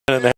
And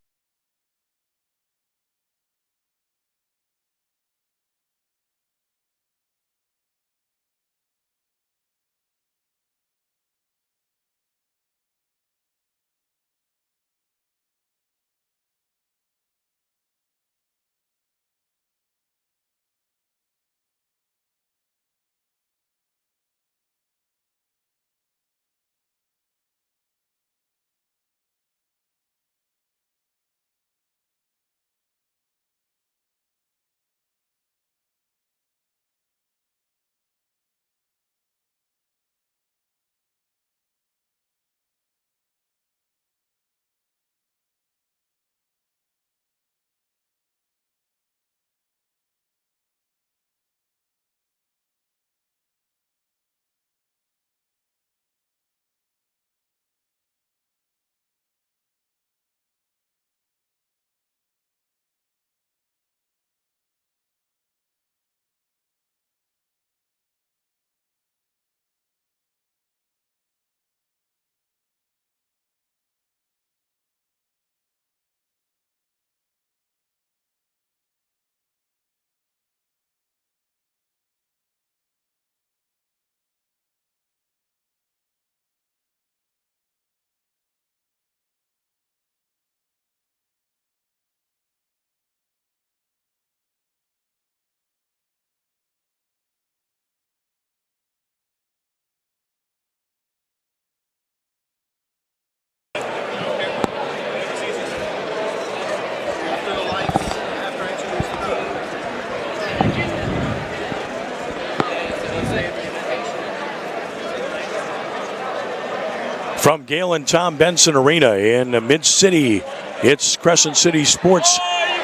from Gale and Tom Benson Arena in Mid-City, it's Crescent City Sports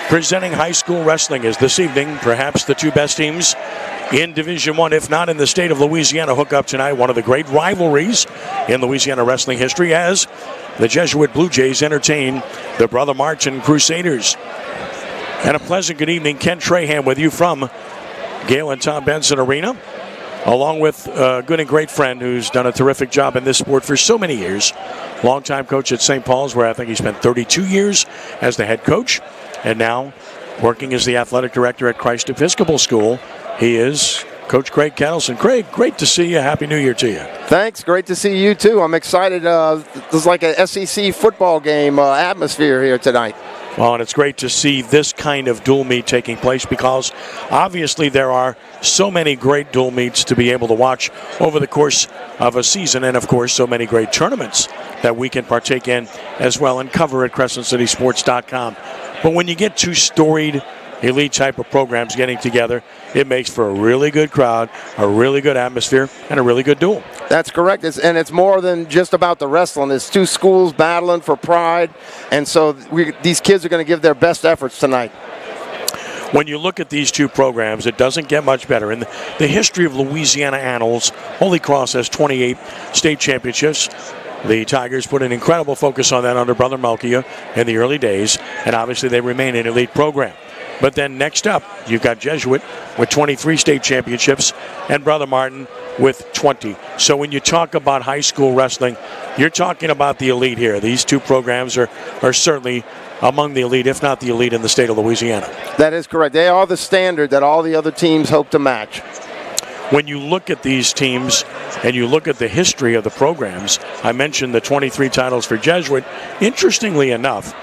presenting high school wrestling as this evening perhaps the two best teams in Division I, if not in the state of Louisiana, hook up tonight. One of the great rivalries in Louisiana wrestling history as the Jesuit Blue Jays entertain the Brother Martin Crusaders. And a pleasant good evening. Ken Trahan with you from Gale and Tom Benson Arena, along with a good and great friend who's done a terrific job in this sport for so many years. Longtime coach at St. Paul's, where I think he spent 32 years as the head coach, and now working as the athletic director at Christ Episcopal School. He is Coach Craig Kettleson. Craig, great to see you. Happy New Year to you. Thanks. Great to see you, too. I'm excited. This is like a SEC football game atmosphere here tonight. Well, and it's great to see this kind of dual meet taking place because obviously there are so many great dual meets to be able to watch over the course of a season, and of course so many great tournaments that we can partake in as well and cover at CrescentCitySports.com. But when you get two storied elite type of programs getting together, it makes for a really good crowd, a really good atmosphere, and a really good duel. That's correct. It's more than just about the wrestling. It's two schools battling for pride, and so these kids are going to give their best efforts tonight. When you look at these two programs, it doesn't get much better. In the history of Louisiana annals, Holy Cross has 28 state championships. The Tigers put an incredible focus on that under Brother Malkia in the early days, and obviously they remain an elite program. But then next up, you've got Jesuit with 23 state championships and Brother Martin with 20. So when you talk about high school wrestling, you're talking about the elite here. These two programs are certainly among the elite, if not the elite, in the state of Louisiana. That is correct. They are the standard that all the other teams hope to match. When you look at these teams and you look at the history of the programs, I mentioned the 23 titles for Jesuit. Interestingly enough,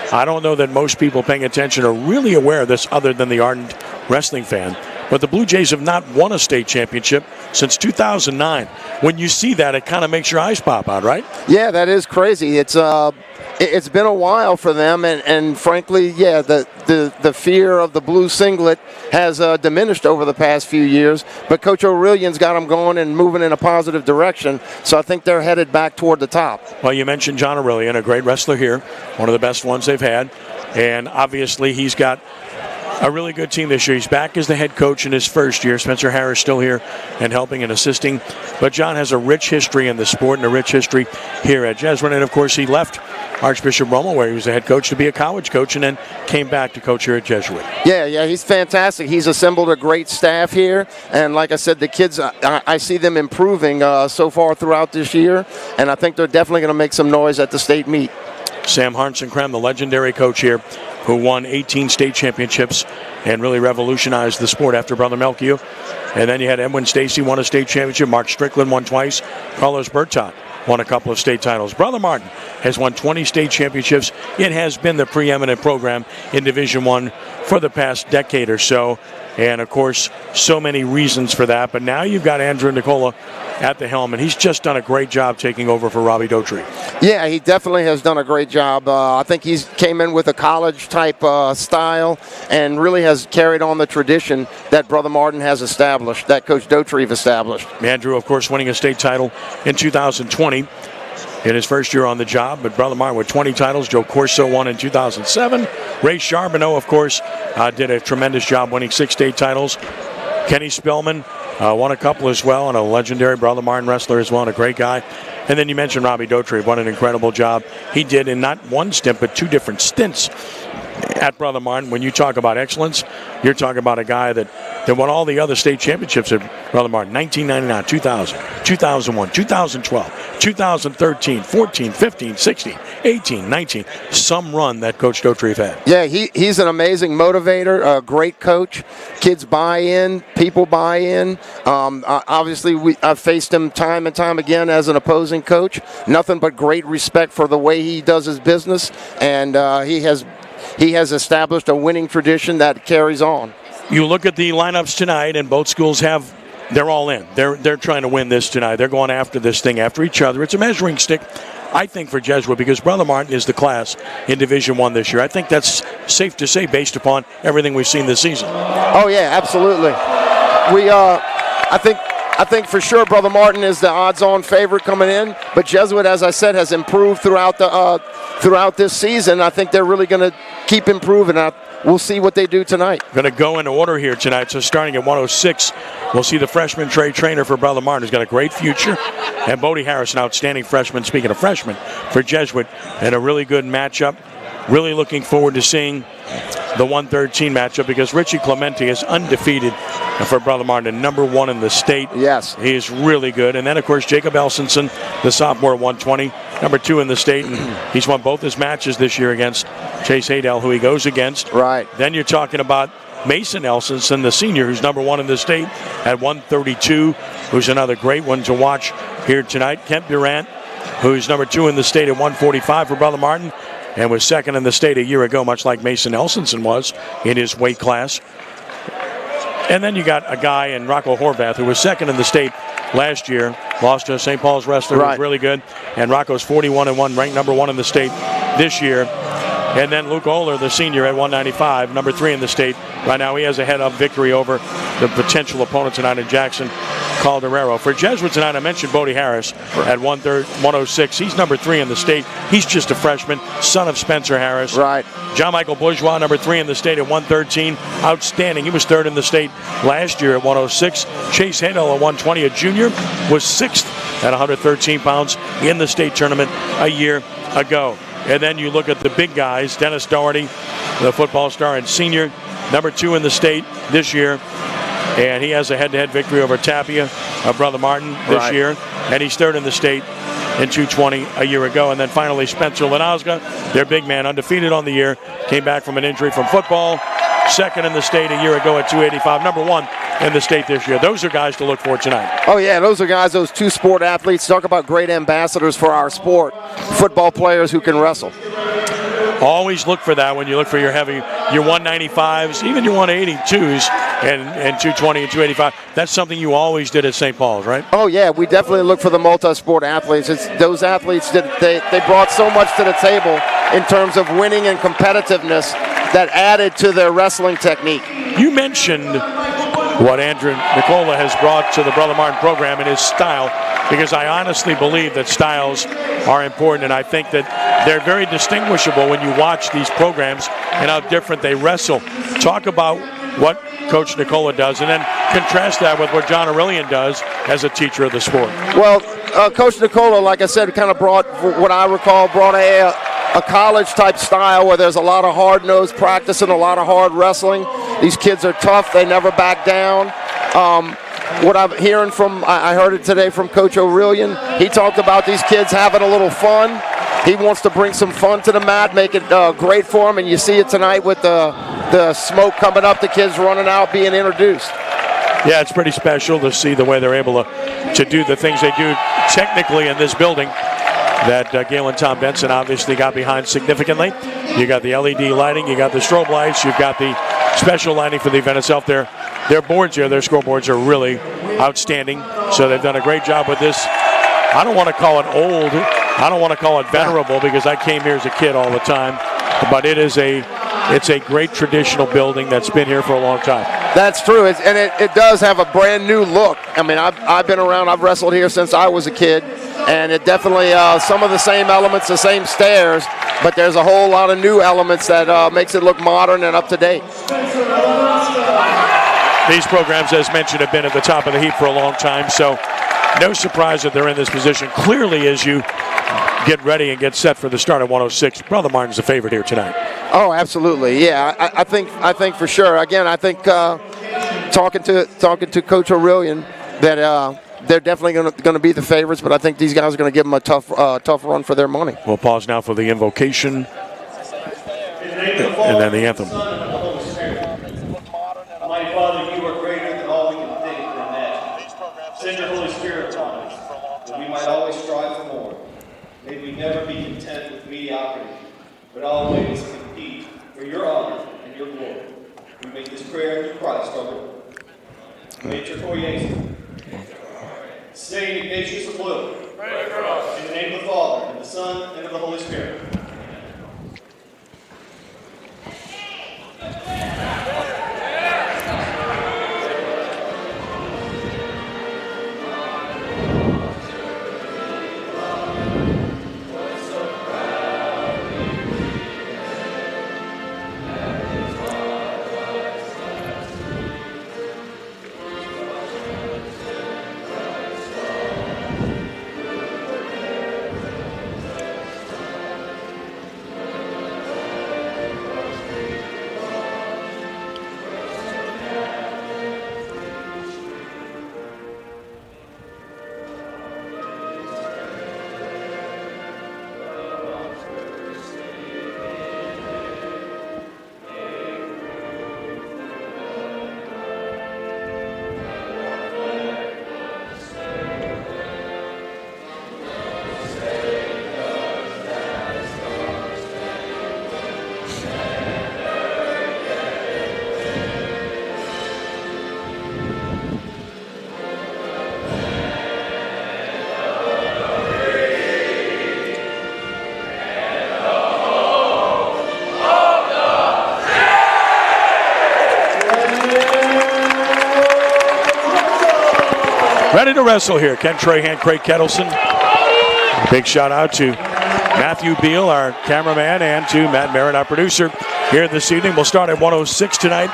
I don't know that most people paying attention are really aware of this other than the ardent wrestling fan. But the Blue Jays have not won a state championship since 2009. When you see that, it kind of makes your eyes pop out, right? Yeah, that is crazy. It's been a while for them, and frankly, yeah, the fear of the blue singlet has diminished over the past few years. But Coach Aurelian's got them going and moving in a positive direction, so I think they're headed back toward the top. Well, you mentioned John Aurelian, a great wrestler here, one of the best ones they've had, and obviously he's got a really good team this year. He's back as the head coach in his first year. Spencer Harris still here and helping and assisting. But John has a rich history in the sport and a rich history here at Jesuit. And, of course, he left Archbishop Rommel, where he was the head coach, to be a college coach, and then came back to coach here at Jesuit. Yeah, he's fantastic. He's assembled a great staff here. And like I said, the kids, I see them improving so far throughout this year. And I think they're definitely going to make some noise at the state meet. Sam Harnson-Krem, the legendary coach here, who won 18 state championships and really revolutionized the sport after Brother Melchior. And then you had Edwin Stacy won a state championship. Mark Strickland won twice. Carlos Bertot won a couple of state titles. Brother Martin has won 20 state championships. It has been the preeminent program in Division I for the past decade or so. And, of course, so many reasons for that. But now you've got Andrew Nicola at the helm, and he's just done a great job taking over for Robbie Daughtry. Yeah, he definitely has done a great job. I think he's came in with a college-type style and really has carried on the tradition that Brother Martin has established, that Coach Daughtry has established. Andrew, of course, winning a state title in 2020. In his first year on the job, but Brother Martin with 20 titles. Joe Corso won in 2007. Ray Charbonneau, of course, did a tremendous job winning 6 state titles. Kenny Spellman won a couple as well, and a legendary Brother Martin wrestler as well, and a great guy. And then you mentioned Robbie Daughtry, what an incredible job he did in not one stint, but 2 different stints at Brother Martin. When you talk about excellence, you're talking about a guy that won all the other state championships at Brother Martin. 1999, 2000, 2001, 2012, 2013, 14, 15, 16, 18, 19. Some run that Coach Daughtry had. Yeah, he's an amazing motivator, a great coach. Kids buy in, people buy in. Obviously, I've faced him time and time again as an opposing coach. Nothing but great respect for the way he does his business, and he has established a winning tradition that carries on. You look at the lineups tonight, and both schools they're all in. They're trying to win this tonight. They're going after this thing after each other. It's a measuring stick, I think, for Jesuit, because Brother Martin is the class in Division I this year. I think that's safe to say based upon everything we've seen this season. Oh yeah, absolutely. I think for sure Brother Martin is the odds-on favorite coming in, but Jesuit, as I said, has improved throughout this season. I think they're really going to keep improving. We'll see what they do tonight. Going to go in order here tonight. So starting at 106, we'll see the freshman Trey Trainer for Brother Martin, who's got a great future, and Bodie Harris, an outstanding freshman, speaking of freshmen, for Jesuit, and a really good matchup. Really looking forward to seeing the 113 matchup, because Richie Clemente is undefeated for Brother Martin, number 1 in the state. Yes. He is really good. And then, of course, Jacob Elsinson, the sophomore, 120, number 2 in the state. And he's won both his matches this year against Chase Haydell, who he goes against. Right. Then you're talking about Mason Elsinson, the senior, who's number 1 in the state at 132, who's another great one to watch here tonight. Kemp Durant, who's number 2 in the state at 145 for Brother Martin, and was 2nd in the state a year ago, much like Mason Elsinson was in his weight class. And then you got a guy in Rocco Horvath, who was 2nd in the state last year, lost to a St. Paul's wrestler, who was really good. And Rocco's 41-1, ranked number 1 in the state this year. And then Luke Oler, the senior, at 195, number 3 in the state. Right now he has a head-up victory over the potential opponent tonight in Jackson Calderero. For Jesuit tonight, I mentioned Bodie Harris at 106. He's number 3 in the state. He's just a freshman, son of Spencer Harris. Right. John Michael Bourgeois, number 3 in the state at 113. Outstanding. He was 3rd in the state last year at 106. Chase Haydell at 120, a junior, was 6th at 113 pounds in the state tournament a year ago. And then you look at the big guys, Dennis Doherty, the football star and senior, number 2 in the state this year. And he has a head-to-head victory over Tapia, Brother Martin, this year. And he's 3rd in the state in 220 a year ago. And then finally Spencer Lanazna, their big man, undefeated on the year, came back from an injury from football, 2nd in the state a year ago at 285, number 1 in the state this year. Those are guys to look for tonight. Oh yeah, those are guys, those 2 sport athletes. Talk about great ambassadors for our sport. Football players who can wrestle. Always look for that when you look for your 195s, even your 182s, and 220 and 285. That's something you always did at St. Paul's, right? Oh yeah, we definitely look for the multi-sport athletes. It's those athletes that they brought so much to the table in terms of winning and competitiveness that added to their wrestling technique. You mentioned what Andrew Nicola has brought to the Brother Martin program in his style, because I honestly believe that styles are important, and I think that they're very distinguishable when you watch these programs and how different they wrestle. Talk about what Coach Nicola does, and then contrast that with what John Aurelian does as a teacher of the sport. Well, Coach Nicola, like I said, kind of brought a college-type style where there's a lot of hard-nosed practice and a lot of hard wrestling. These kids are tough. They never back down. What I'm hearing I heard it today from Coach Aurelian. He talked about these kids having a little fun. He wants to bring some fun to the mat, make it great for him, and you see it tonight with the smoke coming up, the kids running out, being introduced. Yeah, it's pretty special to see the way they're able to do the things they do technically in this building that Gail and Tom Benson obviously got behind significantly. You got the LED lighting, you got the strobe lights, you've got the special lighting for the event itself. Their boards here, their scoreboards are really outstanding, so they've done a great job with this. I don't want to call it old, I don't want to call it venerable because I came here as a kid all the time, but it's a great traditional building that's been here for a long time. That's true, and it does have a brand new look. I mean, I've been around, I've wrestled here since I was a kid, and it definitely, some of the same elements, the same stairs, but there's a whole lot of new elements that makes it look modern and up to date. These programs, as mentioned, have been at the top of the heap for a long time, so no surprise that they're in this position. Clearly, as you get ready and get set for the start at 106, Brother Martin's the favorite here tonight. Oh, absolutely, yeah. I think for sure. Again, I think talking to Coach Aurelian that they're definitely going to be the favorites, but I think these guys are going to give them a tough run for their money. We'll pause now for the invocation and then the anthem. Mighty Father, you are greater than all we can think or imagine. Send your Holy Spirit upon us, that we might always strive for more. May we never be content with mediocrity, but always compete for your honor and your glory. We make this prayer through Christ our Lord. Major Jesuit. Saint Ignatius of Loyola. In the name of the Father, and the Son, and of the Holy Spirit. Ready to wrestle here. Ken Trahan, Craig Kettleson. Big shout out to Matthew Beal, our cameraman, and to Matt Merritt, our producer, here this evening. We'll start at 106 tonight.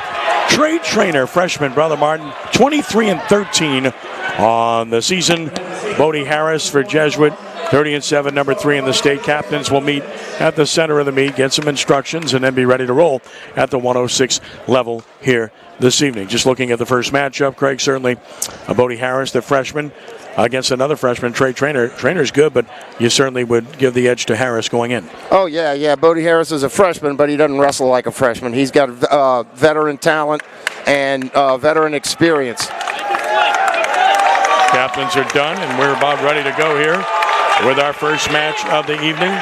Trade trainer, freshman Brother Martin, 23-13 on the season. Bodie Harris for Jesuit, 30-7, number 3 in the state. Captains will meet at the center of the meet, get some instructions, and then be ready to roll at the 106 level here this evening. Just looking at the first matchup, Craig, certainly Bodie Harris, the freshman, against another freshman, Trey Trainer. Trainer's good, but you certainly would give the edge to Harris going in. Oh, yeah. Bodie Harris is a freshman, but he doesn't wrestle like a freshman. He's got veteran talent and veteran experience. Captains are done, and we're about ready to go here with our first match of the evening.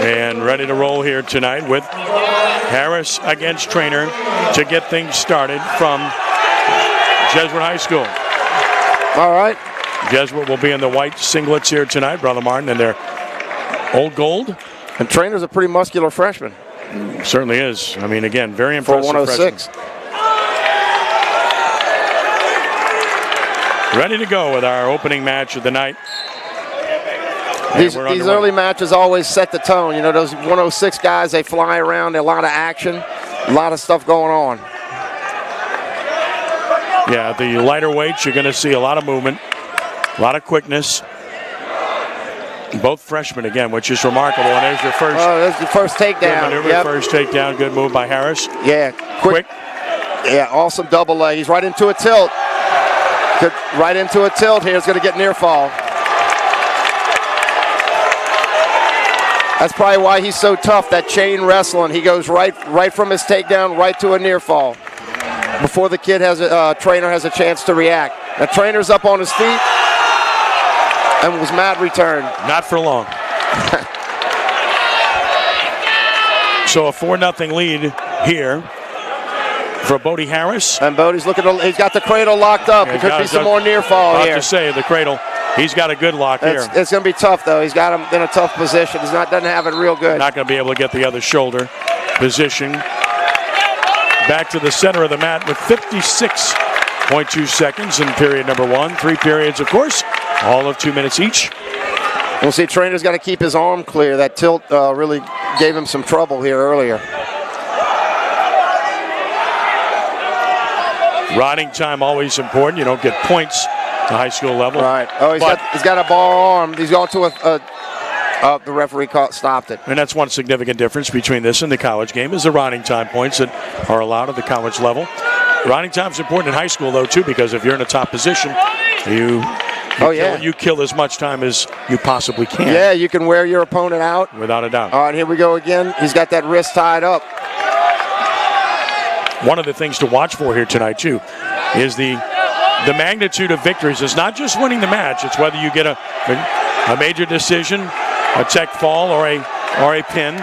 And ready to roll here tonight with Harris against Trainer to get things started from Jesuit High School. All right. Jesuit will be in the white singlets here tonight, Brother Martin, and their old gold. And Trainer's a pretty muscular freshman. Certainly is. I mean, again, very impressive. For 106. Freshman. Ready to go with our opening match of the night. These early matches always set the tone. You know, those 106 guys, they fly around, a lot of action, a lot of stuff going on. Yeah, the lighter weights, you're going to see a lot of movement, a lot of quickness. Both freshmen again, which is remarkable. And there's your first. Oh, there's the first takedown. Maneuver, first takedown. Good move by Harris. Yeah, quick. Yeah, awesome double leg. He's right into a tilt. Right into a tilt here. It's going to get near fall. That's probably why he's so tough, that chain wrestling. He goes right from his takedown right to a near fall before the trainer has a chance to react. The trainer's up on his feet and was mat returned. Not for long. So a 4-0 lead here for Bodie Harris. And Bodie's he's got the cradle locked up. There could be some more near fall here. To say, the cradle, he's got a good lock here. It's going to be tough, though. He's got him in a tough position. Doesn't have it real good. Not going to be able to get the other shoulder position. Back to the center of the mat with 56.2 seconds in period number 1. 3 periods, of course, all of 2 minutes each. We'll see. Trainer's got to keep his arm clear. That tilt really gave him some trouble here earlier. Riding time always important. You don't get points at the high school level. Right. Oh, he's got a bar arm. He's going to the referee stopped it. And that's one significant difference between this and the college game is the riding time points that are allowed at the college level. Riding time is important in high school, though, too, because if you're in a top position, you kill as much time as you possibly can. Yeah, you can wear your opponent out. Without a doubt. All right, here we go again. He's got that wrist tied up. One of the things to watch for here tonight, too, is the magnitude of victories. It's not just winning the match. It's whether you get a major decision, a tech fall, or a pin.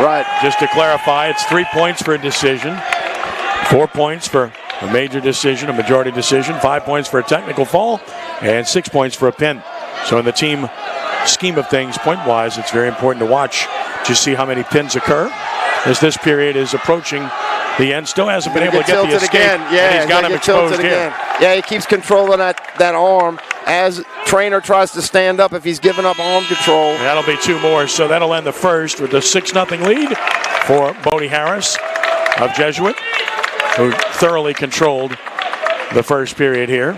Right. Just to clarify, it's 3 points for a decision, 4 points for a major decision, a majority decision, 5 points for a technical fall, and 6 points for a pin. So in the team scheme of things, point-wise, it's very important to watch to see how many pins occur as this period is approaching the end. Still hasn't been able to get the escape. Again. Yeah, he's got him exposed here. Yeah, he keeps controlling that arm as trainer tries to stand up if he's giving up arm control. And that'll be 2 more, so that'll end the first with a 6-0 lead for Bodie Harris of Jesuit, who thoroughly controlled the first period here.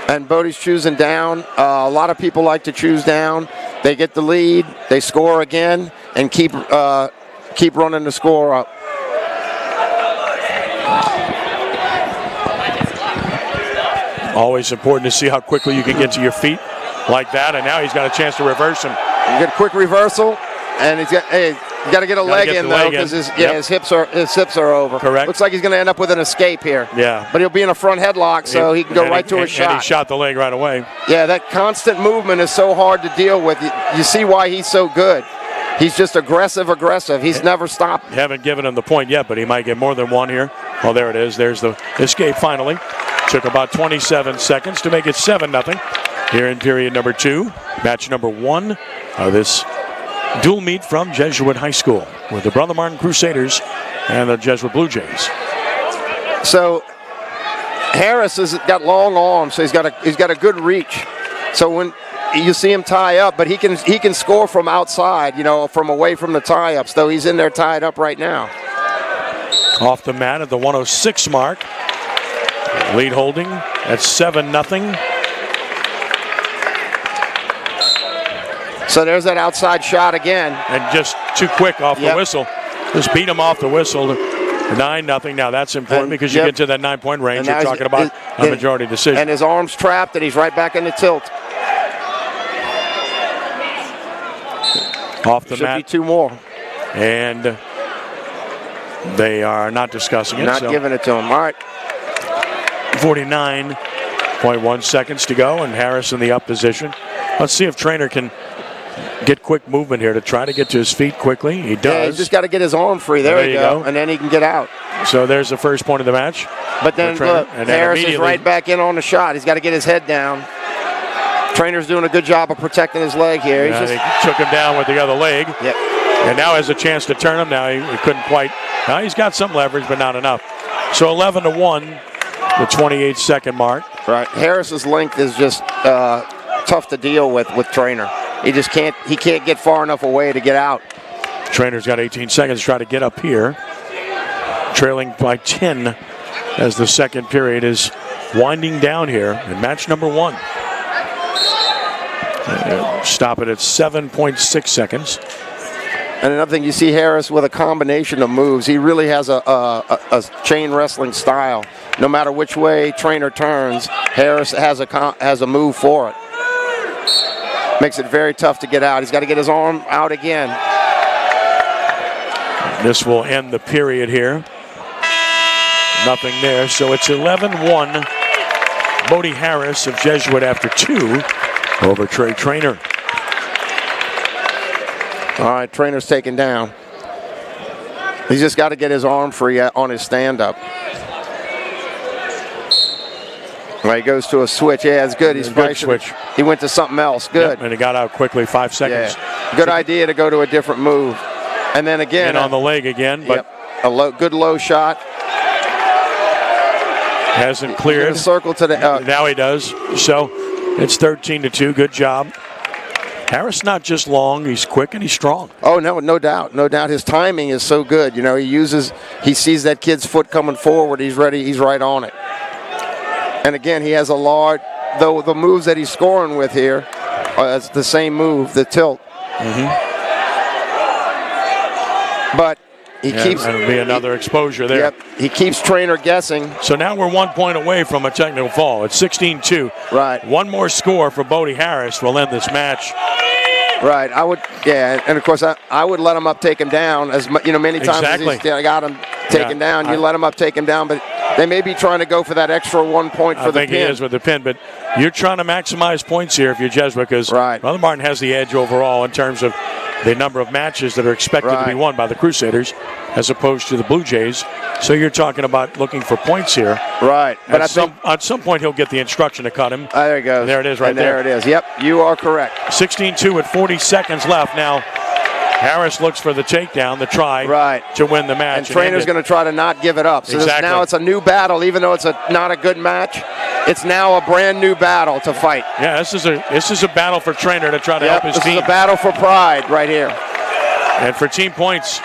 And Bodie's choosing down. A lot of people like to choose down. They get the lead, they score again, and keep running the score up. Always important to see how quickly you can get to your feet like that, and now he's got a chance to reverse him. You get a quick reversal, and he's got to get a leg in though, because his hips are over. Correct. Looks like he's going to end up with an escape here. Yeah. But he'll be in a front headlock, so he can go right to his shot. And he shot the leg right away. Yeah, that constant movement is so hard to deal with. You see why he's so good. He's just aggressive. He's never stopped. Haven't given him the point yet, but he might get more than one here. Oh, there it is. There's the escape finally. Took about 27 seconds to make it 7-0 here in period number 2. Match number 1 of this dual meet from Jesuit High School with the Brother Martin Crusaders and the Jesuit Blue Jays. So Harris has got long arms, so he's got a good reach. So when you see him tie up, but he can score from outside, from away from the tie-ups, though he's in there tied up right now. Off the mat at the 106 mark. Lead holding at 7-0. So there's that outside shot again. And just too quick off the whistle. Just beat him off the whistle. 9-0. Now that's important because you get to that 9-point range. You're talking about a majority decision. And his arm's trapped, and he's right back in the tilt. Off the mat. Should be 2 more. And they are not discussing it. Not giving it to him. All right. 49.1 seconds to go, and Harris in the up position. Let's see if Trainer can get quick movement here to try to get to his feet quickly. He does. Yeah, he's just got to get his arm free. There you go. And then he can get out. So there's the first point of the match. But then look, Harris is right back in on the shot. He's got to get his head down. Trainer's doing a good job of protecting his leg here. He took him down with the other leg. Yep. And now has a chance to turn him. Now he couldn't quite. Now he's got some leverage, but not enough. So 11-1. The 28-second mark. Right. Harris's length is just tough to deal with Trainer. He just can't get far enough away to get out. Trainer's got 18 seconds to try to get up here. Trailing by 10 as the second period is winding down here in match number 1. Stop it at 7.6 seconds. And another thing, you see Harris with a combination of moves. He really has a chain wrestling style. No matter which way Trainer turns, Harris has a move for it. Makes it very tough to get out. He's got to get his arm out again. This will end the period here. Nothing there, so it's 11-1. Bodie Harris of Jesuit after 2 over Trey Traynor. All right, Trainor's taken down. He's just got to get his arm free on his stand-up. Well, he goes to a switch. Yeah, it's good. He's good switch. He went to something else. Good. Yep, and he got out quickly, 5 seconds. Yeah. Good idea to go to a different move. And then again. And on the leg again. But yep, good low shot. Hasn't cleared. Circle to the. Now he does. So it's 13-2. Good job. Harris not just long, he's quick and he's strong. Oh, no doubt. No doubt. His timing is so good. You know, he sees that kid's foot coming forward. He's ready. He's right on it. And again, he has a large, though the moves that he's scoring with here, it's the same move, the tilt. But he keeps. That'll be another exposure there. Yep. He keeps Traynor guessing. So now we're 1 point away from a technical fall. It's 16-2. Right. One more score for Bodie Harris will end this match. Right. I would. Yeah. And of course, I would let him up, take him down. As many times as he's got him taken down, you let him up, take him down. But they may be trying to go for that extra 1 point for the pin. I think it is with the pin, but you're trying to maximize points here if you're Jesuit, because Brother Martin has the edge overall in terms of the number of matches that are expected to be won by the Crusaders as opposed to the Blue Jays. So you're talking about looking for points here. Right. But at some point he'll get the instruction to cut him. There he goes. There it is right there. There it is. Yep, you are correct. 16-2 with 40 seconds left. Now Harris looks for the takedown, the try to win the match. And Trainor's going to try to not give it up. So now it's a new battle, even though it's not a good match. It's now a brand new battle to fight. Yeah, this is a battle for Traynor to try to help his team. This is a battle for pride right here. And for team points,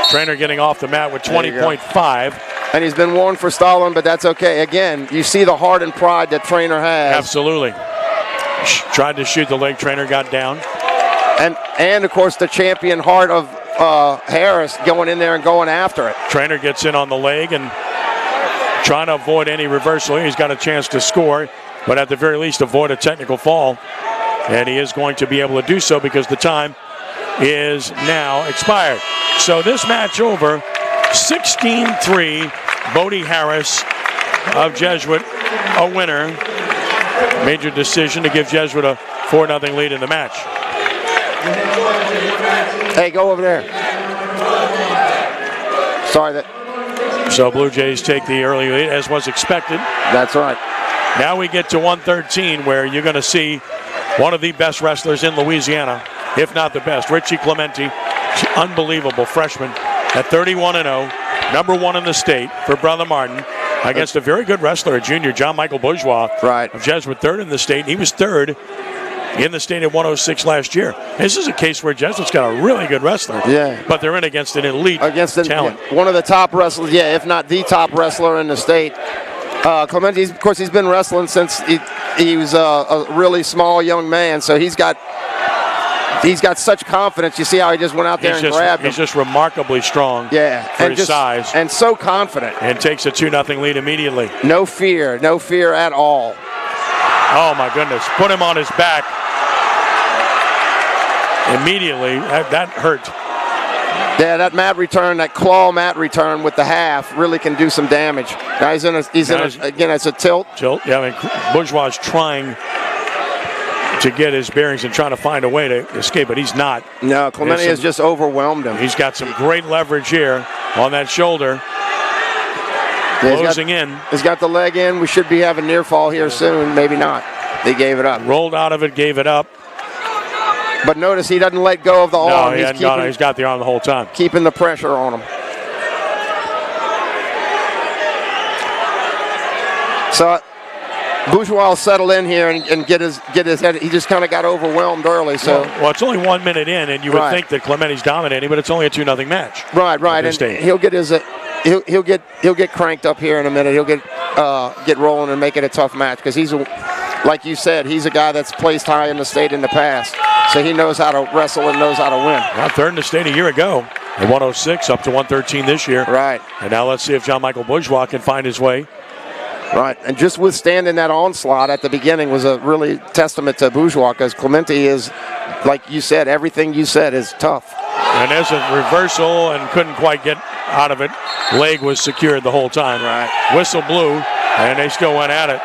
Traynor getting off the mat with 20.5. And he's been warned for stalling, but that's okay. Again, you see the heart and pride that Traynor has. Absolutely. Tried to shoot the leg, Traynor got down. And of course, the champion heart of Harris going in there and going after it. Traynor gets in on the leg and trying to avoid any reversal. He's got a chance to score, but at the very least avoid a technical fall. And he is going to be able to do so because the time is now expired. So this match over, 16-3, Bodie Harris of Jesuit, a winner. Major decision to give Jesuit a 4-0 lead in the match. Hey, go over there. Sorry. So Blue Jays take the early lead, as was expected. That's right. Now we get to 113, where you're going to see one of the best wrestlers in Louisiana, if not the best, Richie Clemente, unbelievable freshman at 31-0, number 1 in the state for Brother Martin, against a very good wrestler, a junior, John Michael Bourgeois of Jesuit, 3rd in the state. He was 3rd in the state at 106 last year. This is a case where Jesuit's got a really good wrestler. Yeah. But they're in against an elite talent. One of the top wrestlers, if not the top wrestler in the state. Clemente, of course, he's been wrestling since he was a really small young man, so he's got such confidence. You see how he just went out there and grabbed him. He's just remarkably strong for his size. And so confident. And takes a 2-0 lead immediately. No fear at all. Oh, my goodness. Put him on his back. Immediately, that hurt. Yeah, that mat return, that claw mat return with the half really can do some damage. Now again, it's a tilt. Yeah, I mean, Bourgeois is trying to get his bearings and trying to find a way to escape, but he's not. No, Clemente has just overwhelmed him. He's got some great leverage here on that shoulder. Closing in. He's got the leg in. We should be having near fall here soon. Maybe not. They gave it up. Rolled out of it, gave it up. But notice he doesn't let go of the arm. He's got the arm the whole time. Keeping the pressure on him. So Bourgeois will settle in here and get his head. He just kind of got overwhelmed early. So well, it's only 1 minute in, and you would think that Clemente's dominating, but it's only a 2-0 match. Right. And he'll get his. He'll get cranked up here in a minute. He'll get rolling and make it a tough match because he's, like you said, he's a guy that's placed high in the state in the past. So he knows how to wrestle and knows how to win. Well, 3rd in the state a year ago. At 106 up to 113 this year. Right. And now let's see if John Michael Bourgeois can find his way. Right. And just withstanding that onslaught at the beginning was a really testament to Bourgeois because Clemente is, like you said, everything you said is tough. And there's a reversal and couldn't quite get out of it. Leg was secured the whole time. Right. Whistle blew, and they still went at it.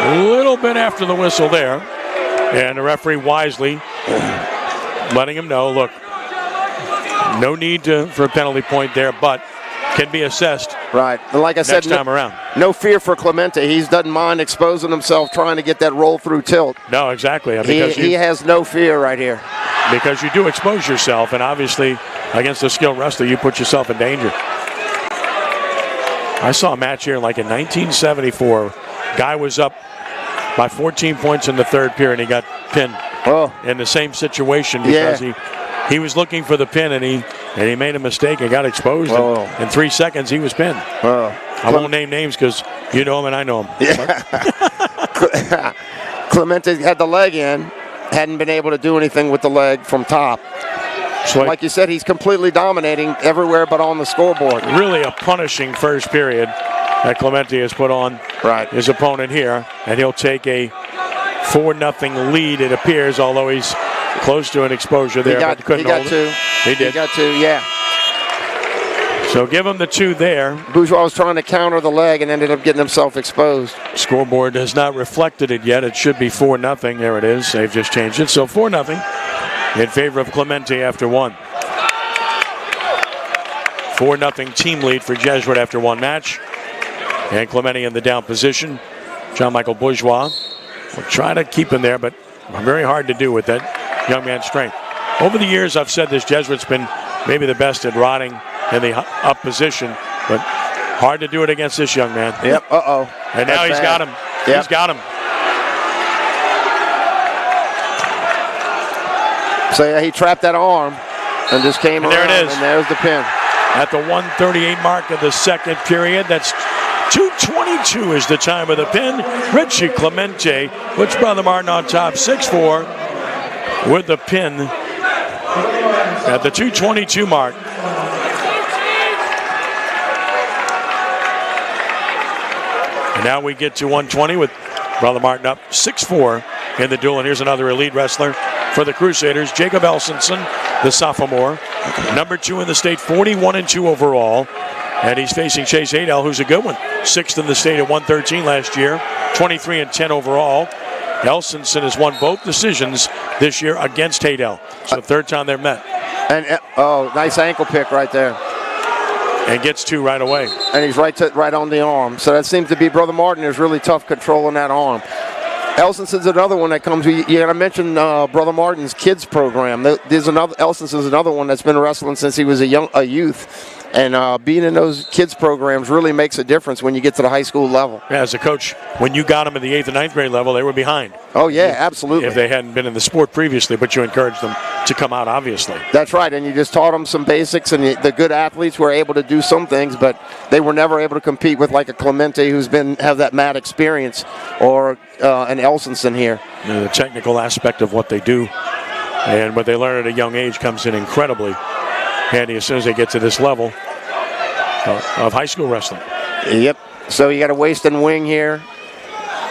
A little bit after the whistle there. And the referee wisely letting him know, look, no need for a penalty point there, but can be assessed. Right. And like I said, next time around. No fear for Clemente. He doesn't mind exposing himself trying to get that roll through tilt. No, exactly. He has no fear right here. Because you do expose yourself, and obviously against a skilled wrestler, you put yourself in danger. I saw a match here like in 1974. Guy was up by 14 points in the third period, and he got pinned in the same situation because he was looking for the pin, and he made a mistake and got exposed. And in 3 seconds, he was pinned. I won't name names because you know him and I know him. Yeah. Clemente had the leg in, hadn't been able to do anything with the leg from top. So like you said, he's completely dominating everywhere but on the scoreboard. Really a punishing first period that Clemente has put on his opponent here, and he'll take a 4-0 lead, it appears, although he's close to an exposure there, but couldn't hold it. He did. He got two, yeah. So give him the 2 there. Bourgeois was trying to counter the leg and ended up getting himself exposed. Scoreboard has not reflected it yet. It should be 4-0. There it is. They've just changed it. So 4-0 in favor of Clemente after 1. 4-0 team lead for Jesuit after 1 match. And Clemente in the down position. John Michael Bourgeois will try to keep him there, but very hard to do with that young man's strength. Over the years, I've said this, Jesuit's been maybe the best at rotting in the up position, but hard to do it against this young man. Yep, And now he's got him. Yep. He's got him. So yeah, he trapped that arm and just came around. There it is. And there's the pin. At the 1:38 mark of the second period, that's 2:22 is the time of the pin. Richie Clemente puts Brother Martin on top, 6-4 with the pin at the 2:22 mark. And now we get to 120 with Brother Martin up 6-4 in the duel. And here's another elite wrestler for the Crusaders, Jacob Elsinson, the sophomore. Number 2 in the state, 41-2 overall. And he's facing Chase Hadel, who's a good one. 6th in the state at 113 last year, 23-10 overall. Elsinson has won both decisions this year against Hadel. So the third time they're met. And nice ankle pick right there. And gets 2 right away. And he's right on the arm. So that seems to be Brother Martin is really tough controlling that arm. Elsinson's another one that comes. You got to mention Brother Martin's kids program. Elsinson's another one that's been wrestling since he was a youth. And being in those kids programs really makes a difference when you get to the high school level. Yeah, as a coach, when you got them at the 8th and 9th grade level, they were behind. Oh, yeah, absolutely. If they hadn't been in the sport previously, but you encouraged them to come out, obviously. That's right, and you just taught them some basics, and the good athletes were able to do some things, but they were never able to compete with like a Clemente who's have that mat experience, or an Elsinson here. The technical aspect of what they do and what they learn at a young age comes in incredibly handy as soon as they get to this level of high school wrestling. Yep. So you got a waist and wing here.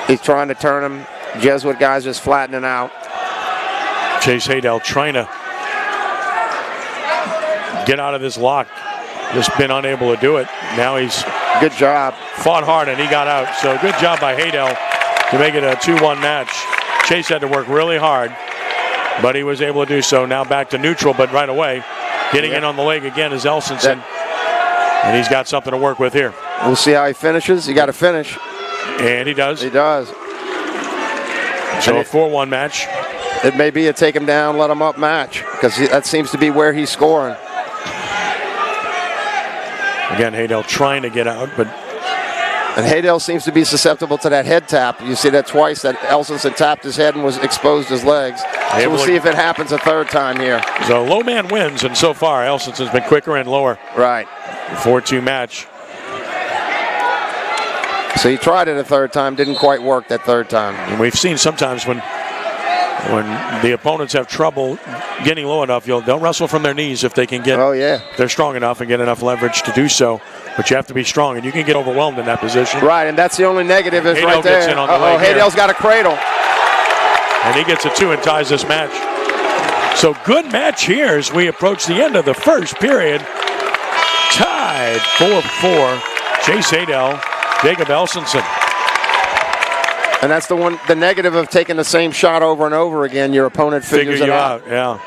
He's trying to turn him. Jesuit guys just flattening out. Chase Hadel trying to get out of this lock. Just been unable to do it. Now he's good job. Fought hard and he got out. So good job by Hadel to make it a 2-1 match. Chase had to work really hard, but he was able to do so. Now back to neutral, but right away getting in on the leg again is Elsinson. And he's got something to work with here. We'll see how he finishes. He got to finish. And he does. He does. So a 4-1 match. It may be a take him down, let him up match, because that seems to be where he's scoring. Again, Hadel trying to get out, but... And Hadel seems to be susceptible to that head tap. You see that twice, that Elsinson tapped his head and was exposed his legs. So we'll see if it happens a third time here. So low man wins, and so far Elsinson's been quicker and lower. Right. 4-2 match. So he tried it a third time, didn't quite work that third time. And we've seen sometimes when the opponents have trouble getting low enough, they'll wrestle from their knees if they can get. Oh, yeah. They're strong enough and get enough leverage to do so. But you have to be strong, and you can get overwhelmed in that position. Right, and that's the only negative is Hadel right there. Gets in on the leg Hadel's got a cradle. And he gets a 2 and ties this match. So good match here as we approach the end of the first period. Tied 4-4. Chase Hadel, Jacob Elsinson. And that's the negative of taking the same shot over and over again. Your opponent figures it out. Yeah.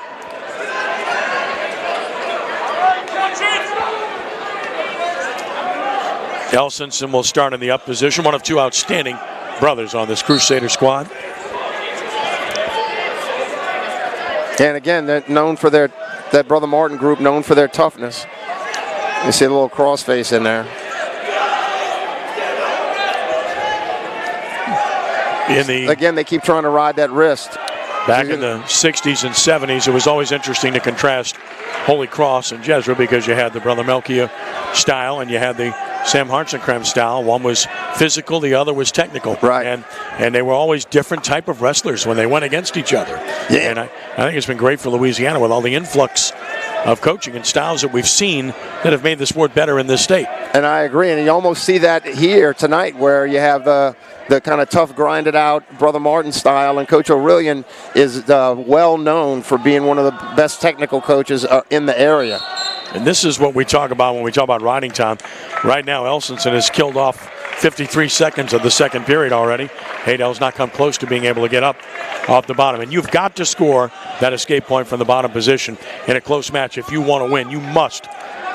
Elsinson will start in the up position. One of two outstanding brothers on this Crusader squad. And again, they're known for that Brother Martin group, known for their toughness. You see a little crossface in there. Again, they keep trying to ride that wrist. Back in the 60s and 70s, it was always interesting to contrast Holy Cross and Jesuit because you had the Brother Melchior style and you had the Sam Hartzenkrem style. One was physical, the other was technical. Right. And they were always different type of wrestlers when they went against each other. Yeah. And I think it's been great for Louisiana with all the influx of coaching and styles that we've seen that have made the sport better in this state. And I agree. And you almost see that here tonight where you have the kind of tough, grinded out Brother Martin style. And Coach Aurelian is well known for being one of the best technical coaches in the area. And this is what we talk about when we talk about riding time. Right now, Elsinson has killed off 53 seconds of the second period already. Hadel's not come close to being able to get up off the bottom. And you've got to score that escape point from the bottom position in a close match. If you want to win, you must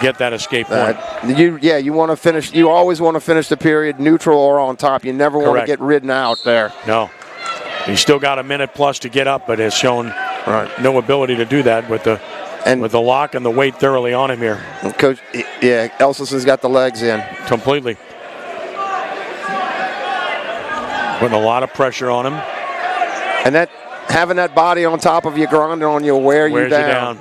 get that escape point. You want to finish. You always want to finish the period neutral or on top. You never want to get ridden out there. No. He's still got a minute plus to get up, but has shown no ability to do that with the lock and the weight thoroughly on him here. Coach, Elsinson's got the legs in. Completely. Putting a lot of pressure on him. And having that body on top of you, grinding on you, wears you down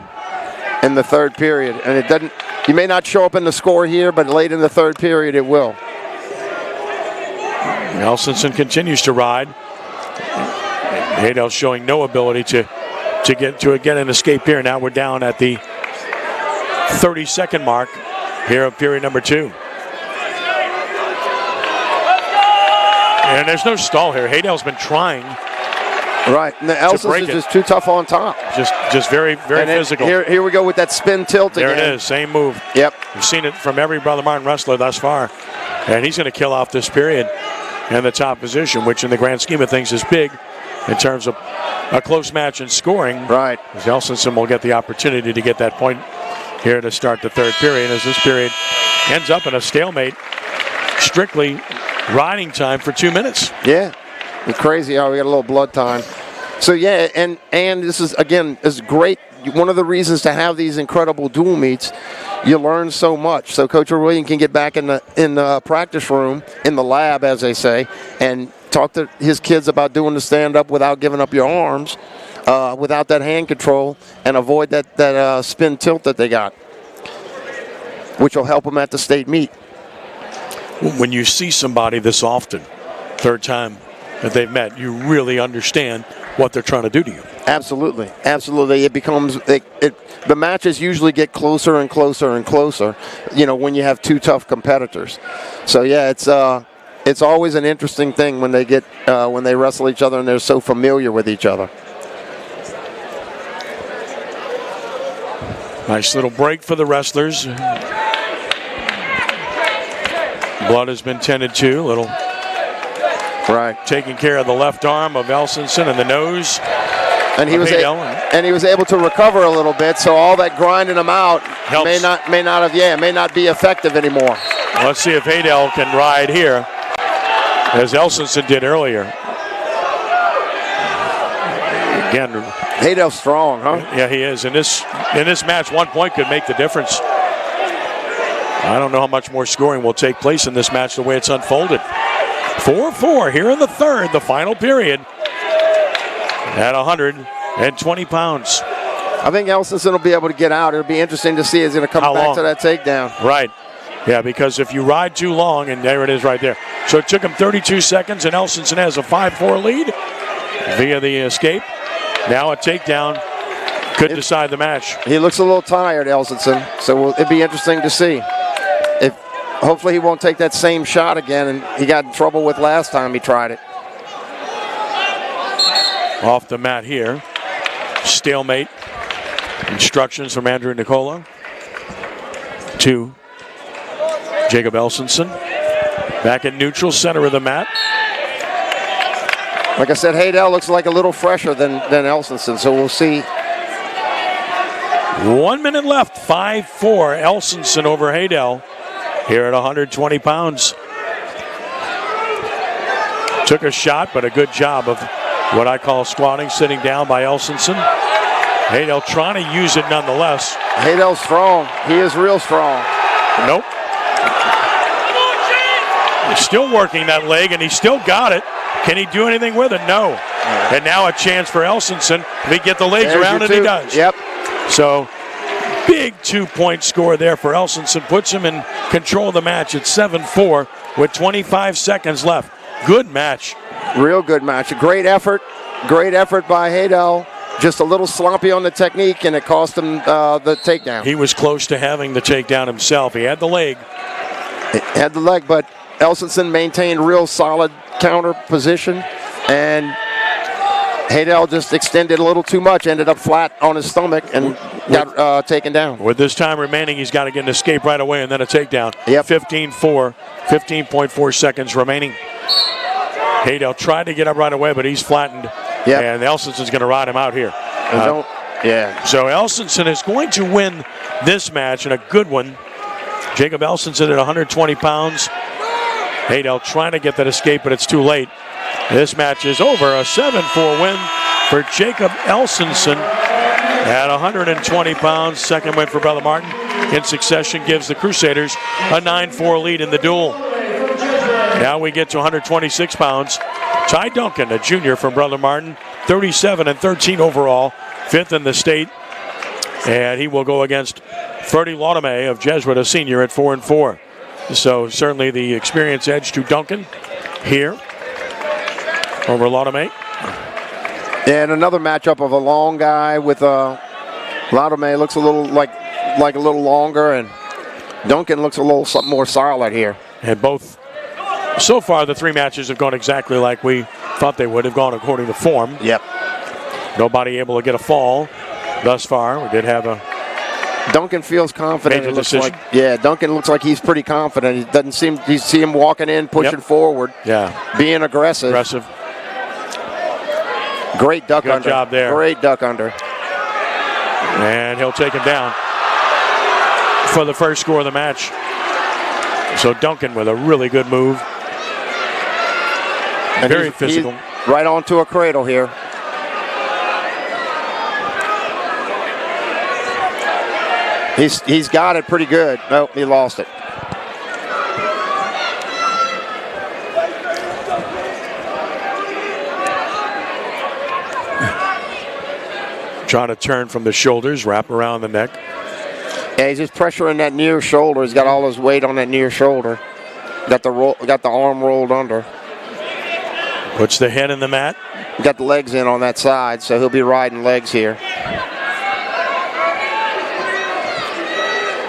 in the third period. And it doesn't. You may not show up in the score here, but late in the third period it will. Elsinson continues to ride. Hadel showing no ability to get an escape here. Now we're down at the 30-second mark here of period number 2. And there's no stall here. Hadel's been trying. Right, and the Elsin is just too tough on top. Just very, very physical. Here we go with that spin tilt again. There it is, same move. Yep. We've seen it from every Brother Martin wrestler thus far. And he's going to kill off this period in the top position, which in the grand scheme of things is big in terms of a close match and scoring. Right. As Elsinson will get the opportunity to get that point here to start the third period, as this period ends up in a stalemate. Strictly riding time for 2 minutes. Yeah. It's crazy how we got a little blood time. So yeah, and this is great. One of the reasons to have these incredible dual meets, you learn so much. So Coach William can get back in the practice room, in the lab, as they say, and talk to his kids about doing the stand-up without giving up your arms, without that hand control, and avoid that spin tilt that they got, which will help them at the state meet. When you see somebody this often, third time that they've met, you really understand what they're trying to do to you. Absolutely. It becomes the matches usually get closer and closer and closer, when you have two tough competitors. So yeah, it's always an interesting thing when they wrestle each other and they're so familiar with each other. Nice little break for the wrestlers. Blood has been tended to, taking care of the left arm of Elsinson and the nose. And he was able to recover a little bit, so all that grinding him out may not be effective anymore. Let's see if Hadel can ride here, as Elsinson did earlier. Again, Hadel's strong, huh? Yeah, he is. In this match, 1 point could make the difference. I don't know how much more scoring will take place in this match the way it's unfolded. 4-4 here in the third, the final period, at 120 pounds. I think Elsinson will be able to get out. It'll be interesting to see. Is he going to come back to that takedown? Right. Yeah, because if you ride too long, and there it is right there. So it took him 32 seconds, and Elsinson has a 5-4 lead via the escape. Now a takedown could decide the match. He looks a little tired, Elsinson, so it'd be interesting to see. Hopefully he won't take that same shot again, and he got in trouble with last time he tried it. Off the mat here. Stalemate Instructions from Andrew Nicola to Jacob Elsinson. Back at neutral, center of the mat. Like I said, Haydell looks like a little fresher than Elsinson, so we'll see. 1 minute left, 5-4, Elsinson over Haydell here at 120 pounds. Took a shot, but a good job of what I call squatting, sitting down by Elsinson. Haydell trying to use it nonetheless. Haydell's strong. He is real strong. Nope. He's still working that leg, and he still got it. Can he do anything with it? No. And now a chance for Elsinson. If he get the legs around it, he does. Yep. So, big 2-point score there for Elsinson. Puts him in control of the match at 7-4 with 25 seconds left. Good match. Real good match. A great effort. Great effort by Haydell. Just a little sloppy on the technique, and it cost him the takedown. He was close to having the takedown himself. He had the leg. Had the leg, but Elsinson maintained real solid counter position, and Haydell just extended a little too much, ended up flat on his stomach, and got taken down. With this time remaining, he's got to get an escape right away and then a takedown. Yep. 15-4, 15.4 seconds remaining. Haydell tried to get up right away, but he's flattened. Yep. And Elsinson's going to ride him out here. So Elsinson is going to win this match, and a good one. Jacob Elsinson at 120 pounds. Haydell trying to get that escape, but it's too late. This match is over. A 7-4 win for Jacob Elsinson at 120 pounds. Second win for Brother Martin in succession gives the Crusaders a 9-4 lead in the duel. Now we get to 126 pounds. Ty Duncan, a junior from Brother Martin, 37-13 overall, 5th in the state. And he will go against Freddie Laudame of Jesuit, a senior, at 4-4. So certainly the experience edge to Duncan here over Laudame. And another matchup of a long guy with Laudame looks a little like a little longer, and Duncan looks a little something more solid here. And both, so far the three matches have gone exactly like we thought they would have gone according to form. Yep. Nobody able to get a fall thus far. We did have a Duncan feels confident. major it looks decision. like, Duncan looks like he's pretty confident. He doesn't seem, you see him walking in, pushing forward, being aggressive. Great duck under. Good job there. Great duck under. And he'll take him down for the first score of the match. So Duncan with a really good move. And very physical. He's right onto a cradle here. He's got it pretty good. Nope, he lost it. Trying to turn from the shoulders, wrap around the neck. Yeah, he's just pressuring that near shoulder. He's got all his weight on that near shoulder. Got the arm rolled under. Puts the head in the mat. Got the legs in on that side, so he'll be riding legs here.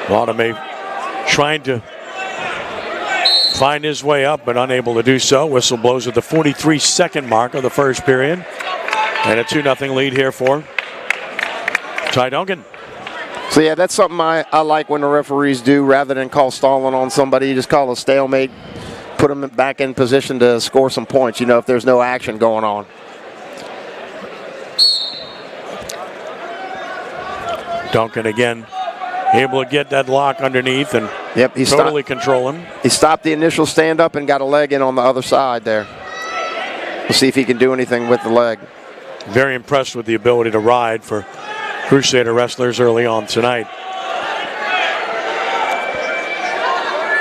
Laudame trying to find his way up, but unable to do so. Whistle blows at the 43-second mark of the first period. And a 2-0 lead here for Ty Duncan. So, yeah, that's something I like when the referees do. Rather than call stalling on somebody, you just call a stalemate, put them back in position to score some points, you know, if there's no action going on. Duncan again able to get that lock underneath and he totally control him. He stopped the initial stand-up and got a leg in on the other side there. We'll see if he can do anything with the leg. Very impressed with the ability to ride for Crusader wrestlers early on tonight.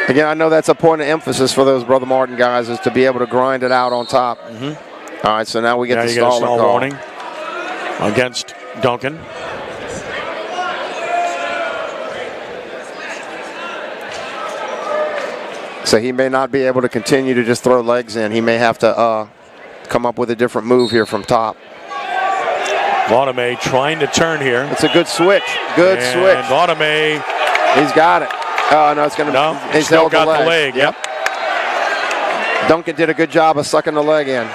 Again, I know that's a point of emphasis for those Brother Martin guys, is to be able to grind it out on top. Mm-hmm. All right, so now we get the stall call warning against Duncan. So he may not be able to continue to just throw legs in. He may have to come up with a different move here from top. Laudame trying to turn here. It's a good switch. Good switch. And Laudame. He's got it. Oh, no, it's going to. No, he's still held got the leg. Yep. Duncan did a good job of sucking the leg in.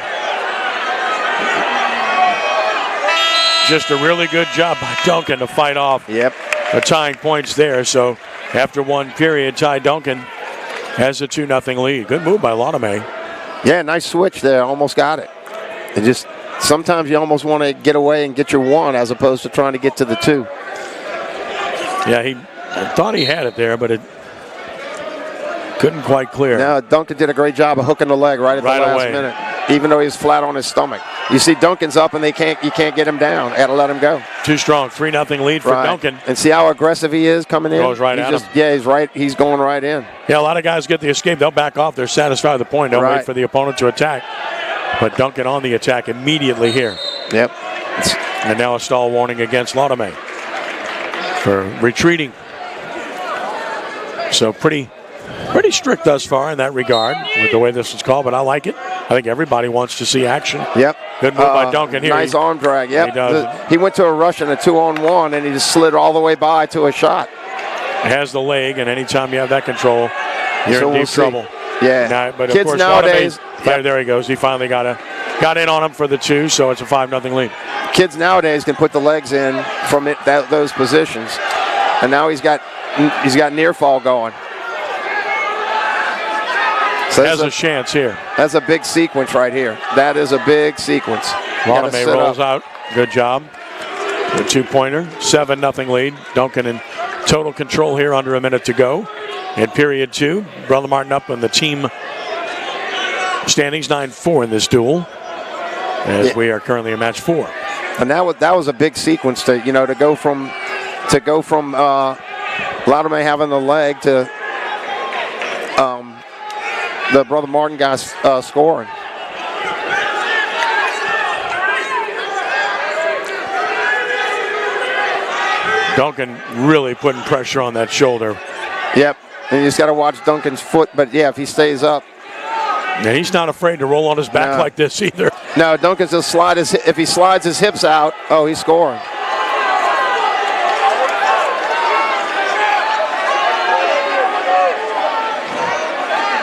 just a really good job by Duncan to fight off Yep. the tying points there. So after one period, Ty Duncan has a 2-0 lead. Good move by Lanazna. Yeah, nice switch there. Almost got it. It just sometimes you almost want to get away and get your one as opposed to trying to get to the two. Yeah, he thought he had it there, but it couldn't quite clear. No, Duncan did a great job of hooking the leg right at the last minute, even though he was flat on his stomach. You see Duncan's up and you can't get him down. Got to let him go. Too strong. 3-0 lead for Duncan. And see how aggressive he is coming in? Goes right at him. Yeah, he's right. He's going right in. Yeah, a lot of guys get the escape. They'll back off. They're satisfied with the point. They'll wait for the opponent to attack. But Duncan on the attack immediately here. Yep. And now a stall warning against Lanazna for retreating. So pretty strict thus far in that regard with the way this is called, but I like it. I think everybody wants to see action. Yep. Good move by Duncan here. Nice arm drag. Yep. He does. He went to a rush and a 2-on-1, and he just slid all the way by to a shot. Has the leg, and anytime you have that control, you're in deep trouble. Yeah. Now, but Kids of course, nowadays. There he goes. He finally got in on him for the 2, so it's a 5-0 lead. Kids nowadays can put the legs in from those positions, and now he's got near fall going. So has a chance here. That's a big sequence right here. That is a big sequence. Lanazna rolls out. Good job. The 2-pointer. 7-0 lead. Duncan in total control here, under a minute to go. In period 2, Brother Martin up in the team standings 9-4 in this duel, as we are currently in match 4. And that was a big sequence to go from Lanazna having the leg to the Brother Martin guys scoring. Duncan really putting pressure on that shoulder. Yep. And you just got to watch Duncan's foot, but yeah, if he stays up. And he's not afraid to roll on his back like this either. No, Duncan's just if he slides his hips out, he's scoring.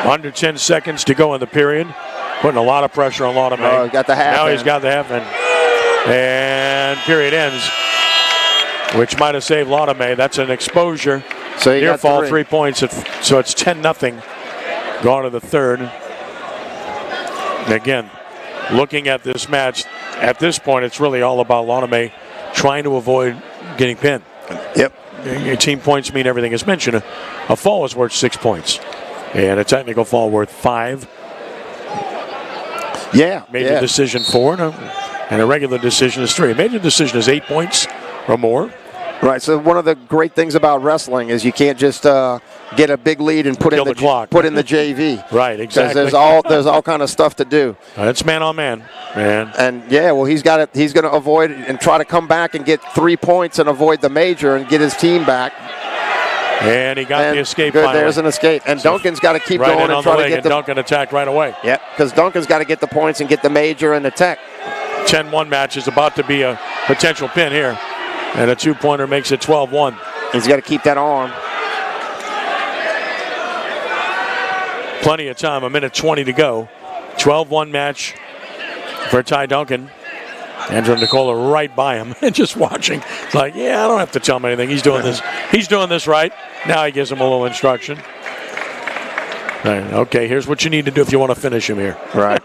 Under 10 seconds to go in the period. Putting a lot of pressure on Lanazna. Got the half. Now he's got the half in. And period ends, which might have saved Lanazna. That's an exposure. So near fall, 3 points. So it's 10-0. Gone to the third. And again, looking at this match, at this point, it's really all about Lanazna trying to avoid getting pinned. Yep. Your team points mean everything. As mentioned, a fall is worth 6 points. And a technical fall worth 5. Yeah. Major decision 4. And a regular decision is 3. A major decision is 8 points or more. Right. So one of the great things about wrestling is you can't just get a big lead and put in the clock. Put in the JV. Right. Exactly. There's all kind of stuff to do. It's man on man, man. And he's got it. He's going to avoid and try to come back and get 3 points and avoid the major and get his team back. And he got the escape. Good, finally. there's an escape. And Duncan's got to keep going and try to get the. Duncan attacked right away. Yep. Because Duncan's got to get the points and get the major and the tech. 10-1 match is about to be a potential pin here. And a 2-pointer makes it 12-1. He's got to keep that arm. Plenty of time, 1:20 to go. 12-1 match for Ty Duncan. Andrew Nicola right by him and just watching. It's like, I don't have to tell him anything. He's doing this. He's doing this right. Now he gives him a little instruction. Right, okay, here's what you need to do if you want to finish him here. Right.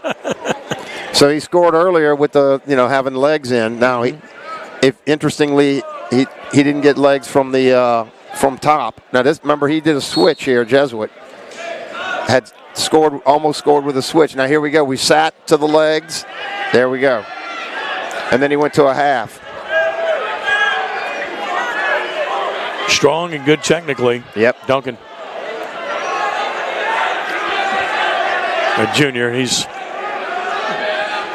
So he scored earlier with the having legs in. Now interestingly, he didn't get legs from the from top. Now remember he did a switch here. Jesuit had almost scored with a switch. Now here we go. We sat to the legs. There we go. And then he went to a half. Strong and good technically. Yep. Duncan. A junior. He's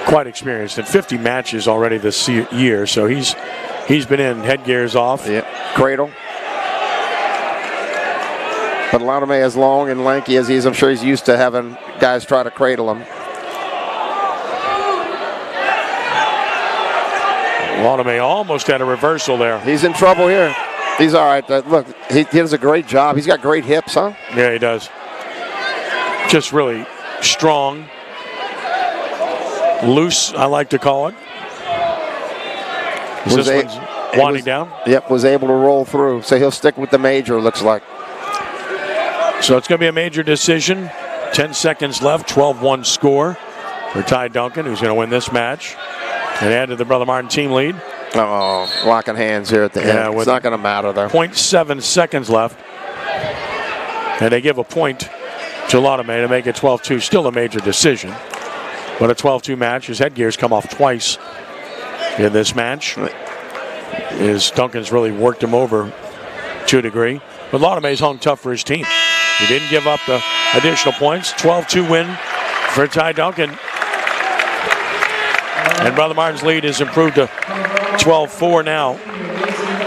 quite experienced in 50 matches already this year, so he's been in headgears off. Yep. Cradle. But Lanazna, as long and lanky as he is, I'm sure he's used to having guys try to cradle him. Lanazna almost had a reversal there. He's in trouble here. He's all right. Look, he does a great job. He's got great hips, huh? Yeah, he does. Just really strong. Loose, I like to call it. Is this one's winding down? Yep, was able to roll through. So he'll stick with the major, looks like. So it's going to be a major decision. 10 seconds left, 12-1 score for Ty Duncan, who's going to win this match and add to the Brother Martin team lead. Oh, locking hands here at the end. It's not going to matter, though. 0.7 seconds left. And they give a point to Lanazna to make it 12-2. Still a major decision. But a 12-2 match. His headgear's come off twice in this match. Duncan's really worked him over to a degree. But Lanazna's hung tough for his team. He didn't give up the additional points. 12-2 win for Ty Duncan. And Brother Martin's lead has improved to 12-4 now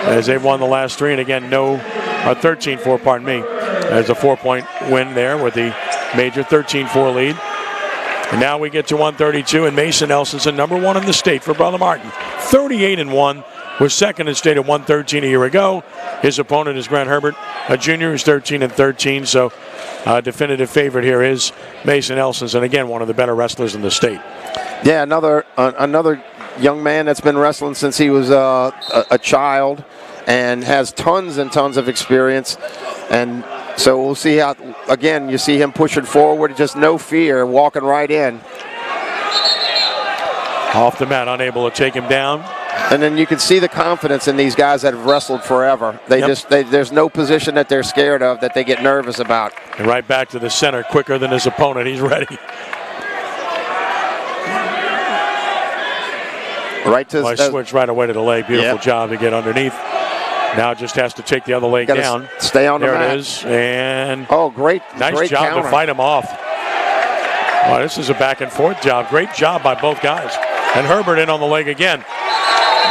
as they've won the last three. And again, 13-4, pardon me, as a 4-point win there with the major 13-4 lead. And now we get to 132, and Mason Elsinson, number one in the state for Brother Martin. 38-1, was second in state at 113 a year ago. His opponent is Grant Herbert, a junior who's 13-13. So definitive favorite here is Mason Elsinson, again, one of the better wrestlers in the state. Yeah, another young man that's been wrestling since he was a child and has tons and tons of experience. And so we'll see how, again, you see him pushing forward, just no fear, walking right in. Off the mat, unable to take him down. And then you can see the confidence in these guys that have wrestled forever. There's no position that they're scared of that they get nervous about. And right back to the center, quicker than his opponent. He's ready. Right to switch right away to the leg. Beautiful job to get underneath. Now just has to take the other leg down. Stay on the mat. There it is. And great job counter. to fight him off. Well, this is a back and forth job. Great job by both guys. And Herbert in on the leg again,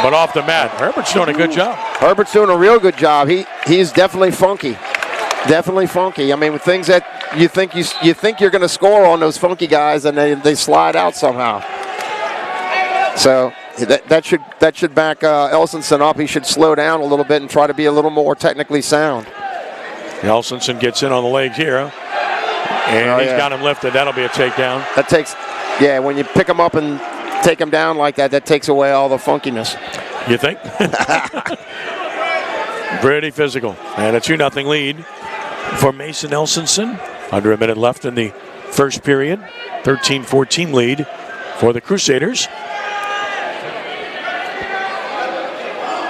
but off the mat. Herbert's doing a good job. Herbert's doing a real good job. He's definitely funky. Definitely funky. I mean, with things that you think you're going to score on those funky guys, and they slide out somehow. So that should back Elsinson up. He should slow down a little bit and try to be a little more technically sound. Elsinson gets in on the leg here, and he's got him lifted. That'll be a takedown. That takes, when you pick him up and take him down like that, that takes away all the funkiness. You think? Pretty physical. And a 2-0 lead for Mason Elsinson. Under a minute left in the first period. 13-14 lead for the Crusaders.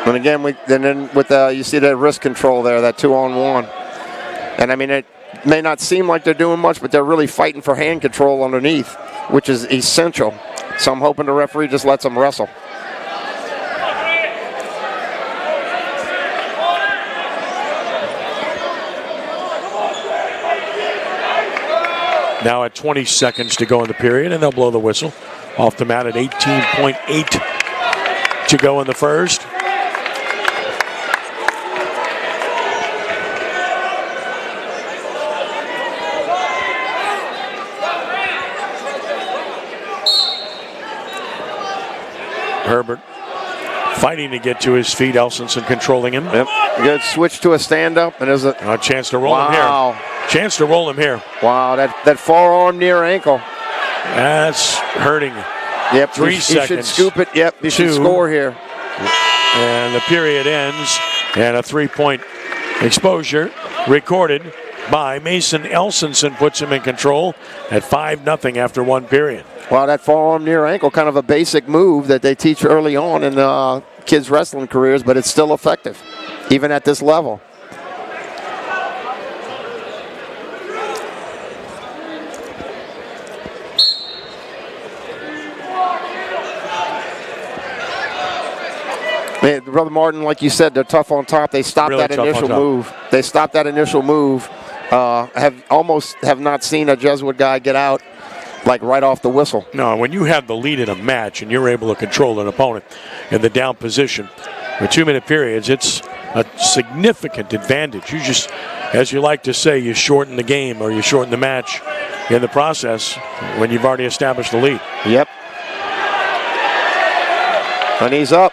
And again, you see that wrist control there, that 2-on-1. And I mean, it may not seem like they're doing much, but they're really fighting for hand control underneath, which is essential. So I'm hoping the referee just lets them wrestle. Now at 20 seconds to go in the period, and they'll blow the whistle. Off the mat at 18.8 to go in the first. Herbert fighting to get to his feet. Elsinson controlling him. Yep. Good switch to a stand-up, and there's a chance to roll him here. Chance to roll him here. Wow, that forearm near ankle. That's hurting. Yep. 3 seconds. He should scoop it. Yep. He should score here. And the period ends, and a 3-point exposure recorded by Mason Elsinson puts him in control at 5-0 after one period. Wow, that forearm near ankle, kind of a basic move that they teach early on in kids' wrestling careers, but it's still effective, even at this level. Man, Brother Martin, like you said, they're tough on top. They stopped really that initial move. They stopped that initial move. Have not seen a Jesuit guy get out like right off the whistle. No, when you have the lead in a match and you're able to control an opponent in the down position with 2-minute periods, it's a significant advantage. You just, as you like to say, you shorten the game or you shorten the match in the process when you've already established the lead. Yep. And he's up.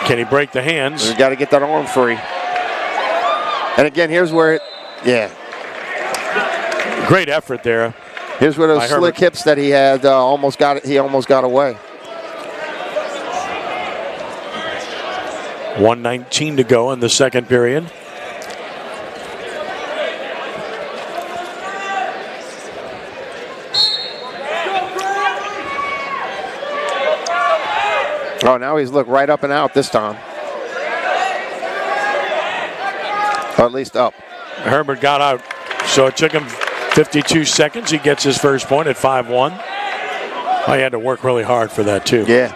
Can he break the hands? He's got to get that arm free. And again, here's where great effort there. Here's where those slick hips that he had almost got away. 1:19 to go in the second period. Oh, now he's looked right up and out this time. Or at least up. Herbert got out, so it took him 52 seconds. He gets his first point at 5-1. Oh, he had to work really hard for that, too. Yeah.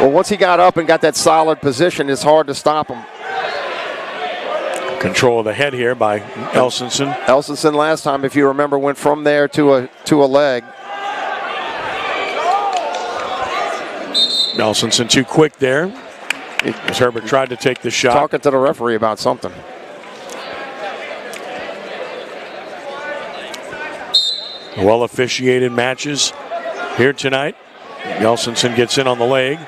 Well, once he got up and got that solid position, it's hard to stop him. Control of the head here by Elsinson. Elsinson last time, if you remember, went from there to a leg. Elsinson too quick there, as Herbert tried to take the shot. Talking to the referee about something. Well officiated matches here tonight. Elsinson gets in on the leg.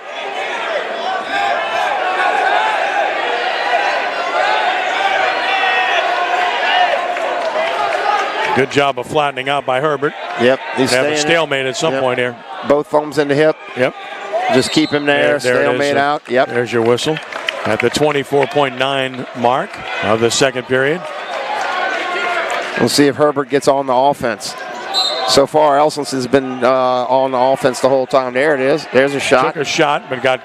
Good job of flattening out by Herbert. Yep. He's have a stalemate at some point here. Both thumbs in the hip. Yep. Just keep him there, stalemate out. Yep. There's your whistle. At the 24.9 mark of the second period. We'll see if Herbert gets on the offense. So far, Elsinson's been on the offense the whole time. There it is. There's a shot. Took a shot, but got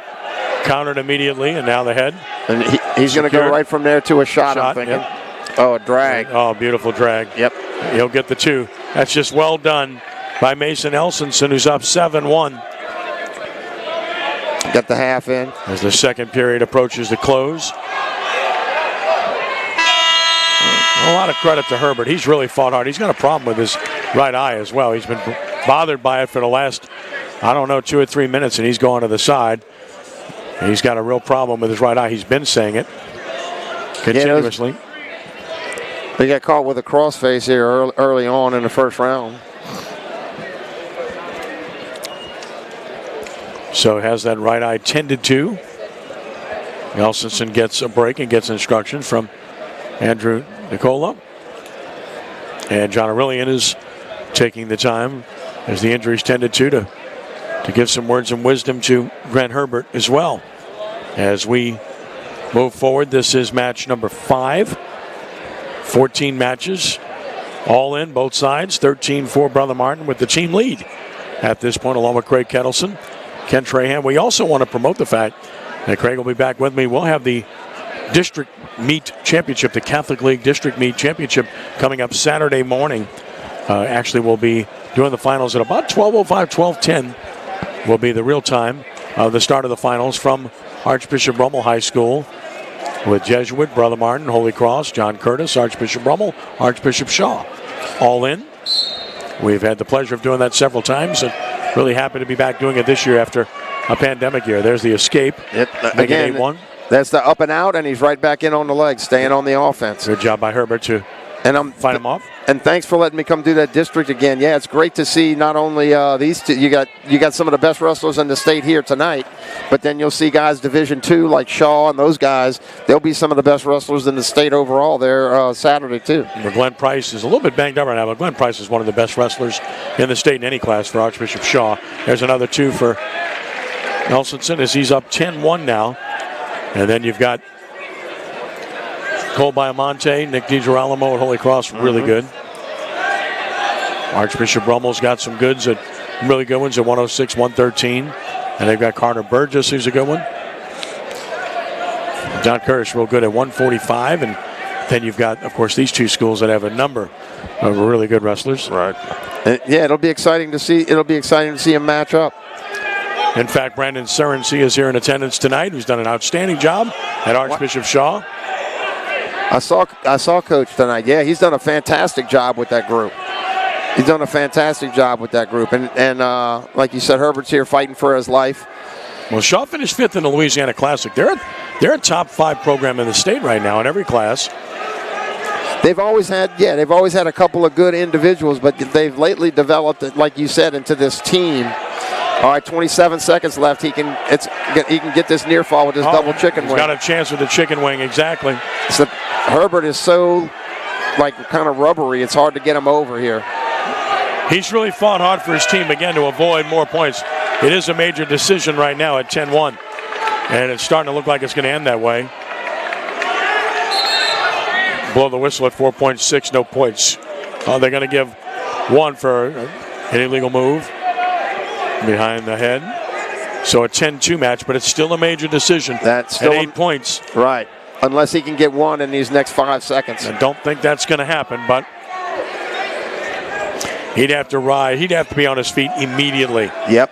countered immediately, and now the head. And he's going to go right from there to a shot, I'm thinking. Yep. Oh, a drag. Oh, beautiful drag. Yep. He'll get the two. That's just well done by Mason Elsinson, who's up 7-1. Got the half in. As the second period approaches the close. A lot of credit to Herbert. He's really fought hard. He's got a problem with his right eye as well. He's been bothered by it for the last, 2 or 3 minutes, and he's going to the side. He's got a real problem with his right eye. He's been saying it continuously. They got caught with a crossface here early on in the first round. So has that right eye tended to. Elsinson gets a break and gets instructions from Andrew Nicola. And John Aurelian is taking the time, as the injuries tended to give some words of wisdom to Grant Herbert as well. As we move forward, this is match number 5. 14 matches, all in, both sides. 13 for Brother Martin with the team lead at this point, along with Craig Kettleson, Ken Trahan. We also want to promote the fact that Craig will be back with me. We'll have the District Meet Championship, the Catholic League District Meet Championship, coming up Saturday morning. Actually, we'll be doing the finals at about 12:05, 12:10 will be the real time of the start of the finals from Archbishop Rummel High School, with Jesuit, Brother Martin, Holy Cross, John Curtis, Archbishop Rummel, Archbishop Shaw. All in. We've had the pleasure of doing that several times, and really happy to be back doing it this year after a pandemic year. There's the escape. Again, 8-1. That's the up and out, and he's right back in on the leg, staying on the offense. Good job by Herbert to fight him off. And thanks for letting me come do that district again. Yeah, it's great to see not only these two. You got some of the best wrestlers in the state here tonight, but then you'll see guys Division II like Shaw and those guys. They'll be some of the best wrestlers in the state overall there Saturday too. Well, Glenn Price is a little bit banged up right now, but Glenn Price is one of the best wrestlers in the state in any class for Archbishop Shaw. There's another 2 for Elsinson as he's up 10-1 now. And then you've got Cole Biamonte, Nick DiGirolamo at Holy Cross, really good. Archbishop Rummel's got some goods, really good ones at 106, 113. And they've got Carter Burgess, who's a good one. John Curtis, real good at 145. And then you've got, of course, these two schools that have a number of really good wrestlers. Right. Yeah, it'll be exciting to see. It'll be exciting to see them match up. In fact, Brandon Serency is here in attendance tonight, who's done an outstanding job at Archbishop Shaw. I saw Coach tonight. Yeah, he's done a fantastic job with that group. He's done a fantastic job with that group. And like you said, Herbert's here fighting for his life. Well, Shaw finished 5th in the Louisiana Classic. They're a top 5 program in the state right now in every class. They've always had a couple of good individuals, but they've lately developed, like you said, into this team. All right, 27 seconds left. He can get this near fall with his double chicken wing. He's got a chance with the chicken wing, exactly. So Herbert is so kind of rubbery. It's hard to get him over here. He's really fought hard for his team again to avoid more points. It is a major decision right now at 10-1. And it's starting to look like it's going to end that way. Blow the whistle at 4.6, no points. They're going to give one for an illegal move behind the head. So a 10-2 match, but it's still a major decision. That's still at 8 points. Right. Unless he can get one in these next 5 seconds. I don't think that's going to happen, but he'd have to ride. He'd have to be on his feet immediately. Yep.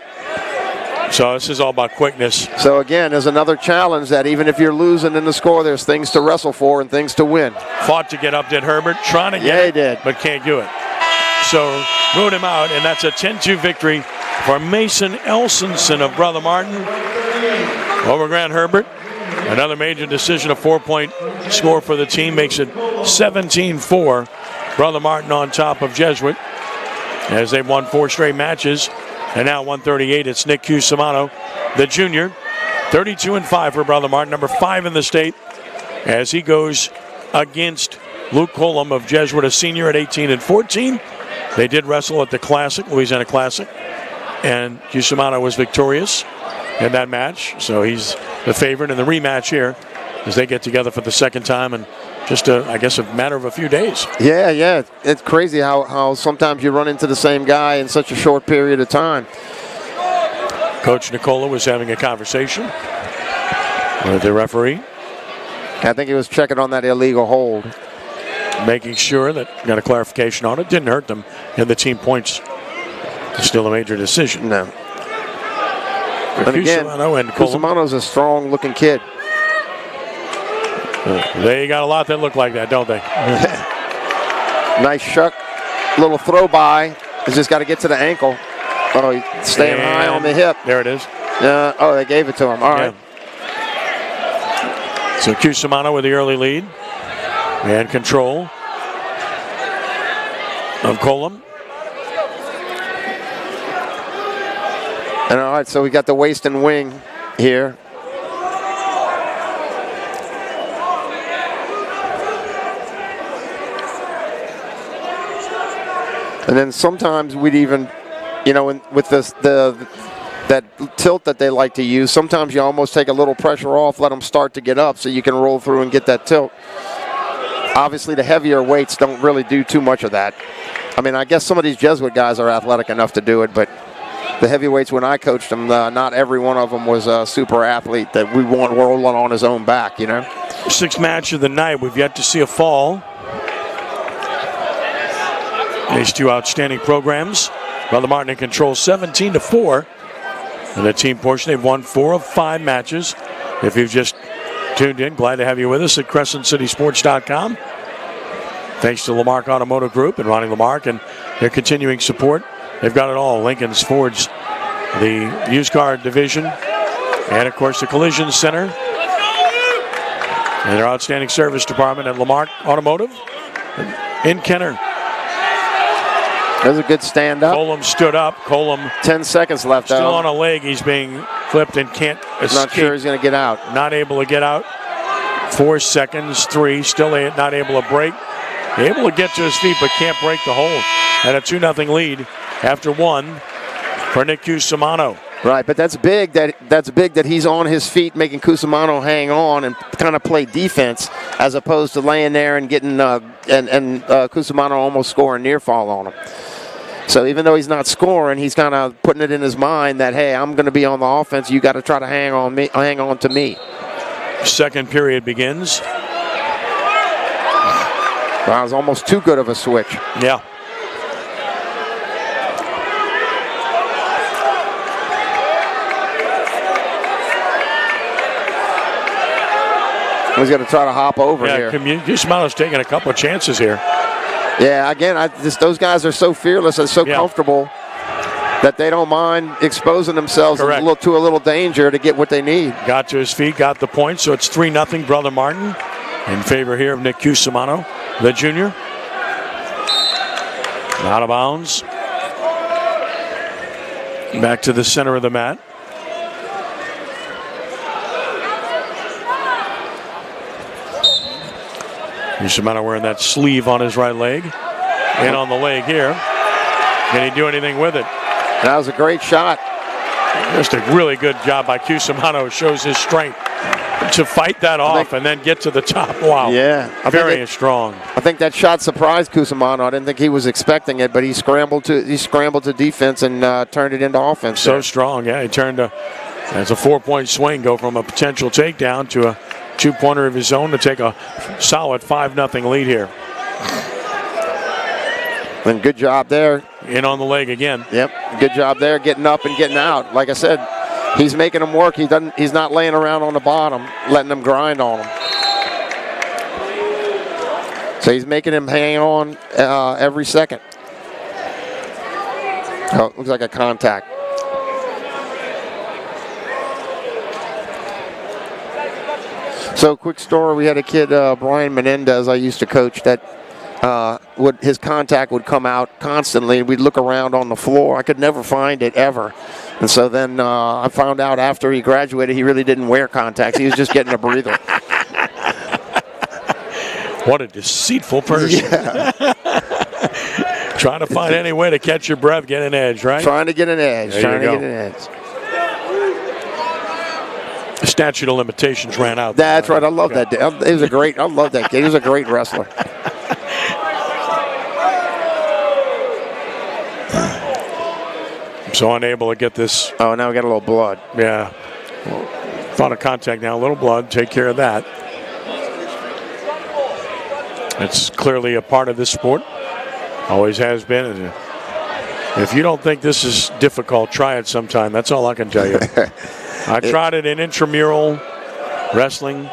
So this is all about quickness. So again, there's another challenge that even if you're losing in the score, there's things to wrestle for and things to win. Fought to get up, did Herbert. Trying to get Yeah, he it, did. but can't do it. So ruled him out, and that's a 10-2 victory for Mason Elsin of Brother Martin over Grant Herbert. Another major decision, a 4-point score for the team, makes it 17-4. Brother Martin on top of Jesuit as they've won 4 straight matches. And now 138, it's Nick Cusimano, the junior. 32-5 for Brother Martin, number 5 in the state, as he goes against Luke Colum of Jesuit, a senior at 18-14. They did wrestle at the Classic, Louisiana Classic, and Cusimano was victorious in that match. So he's the favorite in the rematch here as they get together for the second time in just, I guess, a matter of a few days. Yeah. It's crazy how sometimes you run into the same guy in such a short period of time. Coach Nicola was having a conversation with the referee. I think he was checking on that illegal hold. Making sure that got a clarification on it. Didn't hurt them in the team points. Still a major decision. No. And again, Cusimano's a strong-looking kid. They got a lot that look like that, don't they? Nice shuck. Little throw by. He's just got to get to the ankle. Oh, he's staying high on the hip. There it is. Oh, they gave it to him. All right. So Cusimano with the early lead. And control of Colum. And all right, so we got the waist and wing here. And then sometimes we'd even, with that tilt that they like to use, sometimes you almost take a little pressure off, let them start to get up so you can roll through and get that tilt. Obviously, the heavier weights don't really do too much of that. I mean, I guess some of these Jesuit guys are athletic enough to do it, but the heavyweights, when I coached them, not every one of them was a super athlete that we want rolling on his own back, Sixth match of the night. We've yet to see a fall. These two outstanding programs. Brother Martin in control 17-4. In the team portion, they've won 4 of 5 matches. If you've just tuned in, glad to have you with us at CrescentCitySports.com. Thanks to Lamarck Automotive Group and Ronnie Lamarck and their continuing support. They've got it all. Lincoln's, Ford's, the used car division, and of course the collision center. And their outstanding service department at Lamarck Automotive in Kenner. That was a good stand up. Colum stood up. Colum 10 seconds left out. Still on a leg. He's being flipped and can't escape. Not sure he's going to get out. Not able to get out. 4 seconds, 3. Still not able to break. Able to get to his feet, but can't break the hold. And a 2-0 lead after 1 for Nick Cusimano. Right, but that's big that he's on his feet, making Cusimano hang on and kind of play defense, as opposed to laying there and getting Cusimano almost scoring near fall on him. So even though he's not scoring, he's kind of putting it in his mind that, hey, I'm going to be on the offense. You got to try to hang on to me. Second period begins. That was almost too good of a switch. Yeah. He's going to try to hop over here. Cusimano's taking a couple of chances here. Yeah, again, those guys are so fearless and so comfortable that they don't mind exposing themselves to a little danger to get what they need. Got to his feet, got the point, so it's 3-0 Brother Martin in favor here of Nick Cusimano, the junior. Out of bounds. Back to the center of the mat. Cusimano wearing that sleeve on his right leg. And on the leg here. Can he do anything with it? That was a great shot. Just a really good job by Cusimano. Shows his strength to fight that off and then get to the top. Wow. Yeah. Very strong. I think that shot surprised Cusimano. I didn't think he was expecting it, but he scrambled to defense and turned it into offense. So strong. Yeah, he turned as a 4-point swing, go from a potential takedown to a 2-pointer of his own to take a solid 5-0 lead here. And good job there. In on the leg again. Yep. Good job there, getting up and getting out. Like I said, he's making them work. He's not laying around on the bottom, letting them grind on him. So he's making him hang on every second. Oh, looks like a contact. So quick story, we had a kid, Brian Menendez, I used to coach, that his contact would come out constantly. We'd look around on the floor. I could never find it ever. And so then I found out after he graduated, he really didn't wear contacts. He was just getting a breather. What a deceitful person. Yeah. Trying to find any way to catch your breath, get an edge, right? Trying to get an edge. The statute of limitations ran out. That's right. I love that. I love that kid. He was a great wrestler. So unable to get this. Oh, now we got a little blood. Yeah. Thought of contact now. A little blood. Take care of that. It's clearly a part of this sport. Always has been. And if you don't think this is difficult, try it sometime. That's all I can tell you. I tried it in intramural wrestling,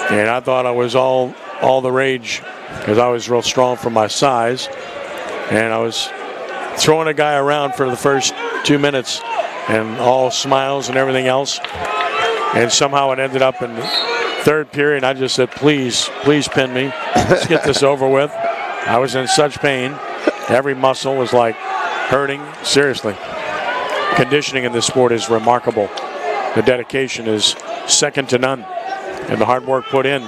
and I thought I was all the rage because I was real strong for my size, and I was throwing a guy around for the first 2 minutes and all smiles and everything else, and somehow it ended up in the third period. I just said, please pin me. Let's get this over with. I was in such pain. Every muscle was like hurting. Seriously. Conditioning in this sport is remarkable. The dedication is second to none. And the hard work put in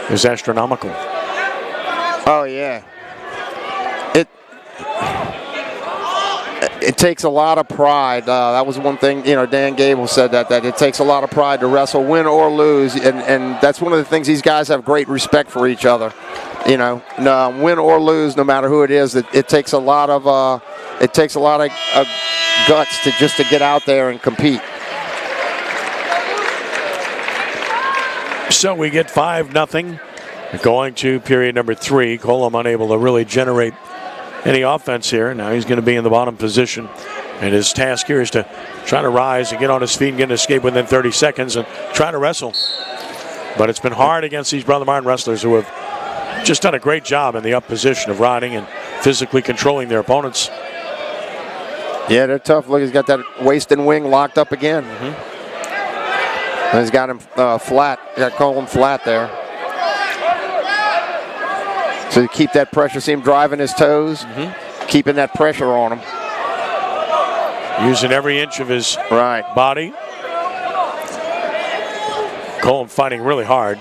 is astronomical. Oh, yeah. It takes a lot of pride. That was one thing, Dan Gable said that it takes a lot of pride to wrestle, win or lose. And that's one of the things, these guys have great respect for each other. Win or lose, no matter who it is, it takes a lot of guts to get out there and compete. So we get 5-0 going to period number 3. Colum unable to really generate any offense here. Now he's going to be in the bottom position, and his task here is to try to rise and get on his feet and get an escape within 30 seconds and try to wrestle. But it's been hard against these Brother Martin wrestlers who have just done a great job in the up position of riding and physically controlling their opponents. Yeah, they're tough. Look, he's got that waist and wing locked up again. And he's got him flat. Got Colum flat there. So to keep that pressure, see him driving his toes, keeping that pressure on him. Using every inch of his body. Colum fighting really hard.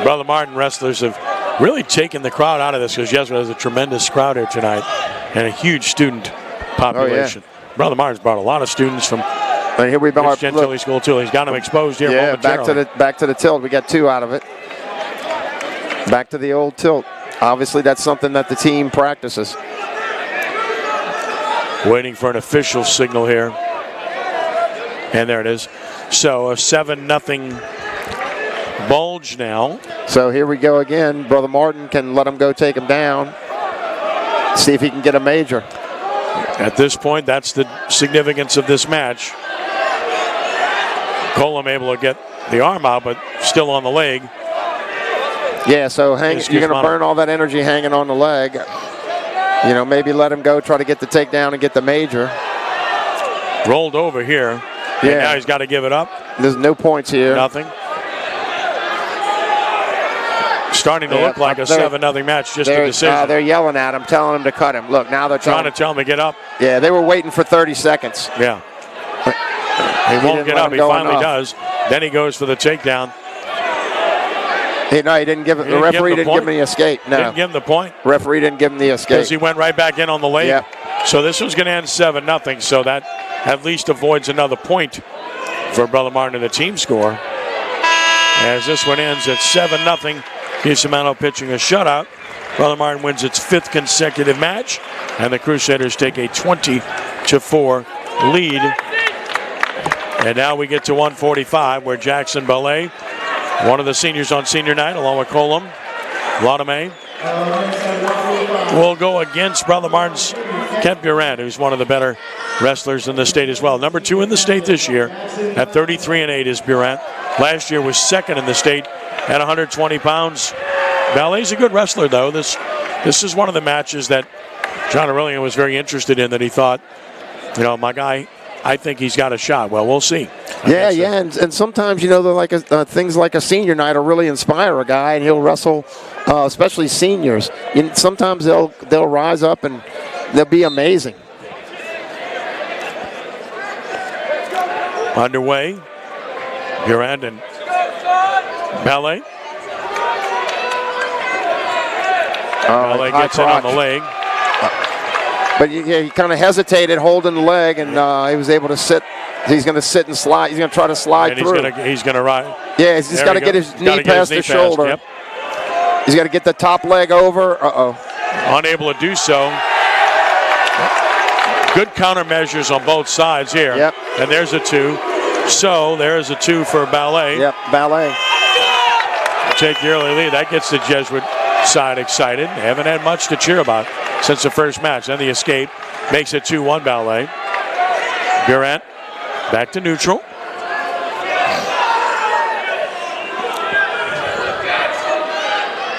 Brother Martin wrestlers have really taken the crowd out of this because Jesuit has a tremendous crowd here tonight and a huge student population. Oh, yeah. Brother Martin's brought a lot of students from here we are. Gentilly School too. He's got them exposed here. Yeah, back to the tilt. We got 2 out of it. Back to the old tilt. Obviously, that's something that the team practices. Waiting for an official signal here. And there it is. So a 7-0 bulge now. So here we go again. Brother Martin can let him go take him down. See if he can get a major. At this point, that's the significance of this match. Colum able to get the arm out, but still on the leg. Yeah, so you're going to burn all that energy hanging on the leg. Maybe let him go, try to get the takedown and get the major. Rolled over here. Yeah. And now he's got to give it up. There's no points here. Nothing. Starting to look like a 7-0 match, just a decision. They're yelling at him, telling him to cut him. Look, now they're trying to tell him to get up. Yeah, they were waiting for 30 seconds. Yeah. He won't get up. He finally does. Then he goes for the takedown. He didn't give it. The referee didn't give him the escape. No. Didn't give him the point. Referee didn't give him the escape. Because he went right back in on the leg. Yep. So this one's going to end 7-0, so that at least avoids another point for Brother Martin in the team score. As this one ends at 7-0, Cusimano pitching a shutout. Brother Martin wins its 5th consecutive match, and the Crusaders take a 20-4 lead. And now we get to 145, where Jackson Ballet, one of the seniors on senior night, along with Colum, Lanazna, will go against Brother Martin's Kemp Durant, who's one of the better wrestlers in the state as well. Number 2 in the state this year at 33-8 is Durant. Last year was 2nd in the state at 120 pounds. Ballet's a good wrestler, though. This is one of the matches that John Aurelian was very interested in, that he thought, you know, my guy, I think he's got a shot. Well, we'll see. Yeah, and sometimes, you know, they're like things like a senior night will really inspire a guy, and he'll wrestle, especially seniors. Sometimes they'll rise up and they'll be amazing. Underway, Durant and Ballet. Ballet gets in on the leg. But he kind of hesitated holding the leg, and he was able to sit. He's going to sit and slide. He's going to try to slide through. He's going to ride. Yeah, he's just got to get his knee past the shoulder. Yep. He's got to get the top leg over. Unable to do so. Good countermeasures on both sides here. Yep. And there's a 2. So there's a 2 for Ballet. Yep, Ballet. Take the early lead. That gets the Jesuit side excited. They haven't had much to cheer about since the first match. Then the escape makes it 2-1 Ballet. Durant back to neutral.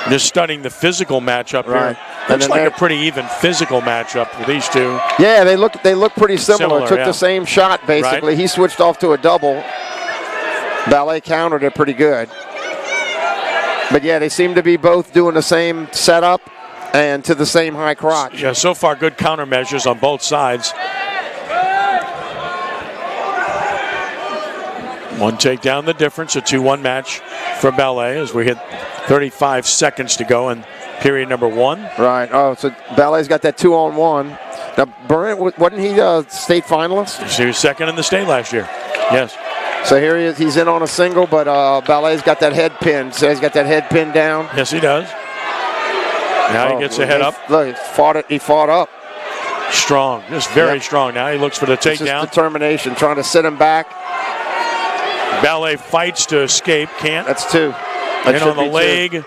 Just studying the physical matchup here. Looks like a pretty even physical matchup for these two. Yeah, they look pretty similar. Took the same shot basically. Right. He switched off to a double. Ballet countered it pretty good. But yeah, they seem to be both doing the same setup and to the same high crotch. Yeah, so far good countermeasures on both sides. One takedown the difference, a 2-1 match for Ballet as we hit 35 seconds to go in period number 1. Right. Oh, so Ballet's got that 2-on-1. Now, Durant, wasn't he a state finalist? He was 2nd in the state last year. Yes. So here he is. He's in on a single, but Ballet's got that head pin. So he's got that head pin down. Yes, he does. Now he gets the head up. Look, he fought up. Strong, just very strong. Now he looks for the takedown. Determination, trying to sit him back. Ballet fights to escape, can't. That's 2. In on the leg.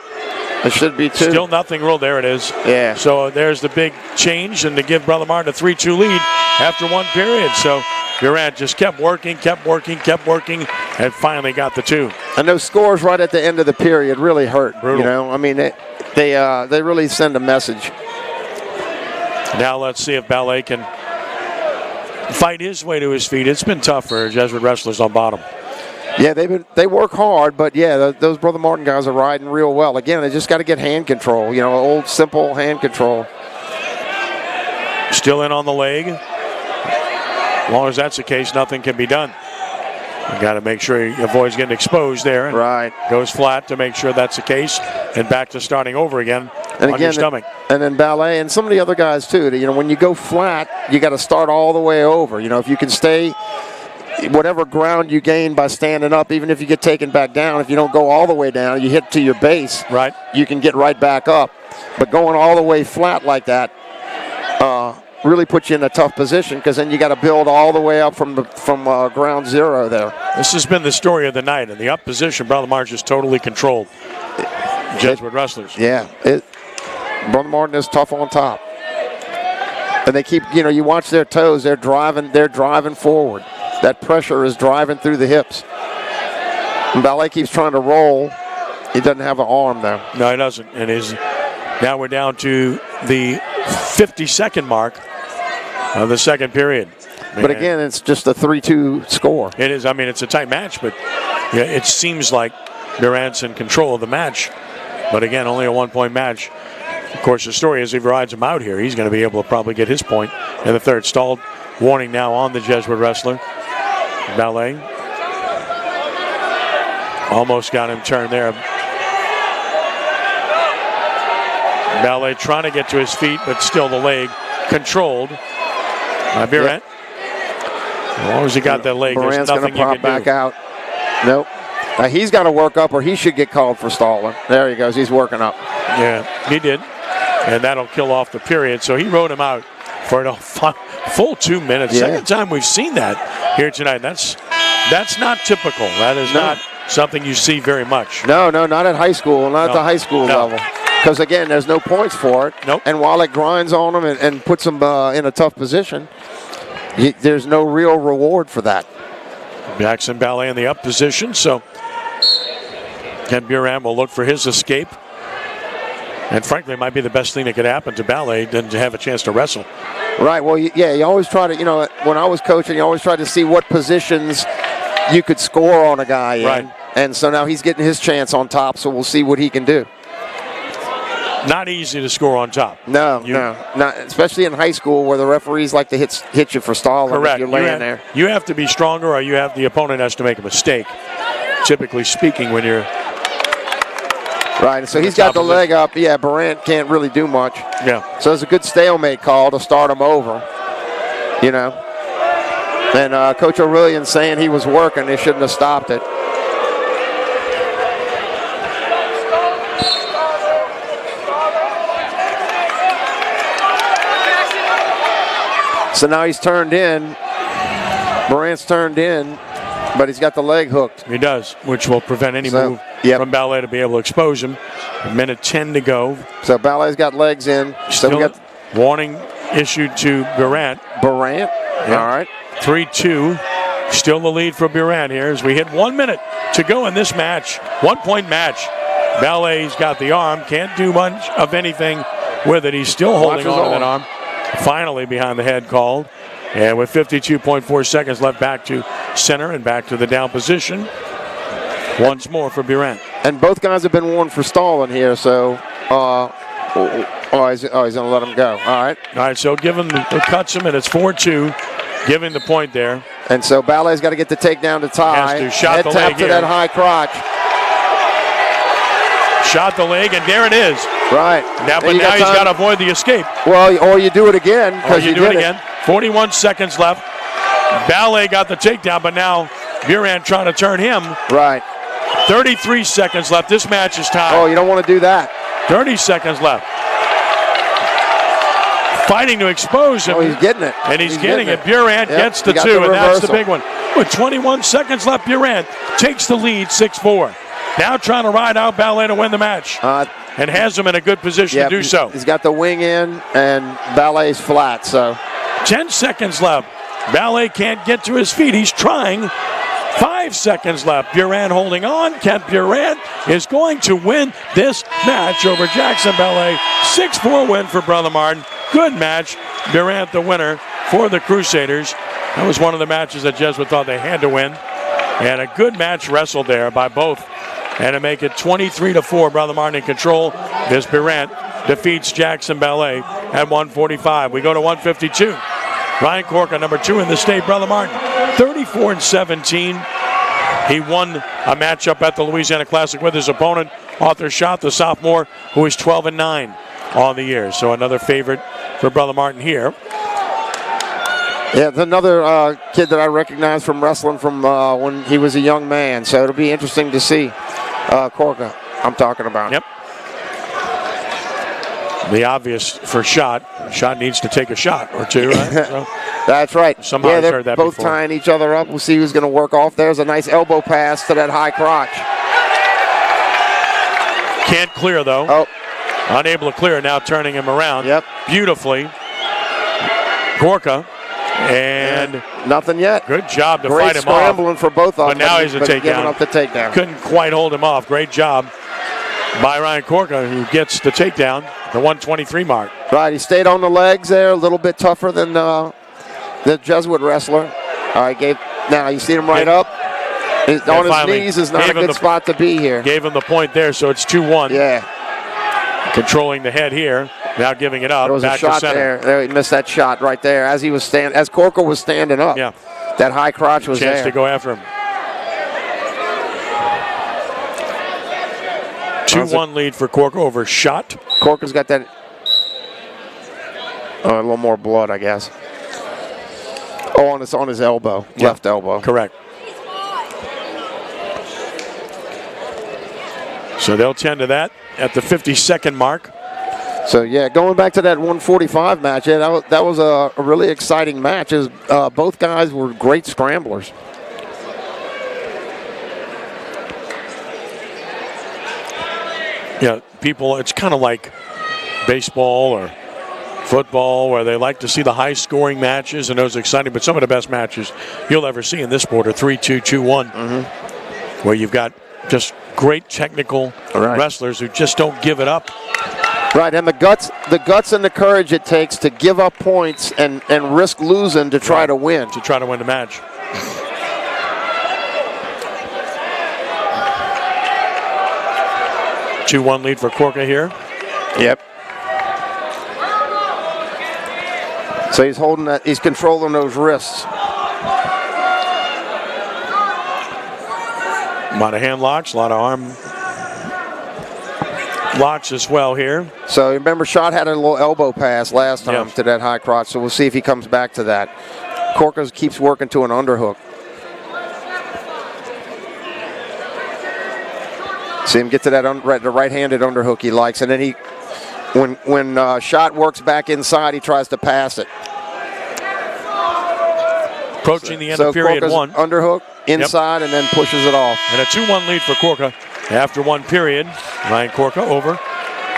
It should be 2. Still nothing ruled. There it is. Yeah. So there's the big change, and to give Brother Martin a 3-2 lead after 1 period. So Durant just kept working, and finally got the 2. And those scores right at the end of the period really hurt. Brutal. You know, I mean, they really send a message. Now let's see if Ballet can fight his way to his feet. It's been tough for Jesuit wrestlers on bottom. Yeah, they work hard, but yeah, those Brother Martin guys are riding real well. Again, they just got to get hand control. You know, old simple hand control. Still in on the leg. As long as that's the case, nothing can be done. You got to make sure he avoids getting exposed there. Right. Goes flat to make sure that's the case, and back to starting over again and on your stomach. And then Ballet and some of the other guys too. You know, when you go flat, you got to start all the way over. You know, if you can stay whatever ground you gain by standing up, even if you get taken back down, if you don't go all the way down, you hit to your base. Right. You can get right back up. But going all the way flat like that really puts you in a tough position, because then you got to build all the way up from ground zero there. This has been the story of the night, and the up position, Brother Martin just totally controlled Jesuit wrestlers. Yeah, Brother Martin is tough on top, and they keep. You know, you watch their toes; they're driving forward. That pressure is driving through the hips. And Ballet keeps trying to roll. He doesn't have an arm there. No, he doesn't. And now we're down to the 50-second mark of the second period. But again, it's just a 3-2 score. It is. I mean, it's a tight match, but yeah, it seems like Durant's in control of the match. But again, only a 1-point match. Of course, the story is if he rides him out here, he's going to be able to probably get his point in the third. Stalled warning now on the Jesuit wrestler. Ballet almost got him turned there. Ballet trying to get to his feet, but still the leg controlled. Durant. As long as he got that leg, Durant's there's nothing you prop can back do. out. Nope. He's got to work up, or he should get called for stalling. There he goes. He's working up. Yeah, he did. And that'll kill off the period. So he wrote him out for a full 2 minutes. Yeah. Second time we've seen that here tonight. That's not typical. That is not something you see very much. No, not at high school. Not at the high school level. Because, again, there's no points for it. Nope. And while it grinds on them and puts them in a tough position, there's no real reward for that. Jackson Ballet in the up position, so Kemp Durant will look for his escape. And frankly, it might be the best thing that could happen to Ballet than to have a chance to wrestle. Right. Well, you always try to, when I was coaching, you always try to see what positions you could score on a guy in. Right. And so now he's getting his chance on top, so we'll see what he can do. Not easy to score on top. No, not especially in high school where the referees like to hit you for stalling. Correct. If you're laying there. You have to be stronger, or the opponent has to make a mistake. Typically speaking, when you're right. So he's got the leg up. Yeah, Durant can't really do much. Yeah. So it's a good stalemate call to start him over. And Coach Aurelian saying he was working. They shouldn't have stopped it. So now he's turned in. Durant's turned in, but he's got the leg hooked. He does, which will prevent any move from Ballet to be able to expose him. A minute 10 to go. So Ballet's got legs in. So we got warning issued to Durant. Durant. Yeah. All right. 3-2. Still the lead for Durant here as we hit 1 minute to go in this match. 1 point match. Ballet's got the arm. Can't do much of anything with it. He's still holding on to that arm. Finally behind the head called. And with 52.4 seconds left, back to center and back to the down position. Once more for Durant. And both guys have been warned for stalling here, so he's going to let him go. All right, so give him cuts him, and it's 4-2. Give him the point there. And so Ballet's got to get the takedown to tie. Has to shot head the tap leg to here. that high crotch. Shot the leg, and there it is. Right. Now he's got to avoid the escape. Well, or you do it again. Or you do it again. 41 seconds left. Ballet got the takedown, but now Durant trying to turn him. Right. 33 seconds left. This match is tied. Oh, you don't want to do that. 30 seconds left. Fighting to expose him. Oh, he's getting it. And he's getting it. Durant gets the got two, the and that's the reversal. big one. With 21 seconds left, Durant takes the lead, 6-4. Now trying to ride out Ballet to win the match. And has him in a good position to do so. He's got the wing in, and Ballet's flat, so. 10 seconds left. Ballet can't get to his feet. He's trying. 5 seconds left. Durant holding on. Kemp Durant is going to win this match over Jackson Ballet. 6-4 win for Brother Martin. Good match. Durant the winner for the Crusaders. That was one of the matches that Jesuit thought they had to win. And a good match wrestled there by both. And to make it 23-4, Brother Martin in control. This Durant defeats Jackson Ballet at 145. We go to 152. Ryan Corca, number 2 in the state, Brother Martin, 34-17. He won a matchup at the Louisiana Classic with his opponent, Arthur Schott, the sophomore, who is 12-9 on the year. So another favorite for Brother Martin here. Yeah, another kid that I recognize from wrestling from when he was a young man. So it'll be interesting to see Corca I'm talking about. Yep. The obvious for Schott. Schott needs to take a shot or two, right? So, that's right. Somehow they're heard that both before. tying each other up. We'll see who's going to work off. There's a nice elbow pass to that high crotch. Can't clear, though. Oh. Unable to clear, now turning him around. Yep. Beautifully. Corca. And nothing yet. Good job to Great fight him scrambling off. for both of them. But now he's a takedown. Giving up the takedown. Couldn't quite hold him off. Great job by Ryan Corca, who gets the takedown, the 123 mark. Right, he stayed on the legs there, a little bit tougher than the Jesuit wrestler. All right, now you see him right up. On his knees is not a good spot to be here. Gave him the point there, so it's 2-1. Yeah. Controlling the head here, now giving it up. There was back a shot to center. there. He missed that shot right there as Corca was standing up. Yeah. That high crotch was Chance there. to go after him. 2-1 lead for Corca over Schott. Corca's got that. A little more blood, I guess. Oh, on his elbow, left elbow. Correct. So they'll tend to that at the 52nd mark. So, yeah, going back to that 145 match, yeah, that was a really exciting match. Both guys were great scramblers. Yeah, people, it's kind of like baseball or football where they like to see the high-scoring matches and those exciting, but some of the best matches you'll ever see in this sport are 3-2, 2-1, where you've got just great technical wrestlers who just don't give it up. Right, and the guts and the courage it takes to give up points and risk losing to try to win. To try to win the match. Two-one lead for Corca here. Yep. So he's holding that. He's controlling those wrists. A lot of hand locks, a lot of arm locks as well here. So remember, Schott had a little elbow pass last time to that high crotch. So we'll see if he comes back to that. Corca keeps working to an underhook. See him get to that the right-handed underhook he likes, and then when Schott works back inside, he tries to pass it. Approaching the end of period Corca's one. Underhook inside and then pushes it off. And a 2-1 lead for Corca after one period. Ryan Corca over.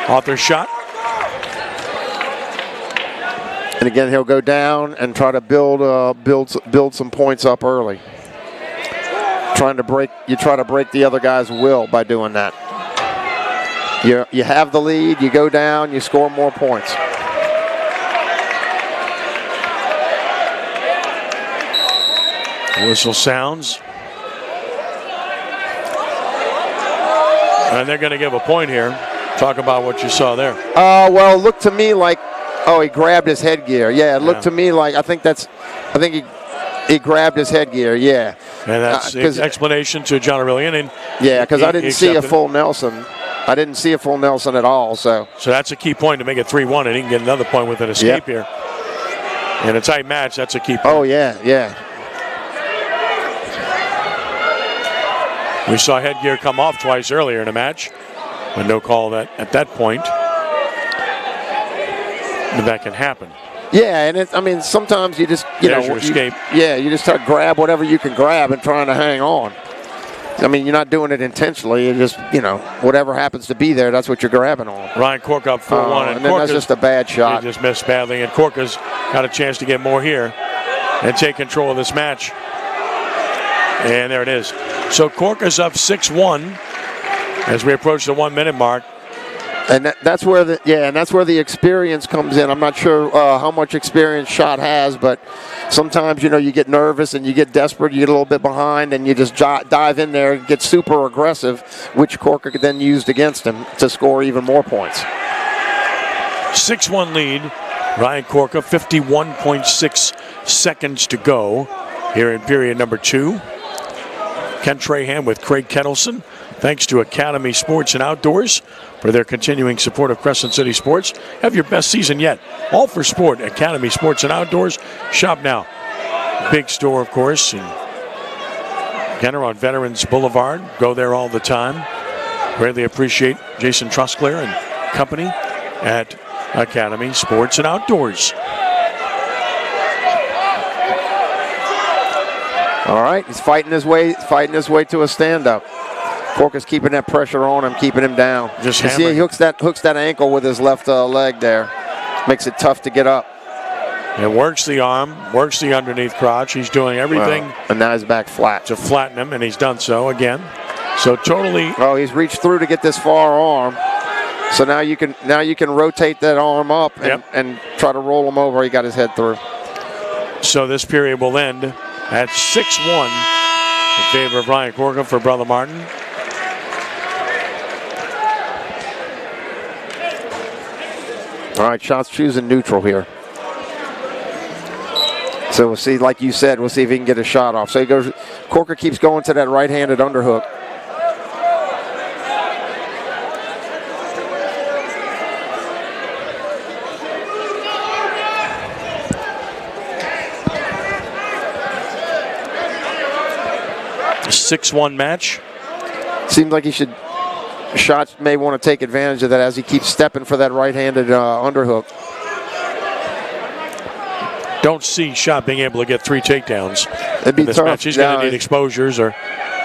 Arthur Schott. And again, he'll go down and try to build some points up early. You try to break the other guy's will by doing that. You have the lead, you go down, you score more points. Whistle sounds. And they're going to give a point here. Talk about what you saw there. Well, it looked to me like, he grabbed his headgear. Yeah, it looked to me like, I think he grabbed his headgear, yeah. And that's the explanation to John Aurelian. And yeah, because I didn't see a full Nelson. I didn't see a full Nelson at all. So that's a key point to make it 3-1, and he can get another point with an escape here. In a tight match, that's a key point. Oh, yeah. We saw headgear come off twice earlier in the match, but no call at that point. But that can happen. Yeah, and sometimes you just, escape. You just start grab whatever you can grab and trying to hang on. I mean, you're not doing it intentionally. You just, whatever happens to be there, that's what you're grabbing on. Ryan Corca up 4-1. And then that's just a bad shot. He just missed badly, and Corca's got a chance to get more here and take control of this match. And there it is. So Corca's up 6-1 as we approach the 1 minute mark. And that's where the experience comes in. I'm not sure how much experience Schott has, but sometimes you get nervous and you get desperate, you get a little bit behind, and you just dive in there and get super aggressive, which Corca then used against him to score even more points. 6-1 lead. Ryan Corca, 51.6 seconds to go here in period number 2. Ken Trahan with Craig Kettleson. Thanks to Academy Sports and Outdoors for their continuing support of Crescent City Sports. Have your best season yet. All for sport. Academy Sports and Outdoors. Shop now. Big store, of course. And Kenner on Veterans Boulevard. Go there all the time. Greatly appreciate Jason Trusclair and company at Academy Sports and Outdoors. All right, he's fighting his way to a stand-up. Corca's keeping that pressure on him, keeping him down. Just see, he hooks that ankle with his left leg there. Makes it tough to get up. And works the arm, works the underneath crotch. He's doing everything. And now he's back flat. To flatten him, and he's done so again. So totally. Oh, he's reached through to get this far arm. So now you can rotate that arm up and try to roll him over. He got his head through. So this period will end at 6-1 in favor of Ryan Corca for Brother Martin. All right, Schott's choosing neutral here. So we'll see, like you said, we'll see if he can get a shot off. So he goes, Corca keeps going to that right-handed underhook. 6-1 match. Seems like Schatz may want to take advantage of that as he keeps stepping for that right-handed underhook. Don't see Schott being able to get 3 takedowns It'd be in this tough. match. He's going to need exposures or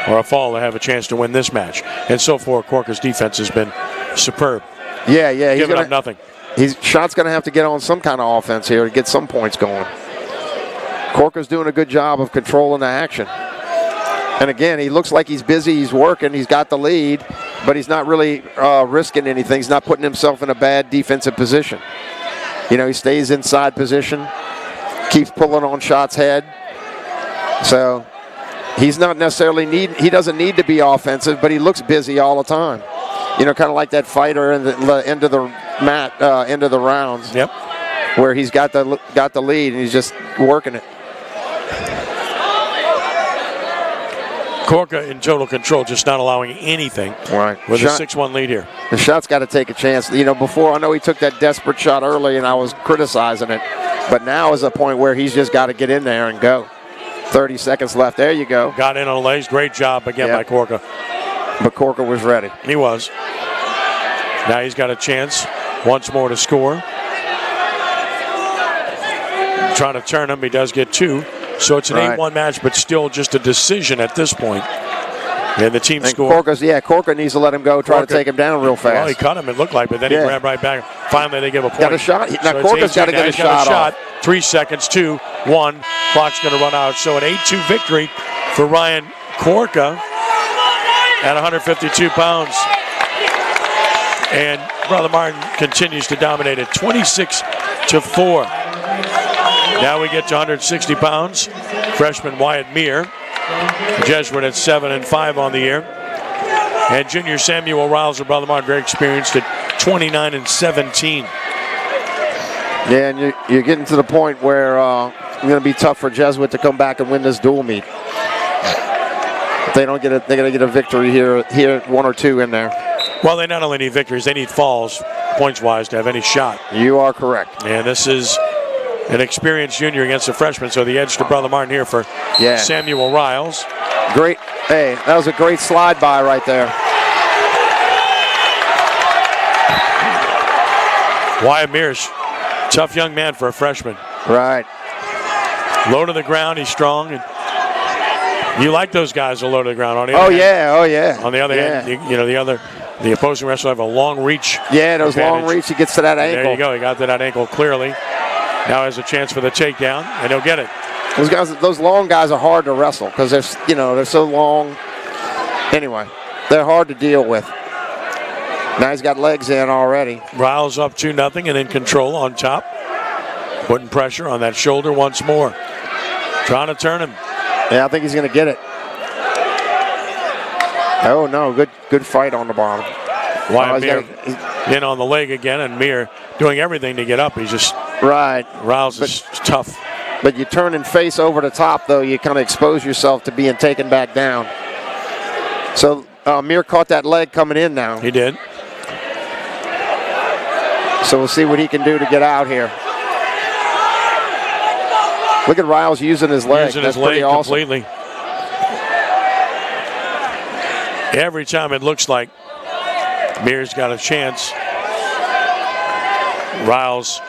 a fall to have a chance to win this match. And so far, Corker's defense has been superb. Yeah. He's Giving up nothing. Schott's going to have to get on some kind of offense here to get some points going. Corker's doing a good job of controlling the action. And again, he looks like he's busy, he's working, he's got the lead, but he's not really risking anything. He's not putting himself in a bad defensive position. He stays inside position, keeps pulling on Schott's head. So he's not necessarily he doesn't need to be offensive, but he looks busy all the time. Kind of like that fighter in the end of the mat, end of the rounds. Yep. Where he's got the lead and he's just working it. Corker in total control, just not allowing anything. Right. With a 6-1 lead here. The shot's got to take a chance. Before I know he took that desperate shot early and I was criticizing it, but now is a point where he's just got to get in there and go. 30 seconds left. There you go. Got in on the legs. Great job again by Corker. But Corker was ready. He was. Now he's got a chance once more to score. Trying to turn him. He does get 2. So it's an 8-1 match, but still just a decision at this point. And the team score. Corker needs to let him go, try to take him down real fast. Well, he cut him, it looked like, but then he grabbed right back. Finally, they give a point. Got a shot. Now Corker's got to get a shot. 3 seconds, 2, 1. Clock's going to run out. So an 8-2 victory for Ryan Corker at 152 pounds. And Brother Martin continues to dominate at 26-4. Now we get to 160 pounds. Freshman Wyatt Meir, Jesuit at 7-5 on the year. And junior Samuel Riles of Brother Martin, very experienced at 29-17. Yeah, and you're getting to the point where it's going to be tough for Jesuit to come back and win this dual meet. If they don't get it, they're going to get a victory here, 1 or 2 in there. Well, they not only need victories, they need falls, points-wise, to have any shot. You are correct. And this is an experienced junior against a freshman, so the edge to Brother Martin here for Samuel Riles. Great. Hey, that was a great slide by right there. Wyatt Mears, tough young man for a freshman. Right. Low to the ground, he's strong. And you like those guys who are low to the ground. On the other hand, On the other hand, the opposing wrestler have a long reach. Yeah, those long reach, he gets to that ankle. There you go, he got to that ankle clearly. Now has a chance for the takedown, and he'll get it. Those long guys are hard to wrestle because they're so long. Anyway, they're hard to deal with. Now he's got legs in already. Riles up 2-0 and in control on top. Putting pressure on that shoulder once more. Trying to turn him. Yeah, I think he's going to get it. Oh, no, good fight on the bottom. Wyatt Meir in on the leg again, and Meir doing everything to get up. He's just... Right. Riles is tough. But you turn and face over the top, though, you kind of expose yourself to being taken back down. So Meir caught that leg coming in now. He did. So we'll see what he can do to get out here. Look at Riles using his leg. Using his leg completely. Every time it looks like Meir's got a chance, Riles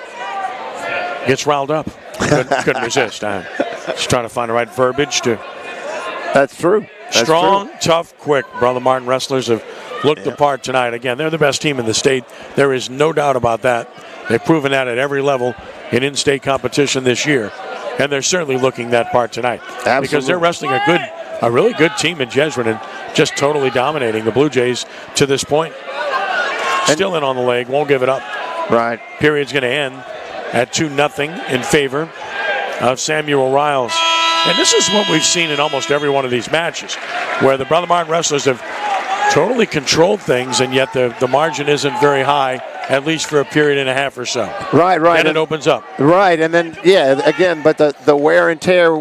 gets riled up. Couldn't resist. Just trying to find the right verbiage to. That's true. Strong, tough, quick. Brother Martin wrestlers have looked the part tonight. Again, they're the best team in the state. There is no doubt about that. They've proven that at every level in-state competition this year. And they're certainly looking that part tonight. Absolutely. Because they're wrestling a really good team in Jesuit and just totally dominating the Blue Jays to this point. Still in on the leg, won't give it up. Right. Period's going to end at 2-0 in favor of Samuel Riles. And this is what we've seen in almost every one of these matches, where the Brother Martin wrestlers have totally controlled things, and yet the margin isn't very high, at least for a period and a half or so. Right. And it opens up. Right, and then, again, but the wear and tear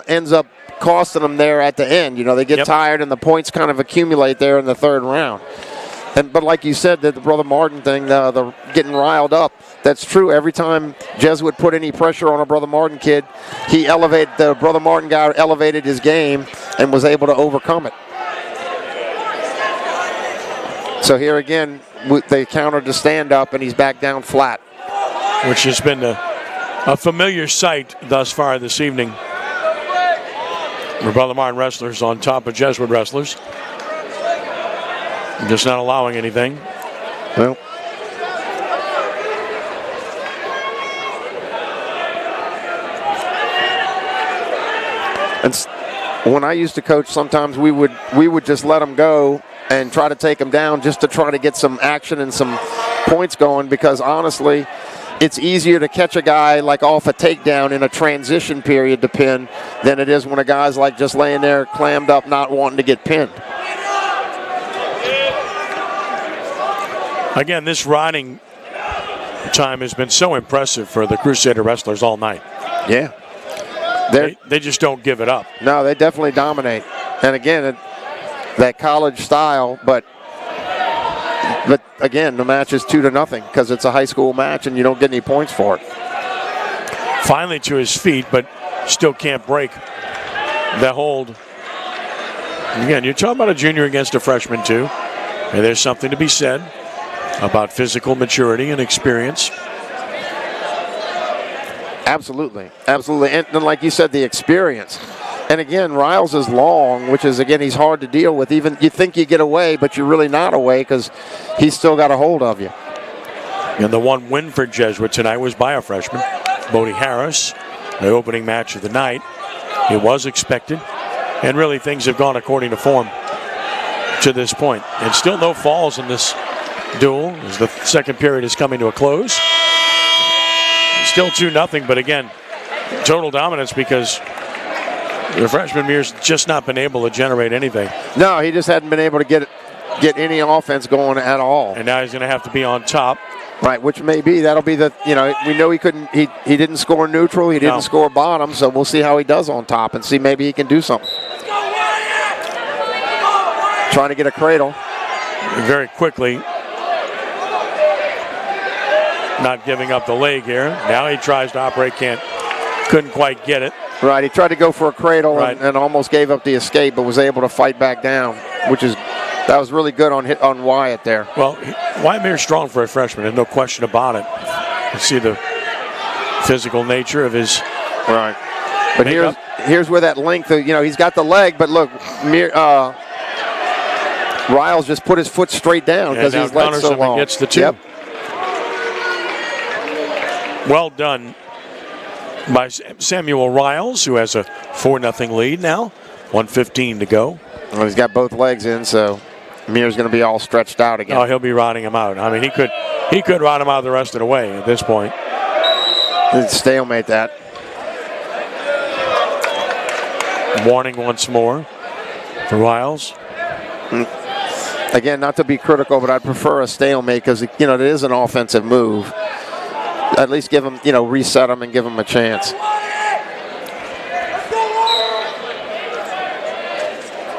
ends up costing them there at the end. They get tired, and the points kind of accumulate there in the third round. But like you said, the Brother Martin thing, the getting riled up, that's true. Every time Jesuit put any pressure on a Brother Martin kid, the Brother Martin guy elevated his game, and was able to overcome it. So here again, they countered the stand-up, and he's back down flat. Which has been a familiar sight thus far this evening. Brother Martin wrestlers on top of Jesuit wrestlers. Just not allowing anything. Well, and when I used to coach, sometimes we would just let them go and try to take them down just to try to get some action and some points going, because honestly, it's easier to catch a guy like off a takedown in a transition period to pin than it is when a guy's like just laying there clammed up not wanting to get pinned. Again, this riding time has been so impressive for the Crusader wrestlers all night. Yeah. They just don't give it up. No, they definitely dominate. And again, that college style, but again, the match is 2-0 because it's a high school match and you don't get any points for it. Finally to his feet, but still can't break the hold. Again, you're talking about a junior against a freshman too. And there's something to be said about physical maturity and experience. Absolutely. Absolutely. And then, like you said, the experience. And again, Riles is long, which is, again, he's hard to deal with. Even you think you get away, but you're really not away because he's still got a hold of you. And the one win for Jesuit tonight was by a freshman, Bodie Harris, the opening match of the night. It was expected, and really things have gone according to form to this point. And still no falls in this duel as the second period is coming to a close. Still 2-0, but again, total dominance because the freshman Muir's just not been able to generate anything. No, he just hadn't been able to get any offense going at all. And now he's going to have to be on top. Right, which may be, that'll be the, we know he couldn't, he didn't score neutral, he didn't score bottom, so we'll see how he does on top and see maybe he can do something. Trying to get a cradle. Very quickly. Not giving up the leg here. Now he tries to operate, couldn't quite get it. Right, he tried to go for a cradle and almost gave up the escape, but was able to fight back down, that was really good on Wyatt there. Well, Wyatt Muir's strong for a freshman, there's no question about it. You see the physical nature of his But here's where that length, he's got the leg, but look, Riles just put his foot straight down because he's let so long. Gets the two. Yep. Well done by Samuel Riles, who has a 4-0 lead now. 1:15 to go. Well, he's got both legs in, so Muir's going to be all stretched out again. Oh, he'll be riding him out. I mean, he could ride him out the rest of the way at this point. He'd stalemate that. Warning once more for Riles. Again, not to be critical, but I'd prefer a stalemate because, it is an offensive move. At least give him, reset him and give him a chance.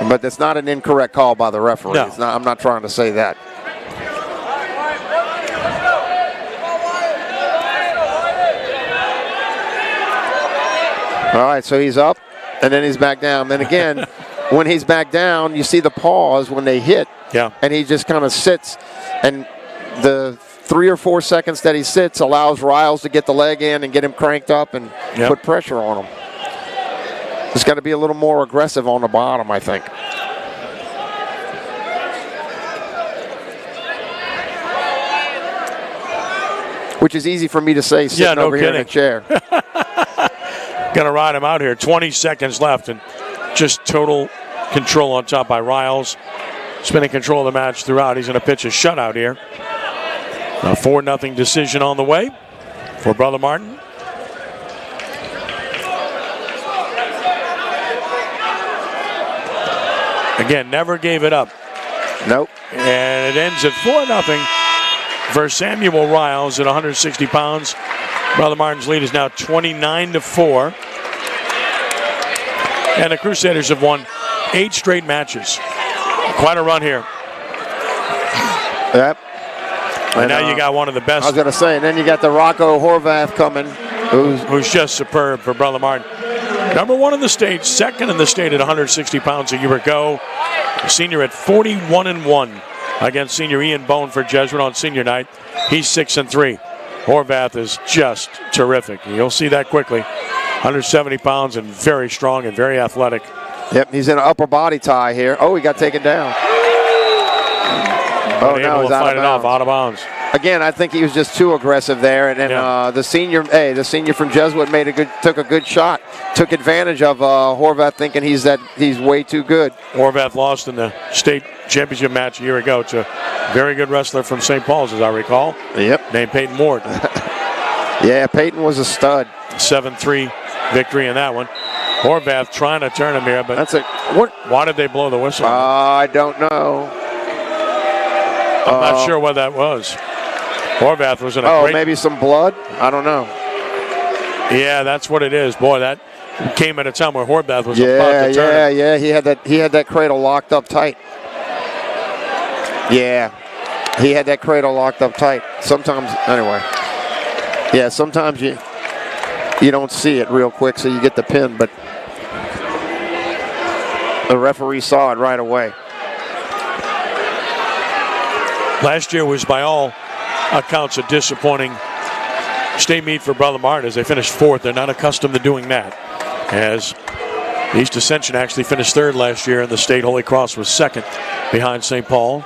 But that's not an incorrect call by the referee. No. I'm not trying to say that. All right, so he's up, and then he's back down. Then again, when he's back down, you see the pause when they hit. Yeah. And he just kind of sits, and the 3 or 4 seconds that he sits allows Riles to get the leg in and get him cranked up and put pressure on him. He's got to be a little more aggressive on the bottom, I think. Which is easy for me to say sitting over here in a chair. Going to ride him out here. 20 seconds left, and just total control on top by Riles. He's been in control of the match throughout. He's going to pitch a shutout here. A 4-0 decision on the way for Brother Martin. Again, never gave it up. Nope. And it ends at 4-0 for Samuel Riles at 160 pounds. Brother Martin's lead is now 29-4. And the Crusaders have won 8 straight matches. Quite a run here. Yep. And now you got one of the best. I was going to say, and then you got the Rocco Horvath coming. Who's just superb for Brother Martin. Number 1 in the state, second in the state at 160 pounds a year ago. The senior at 41-1 against senior Ian Bone for Jesuit on senior night. He's 6-3. Horvath is just terrific. You'll see that quickly. 170 pounds and very strong and very athletic. Yep, he's in an upper body tie here. Oh, he got taken down. Oh, no, he's out of bounds. Again, I think he was just too aggressive there, and then the senior from Jesuit took a good shot, took advantage of Horvath thinking he's way too good. Horvath lost in the state championship match a year ago to a very good wrestler from St. Paul's, as I recall. Yep. Named Peyton Ward. Yeah, Peyton was a stud. 7-3 victory in that one. Horvath trying to turn him here, but why did they blow the whistle? I don't know. I'm not sure what that was. Horvath was in a great... maybe some blood? I don't know. Yeah, that's what it is. Boy, that came at a time where Horvath was about to turn. Yeah. He had that cradle locked up tight. Yeah. He had that cradle locked up tight. Sometimes, anyway. Yeah, sometimes you don't see it real quick, so you get the pin, but the referee saw it right away. Last year was, by all accounts, a disappointing state meet for Brother Martin as they finished 4th. They're not accustomed to doing that, as East Ascension actually finished 3rd last year, and the state Holy Cross was 2nd behind St. Paul.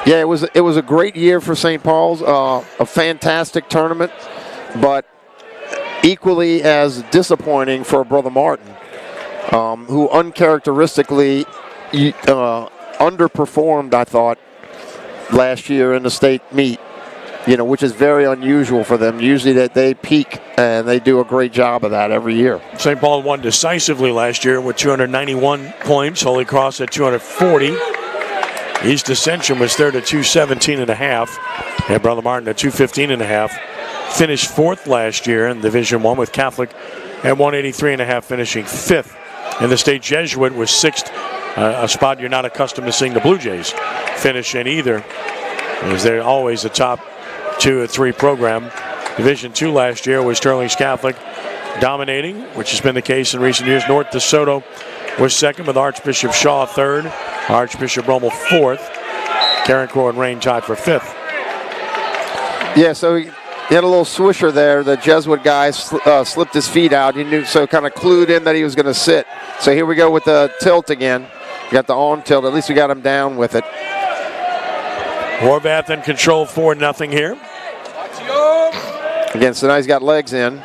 Yeah, it was a great year for St. Paul's, a fantastic tournament, but equally as disappointing for Brother Martin, who uncharacteristically underperformed, I thought, last year in the state meet, which is very unusual for them. Usually that they peak, and they do a great job of that every year. St. Paul won decisively last year with 291 points. Holy Cross at 240. East Ascension was third at 217.5, and Brother Martin at 215.5. Finished 4th last year in Division I with Catholic at 183.5, finishing 5th. And the state Jesuit was 6th, a spot you're not accustomed to seeing the Blue Jays finish in either, as they're always a top 2 or 3 program. Division II last year was Sterling's Catholic dominating, which has been the case in recent years. North DeSoto was 2nd with Archbishop Shaw 3rd, Archbishop Rommel 4th. Carencro and Rain tied for 5th. Yeah, so he had a little swisher there. The Jesuit guy slipped his feet out. He knew, so kind of clued in that he was going to sit. So here we go with the tilt again. We got the on tilt. At least we got him down with it. Horvath in control 4-0 here. Again, so now he's got legs in.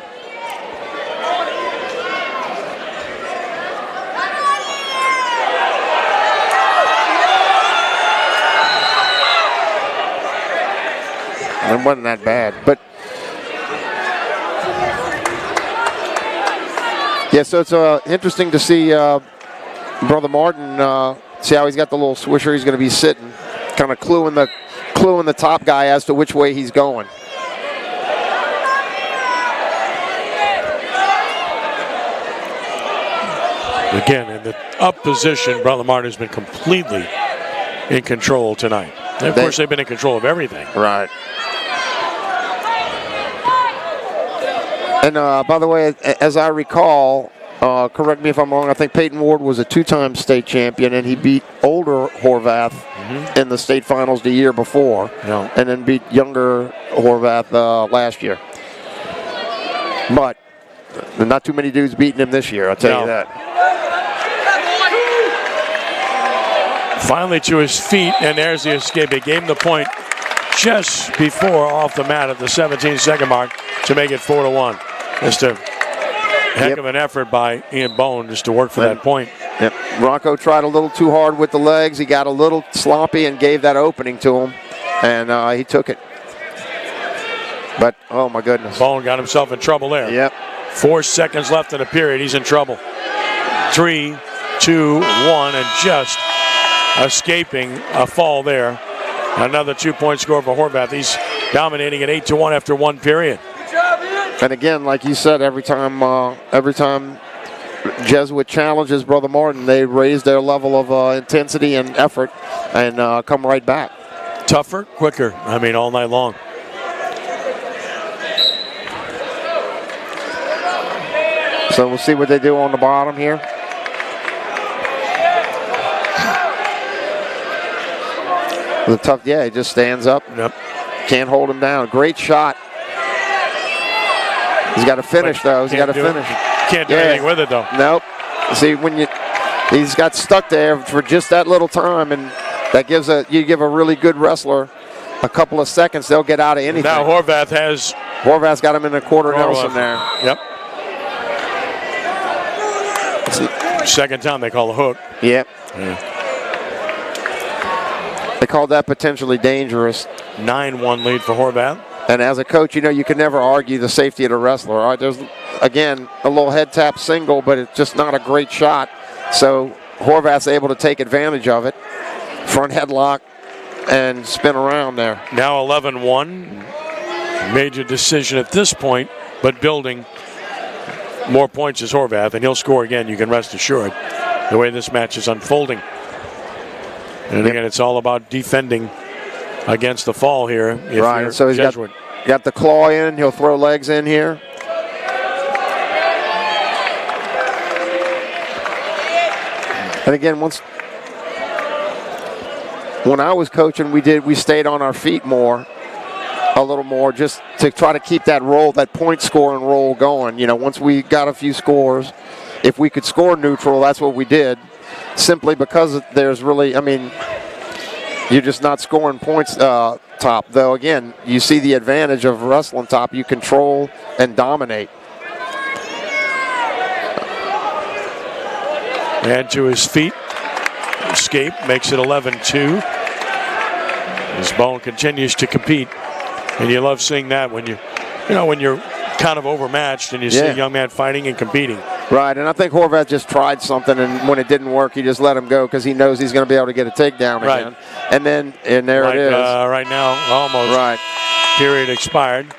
It wasn't that bad, but yeah. So it's interesting to see Brother Martin. See how he's got the little swisher. He's going to be sitting, kind of cluing the top guy as to which way he's going. Again, in the up position, Brother Martin has been completely in control tonight. And of course, they've been in control of everything. Right. And by the way, as I recall, correct me if I'm wrong, I think Peyton Ward was a 2-time state champion, and he beat older Horvath in the state finals the year before, and then beat younger Horvath last year. But not too many dudes beating him this year, I'll tell you that. Finally to his feet, and there's the escape. They gave him the point just before off the mat at the 17-second mark to make it 4-1. Just a heck of an effort by Ian Bone just to work for that point. Yep. Rocco tried a little too hard with the legs. He got a little sloppy and gave that opening to him, and he took it. But, oh, my goodness. Bone got himself in trouble there. Yep. 4 seconds left in the period. He's in trouble. 3, 2, 1, and just escaping a fall there. Another 2-point score for Horvath. He's dominating at 8-1 after 1 period. And again, like you said, every time Jesuit challenges Brother Martin, they raise their level of intensity and effort and come right back. Tougher, quicker, all night long. So we'll see what they do on the bottom here. The tough, yeah, he just stands up. Yep. Can't hold him down. Great shot. He's got to finish, though. He's got to finish. Can't do anything with it, though. Nope. See, he's got stuck there for just that little time, and that you give a really good wrestler a couple of seconds, they'll get out of anything. Now Horvath's got him in a quarter Nelson there. Yep. Second time they call the hook. Yep. Yeah. They called that potentially dangerous. 9-1 lead for Horvath. And as a coach, you can never argue the safety of the wrestler. All right, there's, again, a little head tap single, but it's just not a great shot. So Horvath's able to take advantage of it. Front headlock and spin around there. Now 11-1. Major decision at this point, but building more points is Horvath, and he'll score again, you can rest assured, the way this match is unfolding. And again, it's all about defending against the fall here. Right, so he's Jesuit. got the claw in. He'll throw legs in here. And again, when I was coaching, we stayed on our feet a little more, just to try to keep that point scoring roll going. Once we got a few scores, if we could score neutral, that's what we did. Simply because there's really, you're just not scoring points top. Though, again, you see the advantage of wrestling top. You control and dominate. And to his feet. Escape makes it 11-2. His bone continues to compete. And you love seeing that when you're kind of overmatched and you see a young man fighting and competing. Right, and I think Horvath just tried something, and when it didn't work, he just let him go because he knows he's going to be able to get a takedown again. And there it is. Right now, almost. Right. Period expired.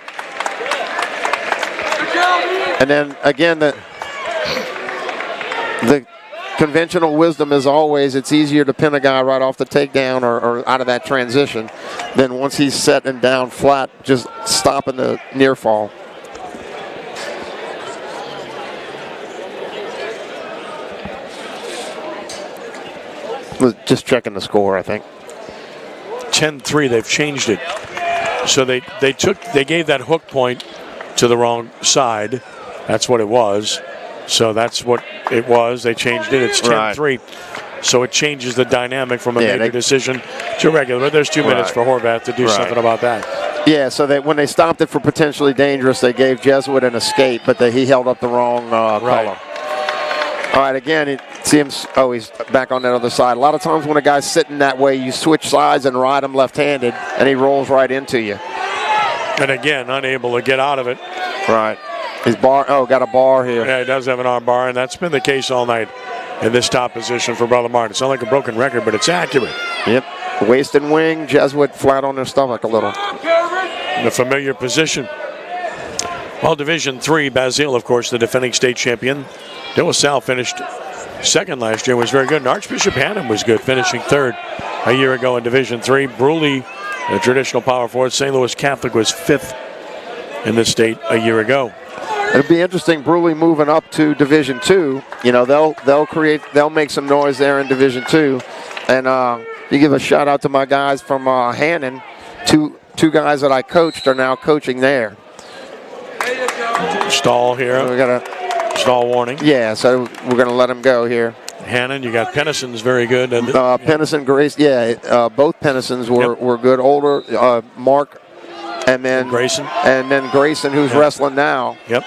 And then, again, the conventional wisdom is always it's easier to pin a guy right off the takedown or out of that transition than once he's set and down flat, just stopping the near fall. Just checking the score, I think. 10-3, they've changed it. So they gave that hook point to the wrong side. That's what it was. So that's what it was. They changed it. It's 10-3. Right. So it changes the dynamic from a major decision to regular. But there's 2 minutes for Horvath to do something about that. Yeah, so when they stopped it for potentially dangerous, they gave Jesuit an escape, but he held up the wrong color. All right, again, it seems, he's back on that other side. A lot of times when a guy's sitting that way, you switch sides and ride him left-handed, and he rolls right into you. And again, unable to get out of it. Right. His bar, got a bar here. Yeah, he does have an arm bar, and that's been the case all night in this top position for Brother Martin. It's not like a broken record, but it's accurate. Yep. Waist and wing, Jesuit flat on their stomach a little. In a familiar position. Well, Division III, Basile, of course, the defending state champion. De La Salle finished second last year, was very good. And Archbishop Hannum was good, finishing third a year ago in Division III. Bruley, the traditional power forward. St. Louis Catholic was fifth in the state a year ago. It'll be interesting, Bruley moving up to Division II. They'll make some noise there in Division II. And you give a shout out to my guys from Hannon. Two guys that I coached are now coaching there. Stall here. We got a stall warning. Yeah, so we're going to let him go here. Hannon, you got Pennison's very good. And Pennison, Grace, both Pennisons were good. Older, Mark, and then Grayson. And then Grayson, who's wrestling now. Yep.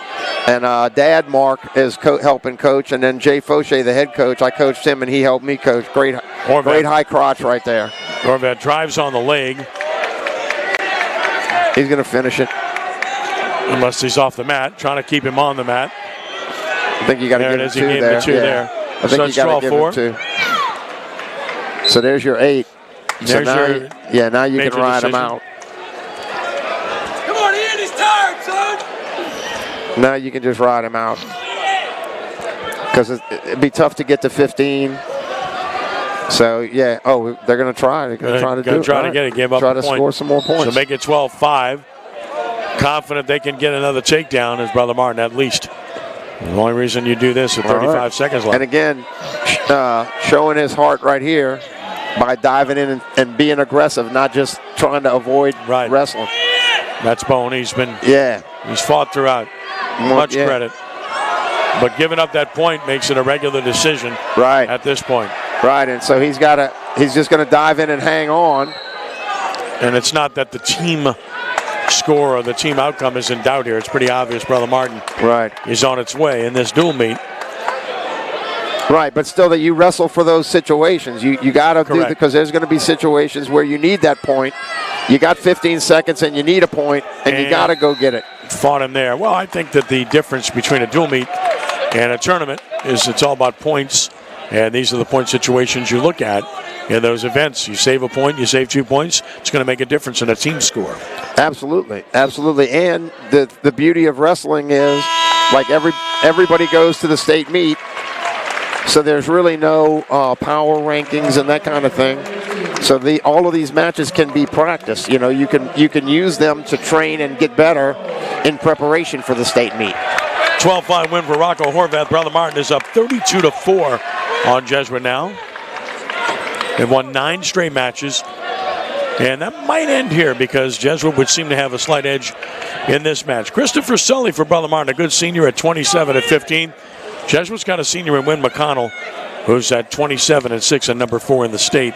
And Dad Mark is helping coach, and then Jay Fauché, the head coach, I coached him, and he helped me coach. Great high crotch right there. Horvath drives on the leg. He's going to finish it. Unless he's off the mat, trying to keep him on the mat. I think you got to give him 2 there. There. I think you got to give him 2. So there's your 8. So now you can ride him out. Come on, Andy's tired, son. Now you can just ride him out. Because it'd be tough to get to 15. So, they're going to try. They're going to try to do it. Try to get it. Give up try to score some more points. So make it 12-5. Confident they can get another takedown as Brother Martin, at least. The only reason you do this with 35 seconds left. And again, showing his heart right here by diving in and being aggressive, not just trying to avoid wrestling. That's Bone. He's fought throughout. Much credit. But giving up that point makes it a regular decision at this point. Right, and so he's just going to dive in and hang on. And it's not that the team score or the team outcome is in doubt here. It's pretty obvious Brother Martin is on its way in this dual meet. Right, but still that you wrestle for those situations. You got to do, because there's going to be situations where you need that point. You got 15 seconds and you need a point, and you got to go get it. Fought him there. Well, I think that the difference between a dual meet and a tournament is it's all about points, and these are the point situations you look at in those events. You save a point, you save 2 points, it's going to make a difference in a team score. Absolutely, absolutely. And the beauty of wrestling is, like, everybody goes to the state meet, so there's really no power rankings and that kind of thing. So all of these matches can be practiced. You know, you can use them to train and get better in preparation for the state meet. 12-5 win for Rocco Horvath. Brother Martin is up 32-4 on Jesuit now. They've won 9 straight matches. And that might end here because Jesuit would seem to have a slight edge in this match. Christopher Sully for Brother Martin, a good senior at 27 at 15. Jesuit's got a senior in Wynn McConnell, who's at 27-6 and number 4 in the state.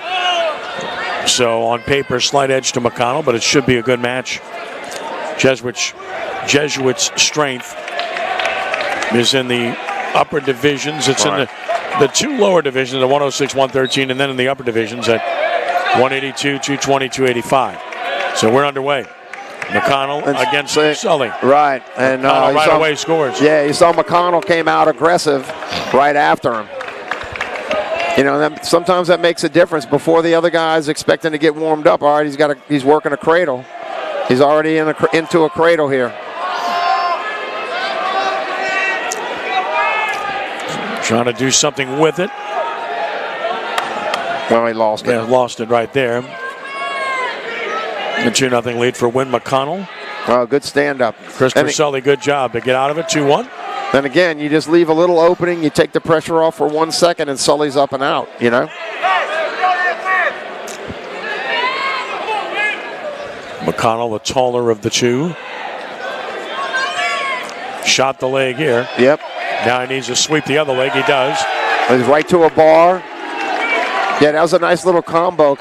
So on paper, slight edge to McConnell, but it should be a good match. Jesuit's strength is in the upper divisions. It's in the 2 lower divisions, the 106, 113, and then in the upper divisions at 182, 220, 285. So we're underway. McConnell against Sully. Right. And right away scores. Yeah, you saw McConnell came out aggressive right after him. You know, sometimes that makes a difference. Before the other guy's expecting to get warmed up, all right, he's working a cradle. He's already into a cradle here. Trying to do something with it. Well, he lost it. Yeah, lost it right there. A 2-0 lead for Wynn McConnell. Well, good stand-up. Christopher Sully, good job to get out of it, 2-1. Then again, you just leave a little opening, you take the pressure off for 1 second, and Sully's up and out, you know? McConnell, the taller of the 2. Shot the leg here. Yep. Now he needs to sweep the other leg. He does. He's right to a bar. Yeah, that was a nice little combo.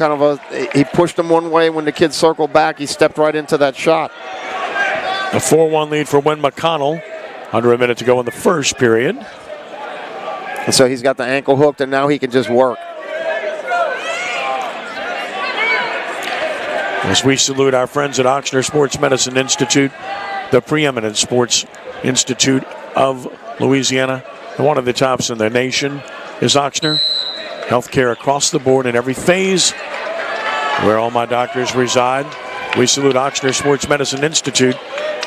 He pushed him one way. When the kid circled back, he stepped right into that shot. A 4-1 lead for Wynn McConnell. Under a minute to go in the first period. And so he's got the ankle hooked, and now he can just work. As we salute our friends at Ochsner Sports Medicine Institute, the preeminent sports institute of Louisiana, and one of the tops in the nation is Ochsner. Healthcare across the board in every phase, where all my doctors reside. We salute Ochsner Sports Medicine Institute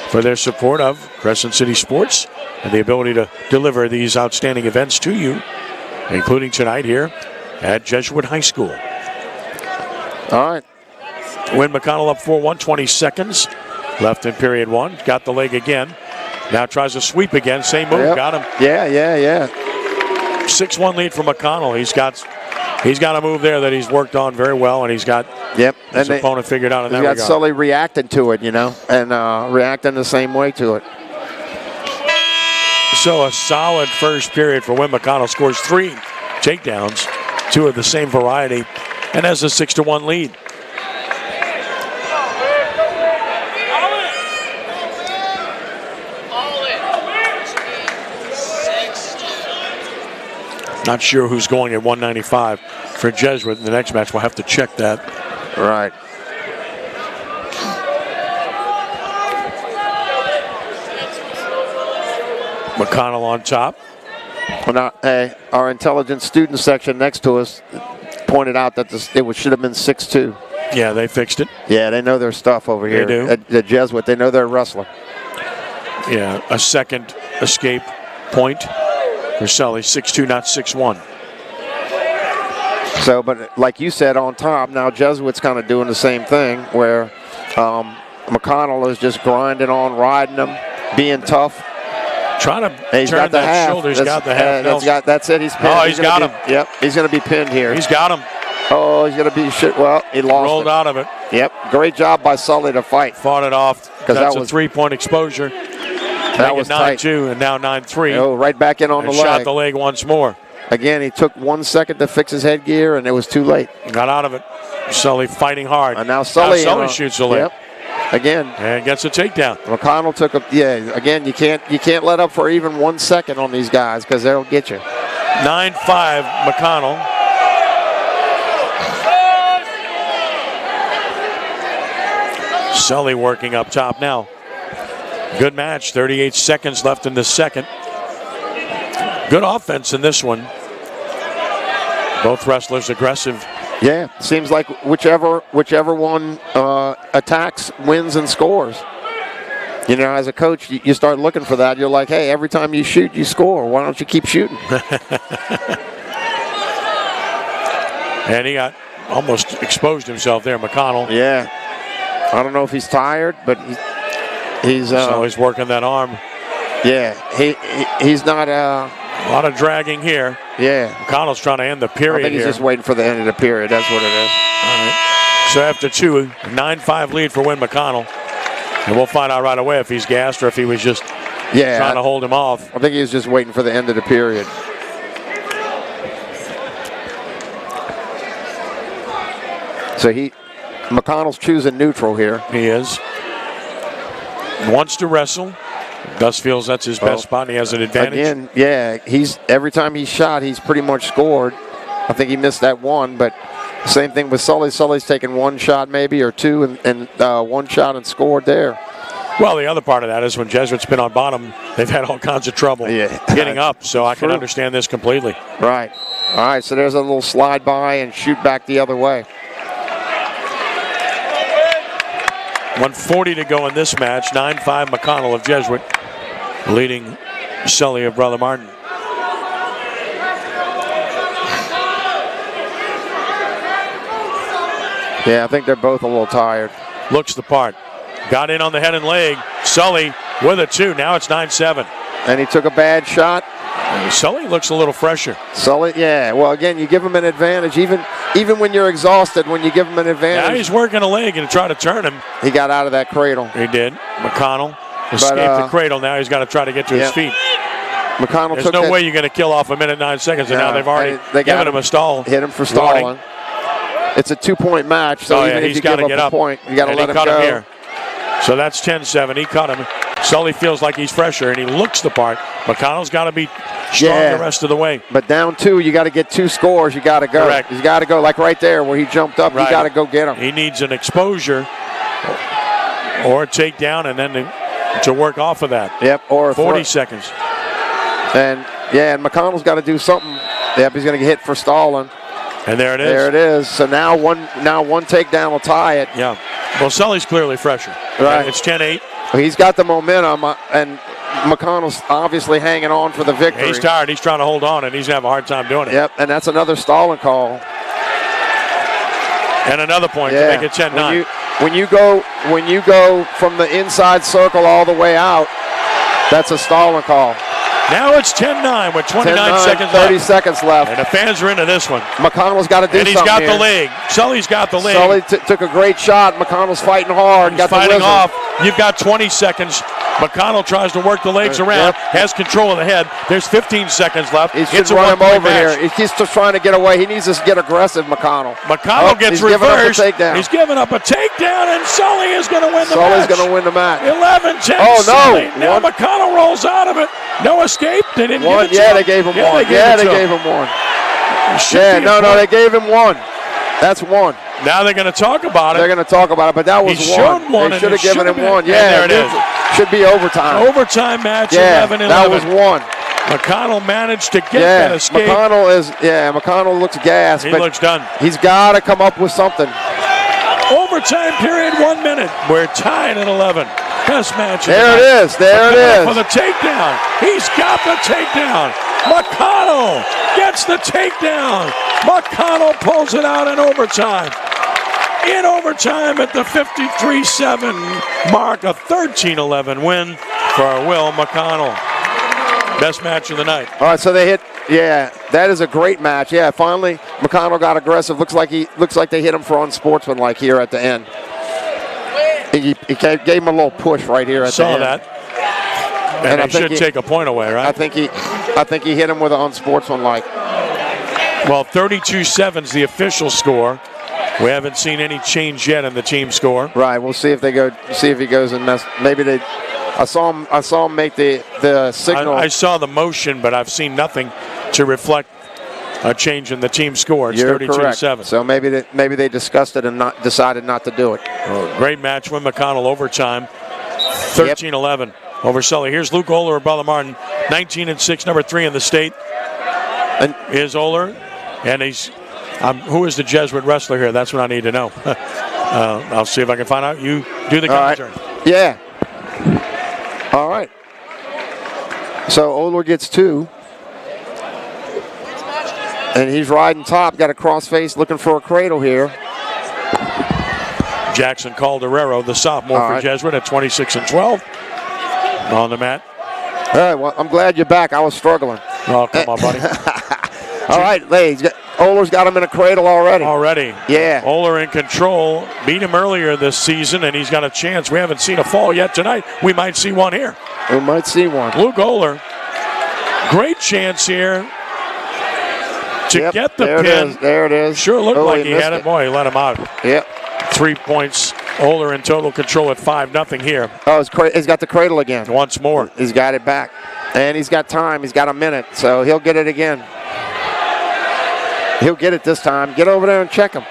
for their support of Crescent City Sports and the ability to deliver these outstanding events to you, including tonight here at Jesuit High School. All right. Wynn McConnell up 4-1, 20 seconds left in period 1. Got the leg again. Now tries to sweep again. Same move. Yep. Got him. Yeah. 6-1 lead for McConnell. He's got a move there that he's worked on very well, and he's got his opponent figured out in that regard. He's got Sully reacting to it, you know, and reacting the same way to it. So a solid first period for Wynn McConnell. Scores 3 takedowns, 2 of the same variety, and has a 6-1 lead. Not sure who's going at 195 for Jesuit in the next match. We'll have to check that. Right. McConnell on top. Well, now, our intelligence student section next to us pointed out that it should have been 6-2. Yeah, they fixed it. Yeah, they know their stuff over here. They do. At the Jesuit, they know their wrestler. Yeah, a second escape point for Sully, 6-2, not 6-1. So, but like you said on top, now Jesuit's kind of doing the same thing where McConnell is just grinding on, riding them, being tough. Trying to He's turn got the that half. shoulder. He's got the half. That's it. He's pinned. Oh, he's got him. Yep, he's going to be pinned here. He's got him. Oh, he's going to be shit. Well, he lost Rolled out of it. Yep, great job by Sully to fight. Fought it off. That's a 3-point exposure. That was 9-2 and now 9-3. Oh, right back in on the leg. Shot the leg once more. Again, he took 1 second to fix his headgear, and it was too late. Got out of it. Sully fighting hard. And now Sully shoots the leg. Yep. Again. And gets a takedown. McConnell took a, again, you can't let up for even 1 second on these guys because they'll get you. 9-5 McConnell. Sully working up top now. Good match. 38 seconds left in the second. Good offense in this one. Both wrestlers aggressive. Yeah, seems like whichever one attacks wins and scores. You know, as a coach, you start looking for that. You're like, hey, every time you shoot, you score. Why don't you keep shooting? And he got almost exposed himself there, McConnell. Yeah. I don't know if he's tired, but he's so he's working that arm. Yeah, he's not. A lot of dragging here. Yeah. McConnell's trying to end the period. I think he's here. just waiting for the end of the period. That's what it is. All right. So after 2, 9-5 lead for Win McConnell. And we'll find out right away if he's gassed or if he was just trying to hold him off. I think he was just waiting for the end of the period. So McConnell's choosing neutral here. He is. Wants to wrestle. Gus feels that's his best spot. And he has an advantage. Again, yeah. Every time he's shot, he's pretty much scored. I think he missed that one, but same thing with Sully. Sully's taken 1 shot maybe or 2 and 1 shot and scored there. Well, the other part of that is when Jesuit's been on bottom, they've had all kinds of trouble getting up. So I can understand this completely. Right. All right, so there's a little slide by and shoot back the other way. 1:40 to go in this match. 9-5 McConnell of Jesuit leading Sully of Brother Martin. Yeah, I think they're both a little tired. Looks the part. Got in on the head and leg. Sully with a 2. Now it's 9-7. And he took a bad shot. Sully looks a little fresher. Sully, yeah. Well, again, you give him an advantage. Even when you're exhausted, when you give him an advantage. Now he's working a leg and try to turn him. He got out of that cradle. He did. McConnell escaped the cradle. Now he's got to try to get to his feet. McConnell There's no way you're going to kill off 1 minute 9 seconds, and now they've already given him a stall. Hit him for stalling. It's a 2-point match, so even if you give up a point, you got to let him go. Here. So that's 10-7. He cut him. Sully feels like he's fresher, and he looks the part. McConnell's got to be strong the rest of the way. But down 2, you got to get 2 scores. You got to go. Correct. You got to go like right there where he jumped up. You got to go get him. He needs an exposure or a takedown, and then to work off of that. Yep. Or 40 seconds. And McConnell's got to do something. Yep. He's going to get hit for stalling. And there it is. There it is. So now one takedown will tie it. Yeah. Well, Sully's clearly fresher. Right. It's 10-8. He's got the momentum, and McConnell's obviously hanging on for the victory. He's tired. He's trying to hold on, and he's going to have a hard time doing it. Yep, and that's another stalling call. And another point to make it 10-9. When you go from the inside circle all the way out, that's a stalling call. Now it's 10-9 with 29 seconds 30 left. seconds left. And the fans are into this one. McConnell's got to do something. And he's got here. the leg. Sully's got the leg. Sully took a great shot. McConnell's fighting hard. He's fighting off. You've got 20 seconds. McConnell tries to work the legs around, has control of the head. There's 15 seconds left. He should run him over here. He's just trying to get away. He needs to get aggressive, McConnell. McConnell gets reversed. He's giving up a takedown, and Sully is going to win the match. Sully's going to win the match. 11-10. Oh, Sully. no. Now McConnell rolls out of it. No escape. They didn't one. give it to him. They gave him one. They gave him one. They gave him one. That's one. Now they're going to talk about it. They're going to talk about it, but that was one. They should have given him one. Yeah, there it is. Should be overtime. Overtime match, 11-11. That was one. McConnell managed to get that escape. McConnell looks gassed. He looks done. He's got to come up with something. Overtime period, 1 minute. We're tied at 11. Best match. There it is. There it is. For the takedown. He's got the takedown. McConnell gets the takedown. McConnell pulls it out in overtime. In overtime at the 53-7 mark, a 13-11 win for Will McConnell. Best match of the night. All right, so they hit. Yeah, that is a great match. Yeah, finally McConnell got aggressive. Looks like they hit him for unsportsmanlike here at the end. He gave him a little push right here at the end. Saw that. And they should take a point away, right? I think he hit him with an unsportsmanlike. Well, 32-7's the official score. We haven't seen any change yet in the team score. Right. We'll see if they go. See if he goes and mess. Maybe they. I saw him make the signal. I saw the motion, but I've seen nothing to reflect a change in the team score. It's 32-7. So maybe they discussed it and decided not to do it. Oh, great match with McConnell overtime. 13-11 over Sully. Here's Luke Oler of Brother Martin, 19-6, number 3 in the state. And is Oler, and he's who is the Jesuit wrestler here? That's what I need to know. I'll see if I can find out. You do the commentary. Right. Yeah. All right. So Oler gets 2. And he's riding top, got a crossface, looking for a cradle here. Jackson Calderero, the sophomore for Jesuit at 26-12 on the mat. All right, well, I'm glad you're back. I was struggling. Oh, come on, buddy. All right, ladies. Oler's got him in a cradle already. Yeah. Oler in control. Beat him earlier this season, and he's got a chance. We haven't seen a fall yet tonight. We might see one here. We might see one. Luke Oler, great chance here to get the pin. There it is. Sure looked like he had it. Boy, he let him out. Yep. 3 points. Oler in total control at 5-0 here. Oh, he's got the cradle again. Once more. He's got it back. And he's got time. He's got a minute, so he'll get it again. He'll get it this time. Get over there and check him.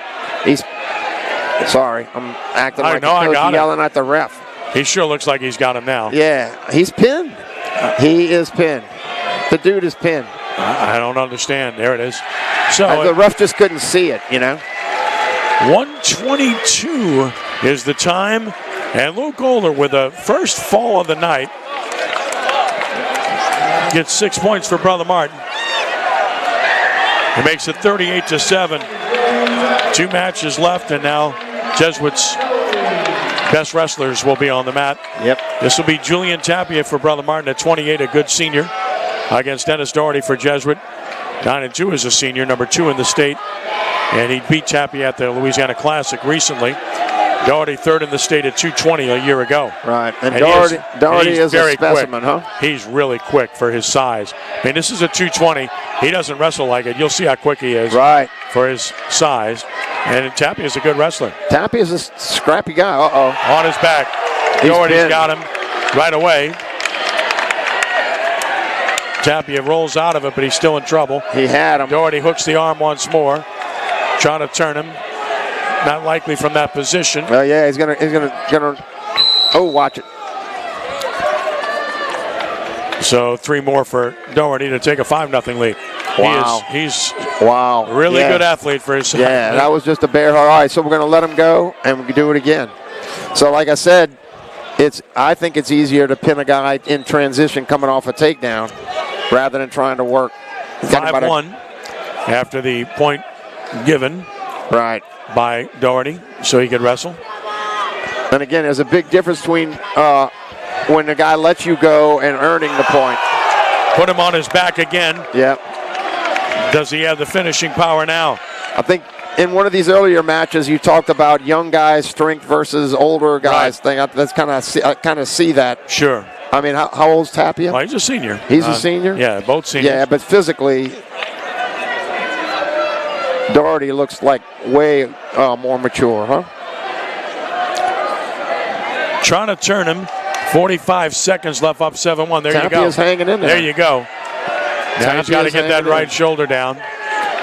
Sorry, I'm acting like a coach yelling at the ref. He sure looks like he's got him now. Yeah, he's pinned. He is pinned. The dude is pinned. I don't understand. There it is. So the ref just couldn't see it, 1:22 is the time. And Luke Oler with the first fall of the night gets 6 points for Brother Martin. It makes it 38-7. 2 matches left, and now Jesuits' best wrestlers will be on the mat. Yep. This will be Julian Tapia for Brother Martin at 28, a good senior, against Dennis Doherty for Jesuit. 9-2 as a senior, number 2 in the state. And he beat Tapia at the Louisiana Classic recently. Doherty third in the state at 220 a year ago. Right, and Doherty is a specimen, quick. He's really quick for his size. I mean, this is a 220. He doesn't wrestle like it. You'll see how quick he is for his size. And Tapia is a good wrestler. Tapia is a scrappy guy. Uh-oh. On his back. Doherty's got him right away. Tapia rolls out of it, but he's still in trouble. He had him. Doherty hooks the arm once more, trying to turn him. Not likely from that position. Well, yeah, he's gonna. Oh, watch it. So 3 more for Doherty to take a 5-0 lead. Wow. He's wow. Really good athlete for his size. Yeah, that was just a bare heart. All right, so we're gonna let him go, and we can do it again. So, like I said, I think it's easier to pin a guy in transition coming off a takedown rather than trying to work. 5-1 after the point given. Right. By Doherty, so he could wrestle. And again, there's a big difference between when the guy lets you go and earning the point. Put him on his back again. Yeah. Does he have the finishing power now? I think in one of these earlier matches, you talked about young guys' strength versus older guys' thing. That's I kind of see that. Sure. I mean, how old's Tapia? Well, he's a senior. He's a senior? Yeah, both seniors. Yeah, but physically, Doherty looks like way more mature, huh? Trying to turn him. 45 seconds left, up 7-1. There you go. Tapia's hanging in there. There you go. Now he's got to get that right shoulder down.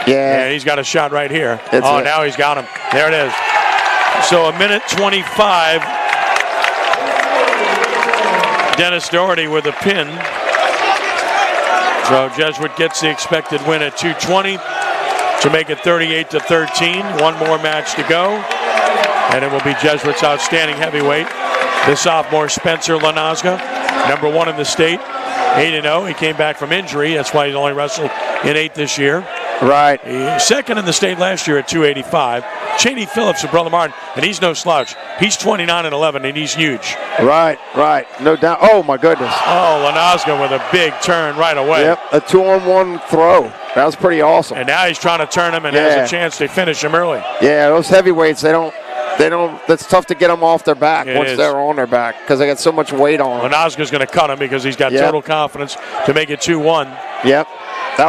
Yeah. He's got a shot right here. Now he's got him. There it is. So 1:25. Dennis Doherty with a pin. So Jesuit gets the expected win at 220 to make it 38-13. 1 more match to go. And it will be Jesuit's outstanding heavyweight, the sophomore Spencer Lanazna, number 1 in the state, 8-0. He came back from injury. That's why he's only wrestled in 8 this year. Right. He's second in the state last year at 285. Cheney Phillips of Brother Martin, and he's no slouch. He's 29-11, and he's huge. Right. No doubt. Oh, my goodness. Oh, Lanazna with a big turn right away. Yep, a 2-on-1 throw. That was pretty awesome. And now he's trying to turn him and has a chance to finish him early. Yeah, those heavyweights, they don't, that's tough to get them off their back once they're on their back because they got so much weight on them. Lanazna's going to cut him because he's got total confidence to make it 2-1. Yep. That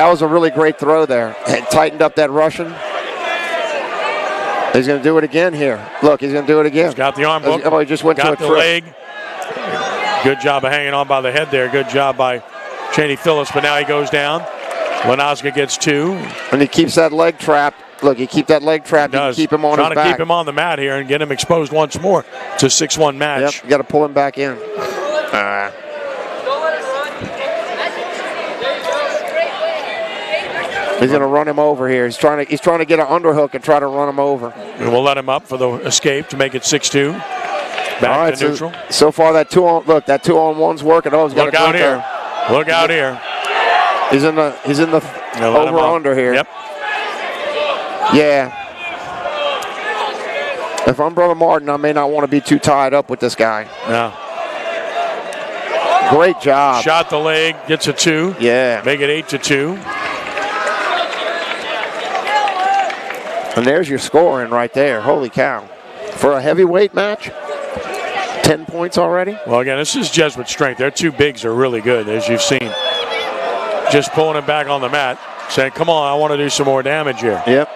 was a really great throw there. It tightened up that Russian. He's going to do it again here. Look, he's going to do it again. He's got the arm hook. Oh, he just went got to a the trip. leg. Good job of hanging on by the head there. Good job by Cheney Phillips, but now he goes down. Lanazna gets 2. And he keeps that leg trapped. Look, you keep that leg trapped. You keep him on his back. Trying to keep him on the mat here and get him exposed once more. It's a 6-1 match. Yep, you got to pull him back in. He's going to run him over here. He's trying to get an underhook and try to run him over. And we'll let him up for the escape to make it 6-2. Back to neutral. So far, that 2-on-1's working. Oh, he's got Look out here. Look out here. He's in the over-under here. Yep. Yeah. If I'm Brother Martin, I may not want to be too tied up with this guy. No. Great job. Shot the leg, gets a 2. Yeah. Make it 8-2. And there's your scoring right there. Holy cow. For a heavyweight match, 10 points already? Well, again, this is Jesuit strength. Their 2 bigs are really good, as you've seen. Just pulling him back on the mat, saying, come on, I want to do some more damage here. Yep.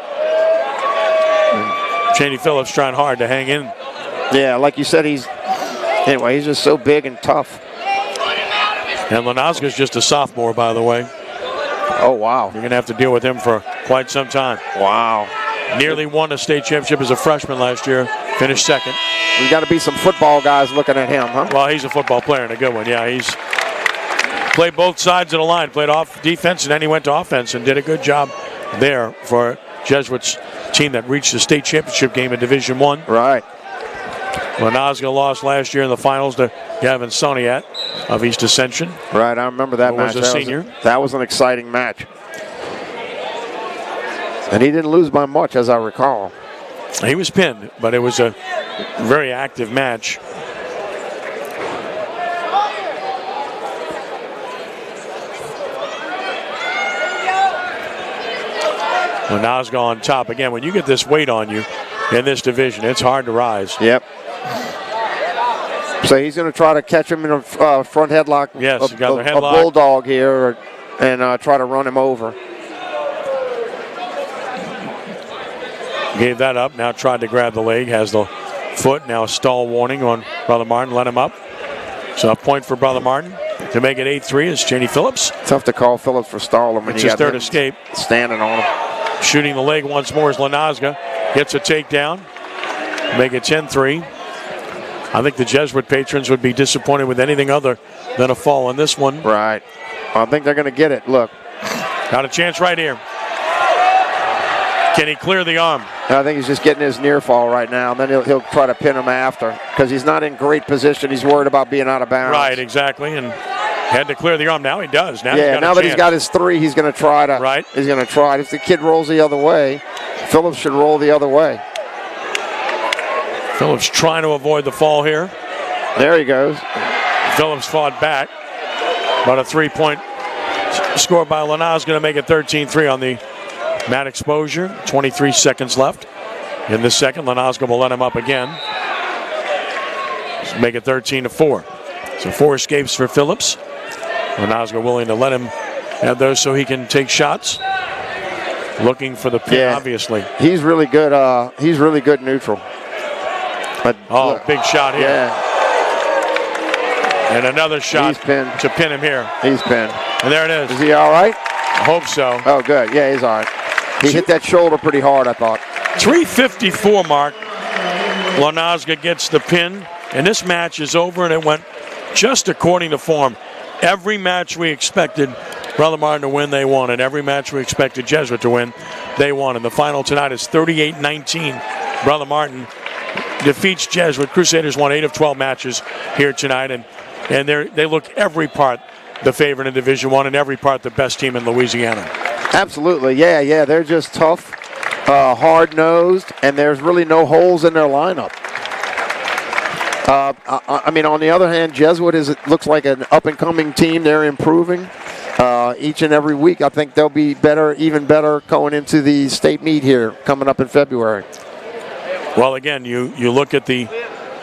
And Cheney Phillips trying hard to hang in. Yeah, like you said, he's just so big and tough. And Lanazna's just a sophomore, by the way. Oh, wow. You're going to have to deal with him for quite some time. Wow. Nearly won a state championship as a freshman last year. Finished second. We've got to be some football guys looking at him, huh? Well, he's a football player and a good one. Yeah, he's played both sides of the line. Played off defense and then he went to offense and did a good job there for Jesuit's team that reached the state championship game in Division I. Right. Lanazna lost last year in the finals to Gavin Soniat of East Ascension. Right, I remember that match. Was a senior. That was an exciting match. And he didn't lose by much, as I recall. He was pinned, but it was a very active match. Lanazna on top. Again, when you get this weight on you in this division, it's hard to rise. Yep. So he's going to try to catch him in a front headlock. Yes, got the headlock. A bulldog here, and try to run him over. Gave that up. Now tried to grab the leg. Has the foot. Now a stall warning on Brother Martin. Let him up. So a point for Brother Martin to make it 8-3 is Cheney Phillips. Tough to call Phillips for stalling when it's he his got third escape. Standing on him. Shooting the leg once more is Lanazna. Gets a takedown. Make it 10-3. I think the Jesuit patrons would be disappointed with anything other than a fall in this one. Right. I think they're going to get it. Look. Got a chance right here. Can he clear the arm? I think he's just getting his near fall right now. And then he'll try to pin him after because he's not in great position. He's worried about being out of bounds. Right, exactly. And had to clear the arm. Now he does. Now that he's got his 3, he's going to try to. Right. He's going to try. If the kid rolls the other way, Phillips should roll the other way. Phillips trying to avoid the fall here. There he goes. Phillips fought back. About a 3-point score by Lanazna, going to make it 13-3 on the mat exposure. 23 seconds left in the second. Lanazna will let him up again. Make it 13-4. So 4 escapes for Phillips. Lanazna willing to let him have those so he can take shots. Looking for the pin, obviously. He's really good. He's really good neutral. But big shot here. Yeah. And another shot to pin him here. He's pinned. And there it is. Is he all right? I hope so. Oh, good. Yeah, he's all right. He hit that shoulder pretty hard, I thought. 3:54 mark. Lanazna gets the pin. And this match is over, and it went just according to form. Every match we expected Brother Martin to win, they won. And every match we expected Jesuit to win, they won. And the final tonight is 38-19. Brother Martin defeats Jesuit. Crusaders won 8 of 12 matches here tonight, and they look every part the favorite in Division I and every part the best team in Louisiana. Absolutely, yeah. They're just tough, hard-nosed, and there's really no holes in their lineup. I mean, on the other hand, Jesuit looks like an up-and-coming team. They're improving each and every week. I think they'll be better, even better, going into the state meet here coming up in February. Well, again, you look at the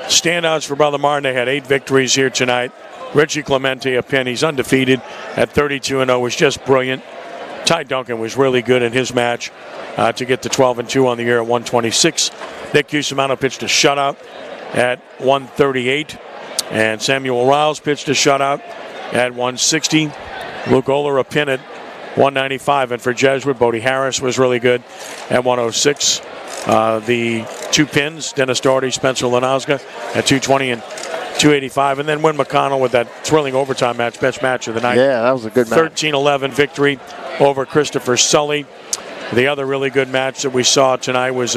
standouts for Brother Martin. They had 8 victories here tonight. Richie Clemente, a pin. He's undefeated at 32-0. Was just brilliant. Ty Duncan was really good in his match to get to 12-2 on the year at 126. Nick Cusimano pitched a shutout at 138. And Samuel Riles pitched a shutout at 160. Luke Oler a pin at 195. And for Jesuit, Bodie Harris was really good at 106. The 2 pins, Dennis Doherty, Spencer Lanazna at 220 and 285. And then Wynn McConnell with that thrilling overtime match, best match of the night. Yeah, that was a good match. 13-11 victory over Christopher Sully. The other really good match that we saw tonight was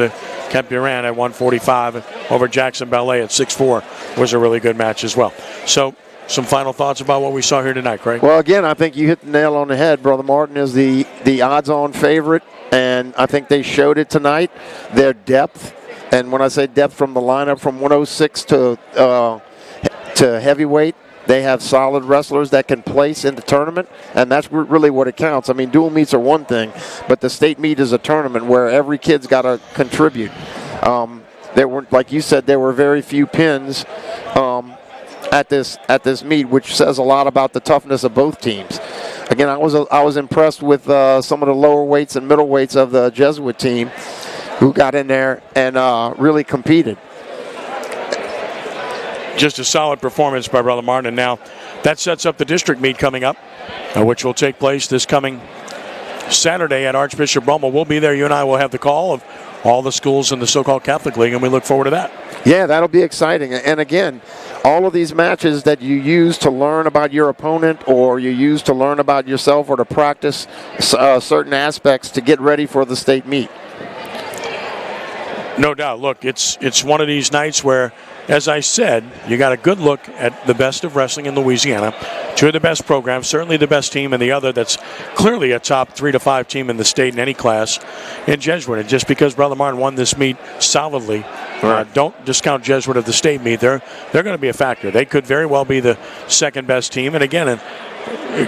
Kemp Durant at 145 over Jackson Ballet at 6'4". Was a really good match as well. So some final thoughts about what we saw here tonight, Craig? Well, again, I think you hit the nail on the head. Brother Martin is the odds-on favorite, and I think they showed it tonight. Their depth, and when I say depth from the lineup from 106 to heavyweight, they have solid wrestlers that can place in the tournament, and that's really what it counts. I mean, dual meets are one thing, but the state meet is a tournament where every kid's got to contribute. There weren't, like you said, there were very few pins at this meet, which says a lot about the toughness of both teams. Again, I was impressed with some of the lower weights and middle weights of the Jesuit team, who got in there and really competed. Just a solid performance by Brother Martin. And now that sets up the district meet coming up, which will take place this coming Saturday at Archbishop Rummel. We'll be there. You and I will have the call of all the schools in the so-called Catholic League, and we look forward to that. Yeah, that'll be exciting. And again, all of these matches that you use to learn about your opponent, or you use to learn about yourself, or to practice certain aspects to get ready for the state meet. No doubt. Look, it's one of these nights where, as I said, you got a good look at the best of wrestling in Louisiana. 2 of the best programs, certainly the best team, and the other that's clearly a top 3 to 5 team in the state in any class in Jesuit. And just because Brother Martin won this meet solidly, don't discount Jesuit of the state meet. They're going to be a factor. They could very well be the second best team. And again,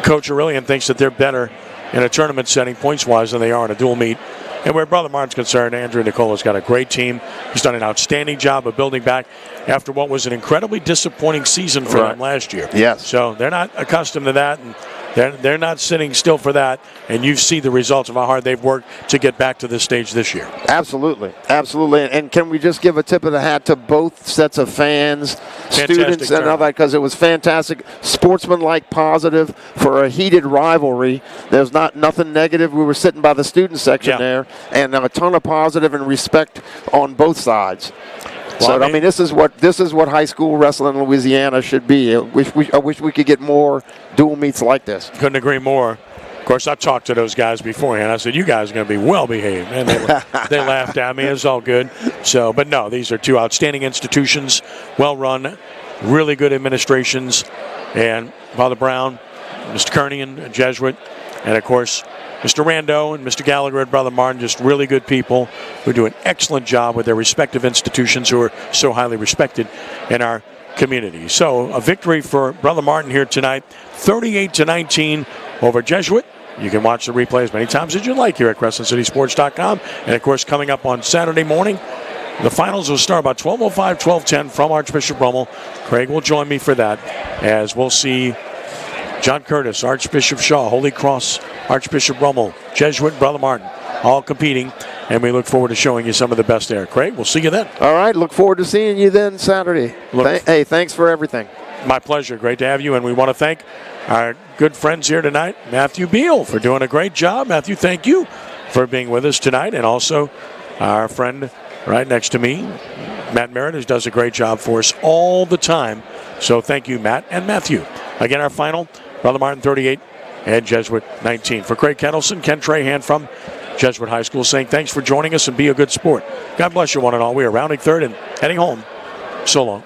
Coach Aurelian thinks that they're better in a tournament setting points-wise than they are in a dual meet. And where Brother Martin's concerned, Andrew Nicola's got a great team. He's done an outstanding job of building back after what was an incredibly disappointing season for them last year. Yes. So they're not accustomed to that, and they're not sitting still for that. And you see the results of how hard they've worked to get back to this stage this year. Absolutely. And can we just give a tip of the hat to both sets of fans, students, and all that, because it was fantastic, sportsmanlike, positive for a heated rivalry. There's nothing negative. We were sitting by the student section there, and a ton of positive and respect on both sides. Well, so I mean, this is what high school wrestling in Louisiana should be. I wish we could get more dual meets like this. Couldn't agree more. Of course, I talked to those guys beforehand. I said, "You guys are going to be well behaved," and they laughed at me. It's all good. So, but no, these are 2 outstanding institutions, well run, really good administrations, and Father Brown, Mr. Kernian, a Jesuit, and of course Mr. Rando and Mr. Gallagher and Brother Martin, just really good people who do an excellent job with their respective institutions who are so highly respected in our community. So a victory for Brother Martin here tonight, 38-19 over Jesuit. You can watch the replay as many times as you like here at CrescentCitySports.com. And, of course, coming up on Saturday morning, the finals will start about 12:05, 12:10 from Archbishop Rummel. Craig will join me for that, as we'll see John Curtis, Archbishop Shaw, Holy Cross, Archbishop Rummel, Jesuit, Brother Martin, all competing, and we look forward to showing you some of the best there. Craig, we'll see you then. All right, look forward to seeing you then Saturday. Hey, thanks for everything. My pleasure. Great to have you, and we want to thank our good friends here tonight, Matthew Beal, for doing a great job. Matthew, thank you for being with us tonight, and also our friend right next to me, Matt Merritt, who does a great job for us all the time. So thank you, Matt and Matthew. Again, our final, Brother Martin 38 and Jesuit 19. For Craig Kettleson, Ken Trahan from Jesuit High School saying thanks for joining us and be a good sport. God bless you one and all. We are rounding third and heading home. So long.